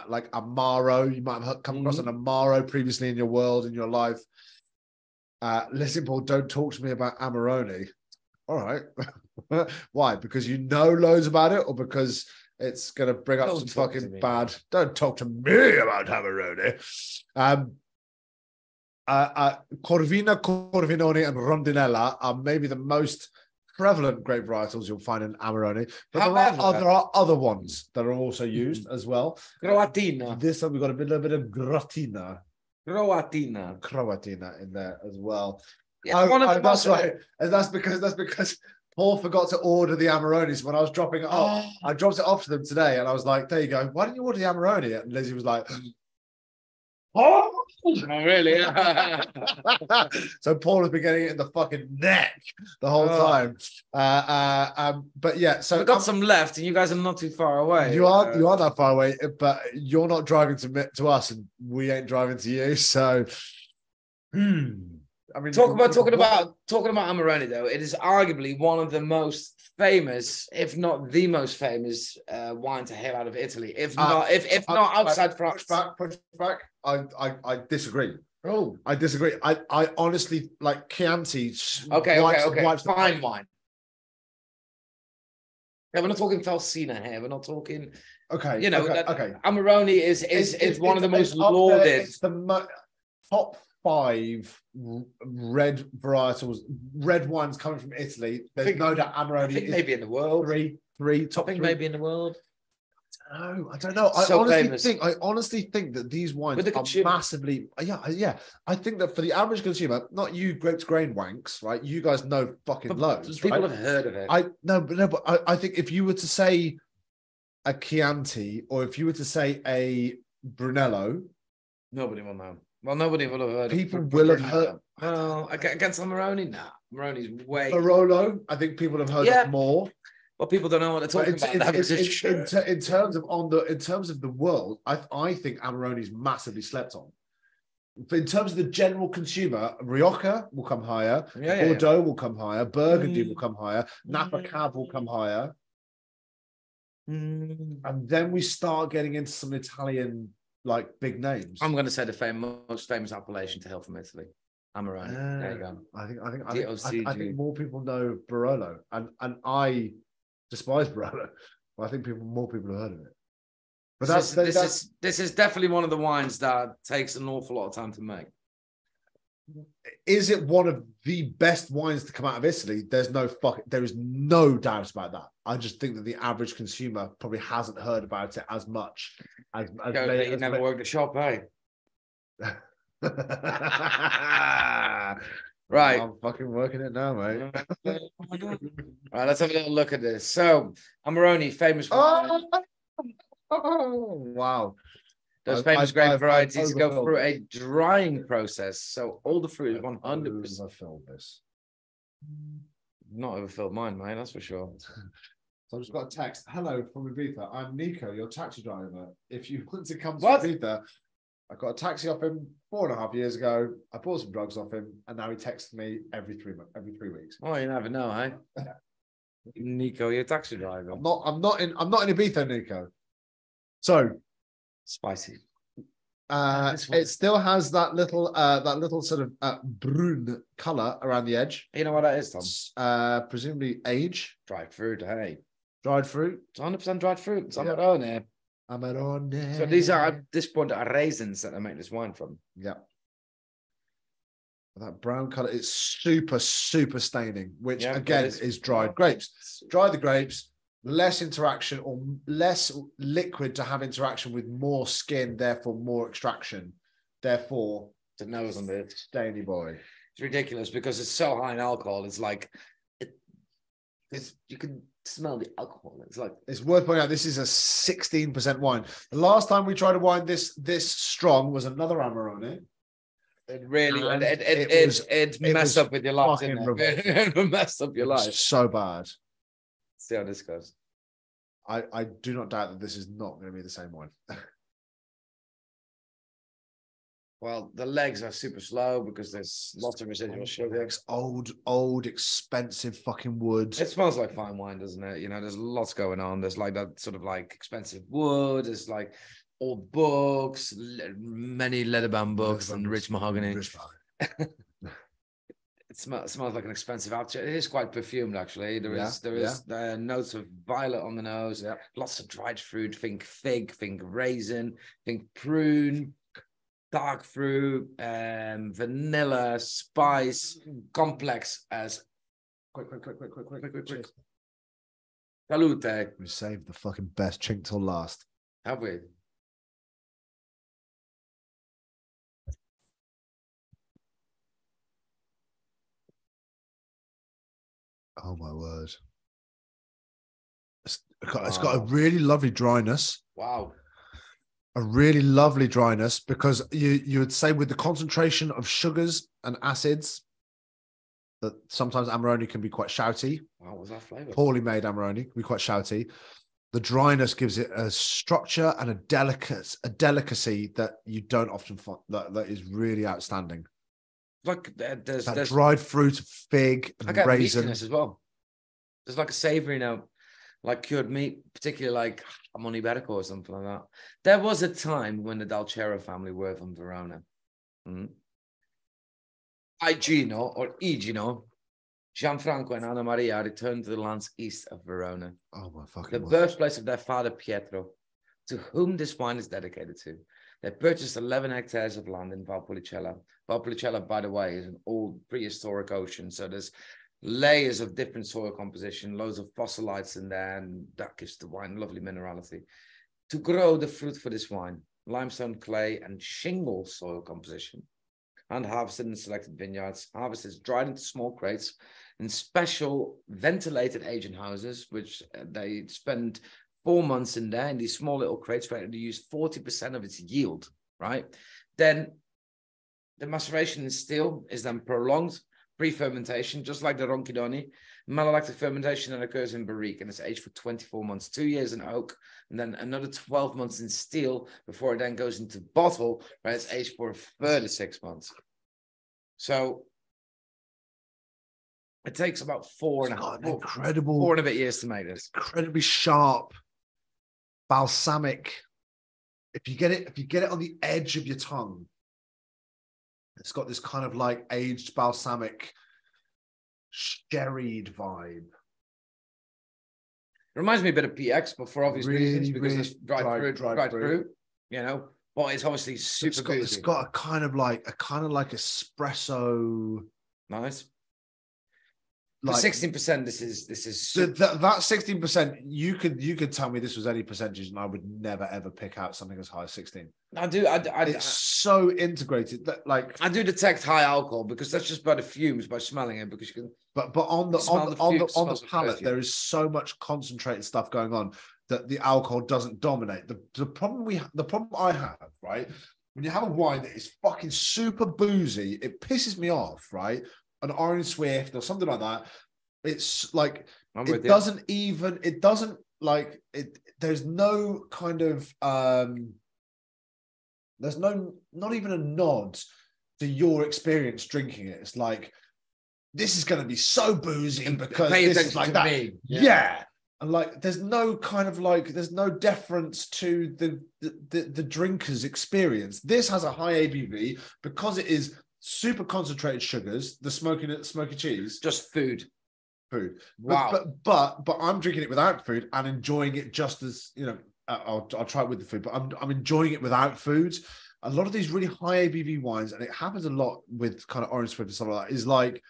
Like Amaro, you might have come across an Amaro previously in your world, in your life. Listen, Paul, don't talk to me about Amarone. All right. Why? Because you know loads about it, or because it's going to bring up some fucking bad... Don't talk to me about Amarone. Corvina, Corvinone, and Rondinella are maybe the most prevalent grape varietals you'll find in Amarone, but there are other ones that are also used as well. Croatina. This time we've got a little bit of Grotina. Croatina in there as well. Yeah, that's right. And that's because Paul forgot to order the Amarone. So when I was dropping it off, I dropped it off to them today, and I was like, "There you go. Why didn't you order the Amarone?" And Lizzie was like, "Oh, really?" So Paul has been getting it in the fucking neck the whole time. But yeah, so we've got some left, and you guys are not too far away. You are that far away, but you're not driving to us, and we ain't driving to you. So, I mean, talking about Amarone, though, it is arguably one of the most famous, if not the most famous, wine to hail out of Italy. If not outside France. Push back. I disagree. Oh, I disagree. I honestly like Chianti. Okay. Fine wine. Yeah, we're not talking Falsina here. We're not talking. Okay. Amarone is one of the most lauded. It's the top 5 red varietals, red wines coming from Italy. There's no doubt Amarone is maybe in the world. Three top 3. Maybe in the world. I don't know. I honestly think that these wines are massively. Yeah. I think that for the average consumer, not you grapes grain wanks, right? You guys know fucking loads. People have heard of it. I think if you were to say a Chianti, or if you were to say a Brunello, nobody will know. Well, nobody will have heard. People will have heard. Well, against Amarone, nah. Amarone's way. Barolo, I think people have heard of more. But people don't know what they're talking about. In terms of the world, I think Amarone is massively slept on. In terms of the general consumer, Rioja will come higher, Bordeaux will come higher, Burgundy will come higher, Napa Cab will come higher, and then we start getting into some Italian like big names. I'm going to say the most famous appellation to hail from Italy, Amarone. There you go. I think more people know Barolo, and I despise Barolo. I think more people have heard of it. But this is definitely one of the wines that takes an awful lot of time to make. Is it one of the best wines to come out of Italy? There is no doubt about that. I just think that the average consumer probably hasn't heard about it as much as you never worked a shop, eh? Right. I'm fucking working it now, mate. Right, let's have a little look at this. So, Amarone, famous wine. Oh, wow. Those famous grape I've varieties go overfilled through this. a drying process. So all the fruit is 100%. Overfilled this. Not overfilled mine, mate, that's for sure. So I've just got a text. Hello from Ibiza. I'm Nico, your taxi driver. If you want to come to What? Ibiza, I got a taxi off him 4.5 years ago. I bought some drugs off him, and now he texts me every 3 weeks. Oh, you never know, eh? Nico, you're a taxi driver. I'm not in Ibiza, Nico. So Spicy. This one. it still has that little sort of brune color around the edge. You know what that is, Tom? Presumably age. Dried fruit, hey. Dried fruit. It's 100% dried fruit. It's on Yeah. our own here. Amarone. So these are, at this point, are raisins that I make this wine from. Yeah. That brown color is super, super staining, which Yeah, again it is. is dried grapes. Dry the grapes, less interaction or less liquid to have interaction with more skin, therefore more extraction, therefore The nose on it. stainy boy. It's ridiculous because it's so high in alcohol. It's like, you can smell the alcohol. It's like, It's worth pointing out this is a 16% wine. The last time we tried a wine this strong was another Amarone. it really, And it it messed was up with your life, fucking didn't it? It messed up your It was life. so bad. See how this goes. I do not doubt that this is not going to be the same wine. Well, the legs are super slow because there's lots of residual sugar. Old, expensive fucking wood. It smells like fine wine, doesn't it? You know, there's lots going on. There's like that sort of like expensive wood. There's like old books, many leather-bound books, and rich mahogany. It smells like an expensive object. It is quite perfumed, actually. There is notes of violet on the nose. Yeah. Lots of dried fruit. Think fig, think raisin, think prune, dark fruit, vanilla, spice, complex as. Quick. Salute. We saved the fucking best chink till last. Have we? Oh my word. It's got a really lovely dryness. Wow. A really lovely dryness, because you would say with the concentration of sugars and acids that sometimes Amarone can be quite shouty. Wow, what's that flavor? Poorly made Amarone can be quite shouty. The dryness gives it a structure and a delicacy that you don't often find, that is really outstanding. Like there's Dried fruit, fig, I and get raisin. meatiness as well. There's like a savory note, like cured meat, particularly like Hamon Iberico or something like that. There was a time when the Dalcero family were from Verona. Igino, Gianfranco and Anna Maria returned to the lands east of Verona, Oh my fucking the word. birthplace of their father Pietro, to whom this wine is dedicated to. They purchased 11 hectares of land in Valpolicella. Valpolicella, by the way, is an old prehistoric ocean, so there's layers of different soil composition, loads of fossilites in there, and that gives the wine lovely minerality. To grow the fruit for this wine, limestone, clay, and shingle soil composition, and harvested in selected vineyards. Harvest is dried into small crates in special ventilated aging houses, which they spend 4 months in there in these small little crates where they use 40% of its yield, right? Then the maceration in still is then prolonged pre-fermentation, just like the Ronchidoni. Malolactic fermentation that occurs in barrique, and it's aged for 24 months, 2 years in oak, and then another 12 months in steel before it then goes into bottle, where it's aged for a further 6 months. So it takes about four and a bit years to make this. Incredibly sharp, balsamic. If you get it on the edge of your tongue, it's got this kind of like aged balsamic, sherried vibe. It reminds me a bit of PX, but for obvious reasons, because really it's dried fruit, you know. But it's obviously super good. It's got a kind of like espresso. Nice. Like 16%, this is that 16%. You could tell me this was any percentage, and I would never ever pick out something as high as 16. It's so integrated that like I do detect high alcohol because that's just by the fumes, by smelling it, because you can. But on the Smell the fumes, palate, smells of there perfume. is so much concentrated stuff going on. that the alcohol doesn't dominate. The problem I have, right? When you have a wine that is fucking super boozy, it pisses me off, right? An Orange Swift or something like that. It's like it doesn't like it. There's no kind of there's not even a nod to your experience drinking it. It's like, this is going to be so boozy because this is like that. Yeah. And like, there's no kind of like, there's no deference to the drinker's experience. This has a high ABV because it is super concentrated sugars, the smoky cheese. Just food. Wow. But I'm drinking it without food and enjoying it just as, you know, I'll try it with the food, but I'm enjoying it without food. A lot of these really high ABV wines, and it happens a lot with kind of Orange Swift and stuff like that, is like,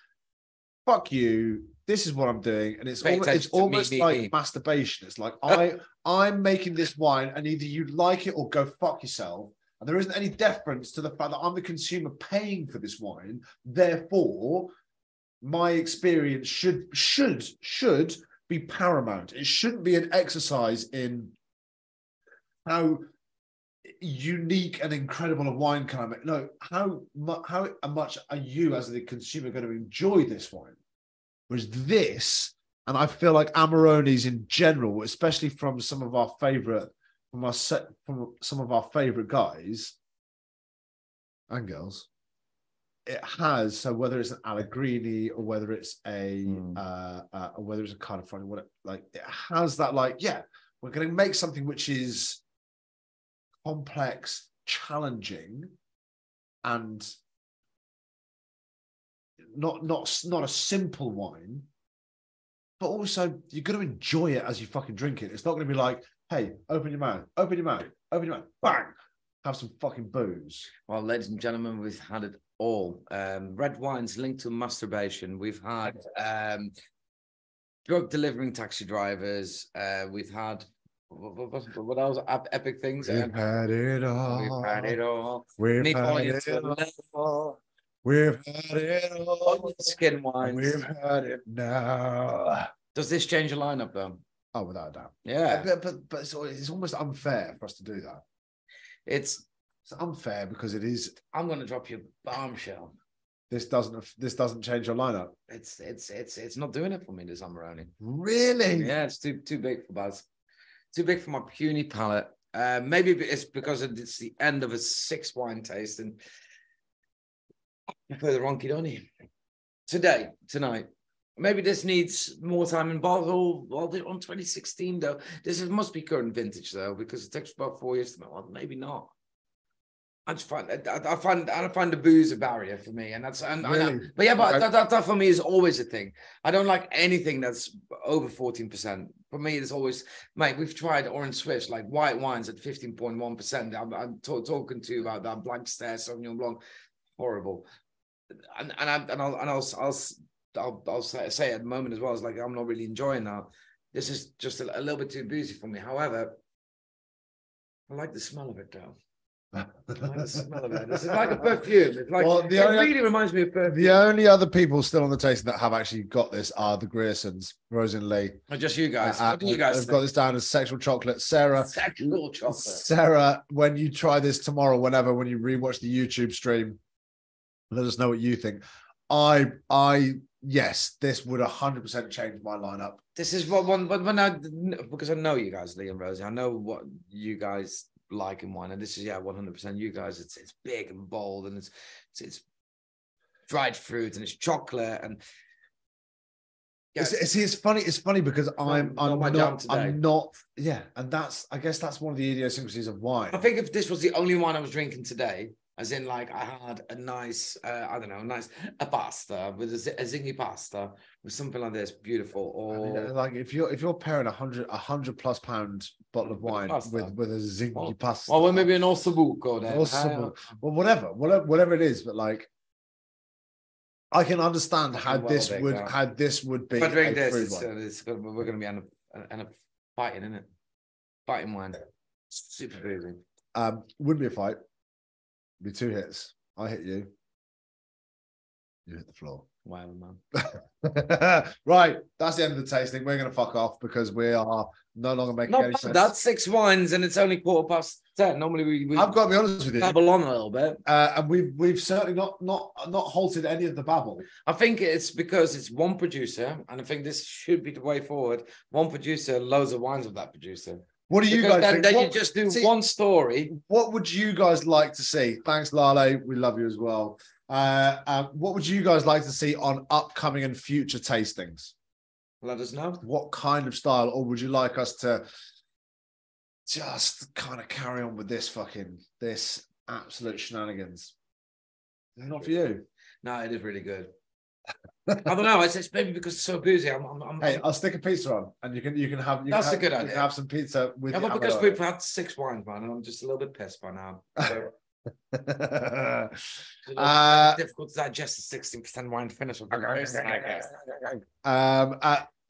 fuck you, this is what I'm doing. And it's almost like masturbation. It's like, I'm making this wine and either you like it or go fuck yourself. And there isn't any deference to the fact that I'm the consumer paying for this wine. Therefore, my experience should be paramount. It shouldn't be an exercise in how unique and incredible a wine can I make. No, how much are you as the consumer going to enjoy this wine? Whereas this, and I feel like Amarones in general, especially from some of our favorite guys and girls, it has, so whether it's an Allegrini or whether it's a California, what like it has that, like, yeah, we're going to make something which is complex, challenging, and not a simple wine, but also you're going to enjoy it as you fucking drink it. It's not going to be like, hey, open your mouth, bang, have some fucking booze. Well, ladies and gentlemen, we've had it all. Red wines linked to masturbation. We've had drug delivering taxi drivers. We've had what else? Epic things. We've had it all. We've had it all. We've Me had falling it into all. We've had it all. Skin wines. We've had it now. Does this change your lineup though? Oh, without a doubt. Yeah. But it's almost unfair for us to do that. It's unfair because it is. I'm going to drop you a bombshell. This doesn't change your lineup. It's not doing it for me, this Amarone. Really? Yeah, it's too big for Buzz. Too big for my puny palate. Maybe it's because it's the end of a 6 wine taste, and I prefer the Ronchidoni tonight. Maybe this needs more time in bottle. Well, they're on 2016 though. Must be current vintage though, because it takes about 4 years to make. Well, maybe not. I find the booze a barrier for me, and that's really? But yeah, but okay. that for me is always a thing. I don't like anything that's over 14%. For me, it's always, mate. We've tried Orange Swift, like white wines at 15.1%. I'm talking to you about that Blanc Stare Sauvignon Blanc, horrible. And I'll say at the moment as well, it's like I'm not really enjoying that. This is just a little bit too boozy for me. However, I like the smell of it though. I like the smell of it. It's like a perfume. It's like, it really reminds me of perfume. The only other people still on the tasting that have actually got this are the Griersons, Rose and Lee. Or just you guys. What do you guys have got this down as sexual chocolate. Sarah. Sexual chocolate. Sarah, when you try this tomorrow, when you rewatch the YouTube stream, let us know what you think. Yes, this would 100% change my lineup. This is because I know you guys, Lee and Rosie. I know what you guys like in wine, and this is 100% you guys. It's big and bold, and it's dried fruit, and it's chocolate, and it's funny because I'm not, and I guess that's one of the idiosyncrasies of wine. I think if this was the only wine I was drinking today, as in like I had a nice a pasta with a zingy pasta with something like this, beautiful. Or like if you're pairing £100+ bottle of wine with a zingy pasta, well, maybe an ossobuco then. Well, whatever it is, but like I can understand how this would be. If I drink this, we're going to be end up fighting, isn't it? Fighting wine, super crazy. Wouldn't be a fight. Be 2 hits. I hit you. You hit the floor. Wow, man. Right, that's the end of the tasting. We're going to fuck off because we are no longer making Not any bad. sense. That's 6 wines, and it's only 10:15. Normally we I've got to be honest with you, babble on a little bit. and we've certainly not halted any of the babble. I think it's because it's one producer, and I think this should be the way forward. One producer, loads of wines of that producer. What do you Because guys think? then What- you just do see, one story. What would you guys like to see? Thanks, Lale. We love you as well. What would you guys like to see on upcoming and future tastings? Let us know. What kind of style, or would you like us to just kind of carry on with this absolute shenanigans? Not for you. No, it is really good. I don't know. It's maybe because it's so busy. Hey, I'll stick a pizza on, and you can have. That's a good you idea. can have some pizza with. Yeah, the but because avocado. we've had 6 wines, man, and I'm just a little bit pissed by now. So it's difficult to digest a 16% wine finish.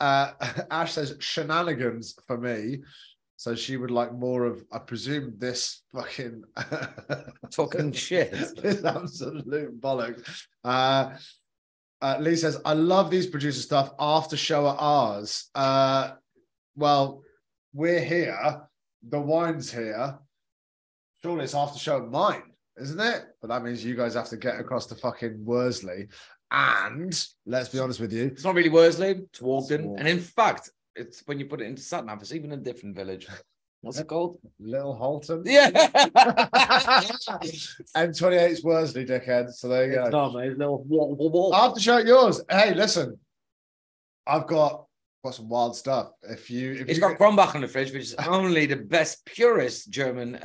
Ash says shenanigans for me. So she would like more of, I presume, this fucking Talking shit. This absolute bollocks. Lee says, I love these producer stuff. After show at ours. Well, we're here. The wine's here. Surely it's after show at mine, isn't it? But that means you guys have to get across to fucking Worsley. And let's be honest with you. It's not really Worsley, it's Walden. Walden. And in fact, it's when you put it into Satnav, it's even a different village. What's it called? Little Halton. Yeah. M28's Worsley, dickhead. So there you go. No, mate. Little After show at yours. Hey, listen. I've got some wild stuff. It's got Kronbach in the fridge, which is only the best, purest German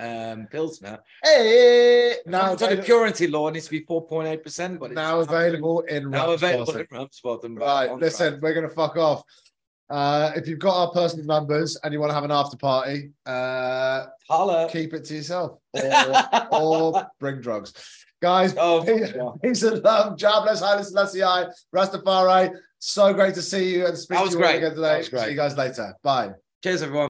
Pilsner. Hey, now So the purity law needs to be 4.8%, but now available in Ramsbottom. Right, listen, we're gonna fuck off. If you've got our personal numbers and you want to have an after party, Holla. keep it to yourself or bring drugs. Guys, peace and love. God bless, Haile Selassie, Rastafari. So great to see you and speak to you all again today. See you guys later. Bye. Cheers, everyone.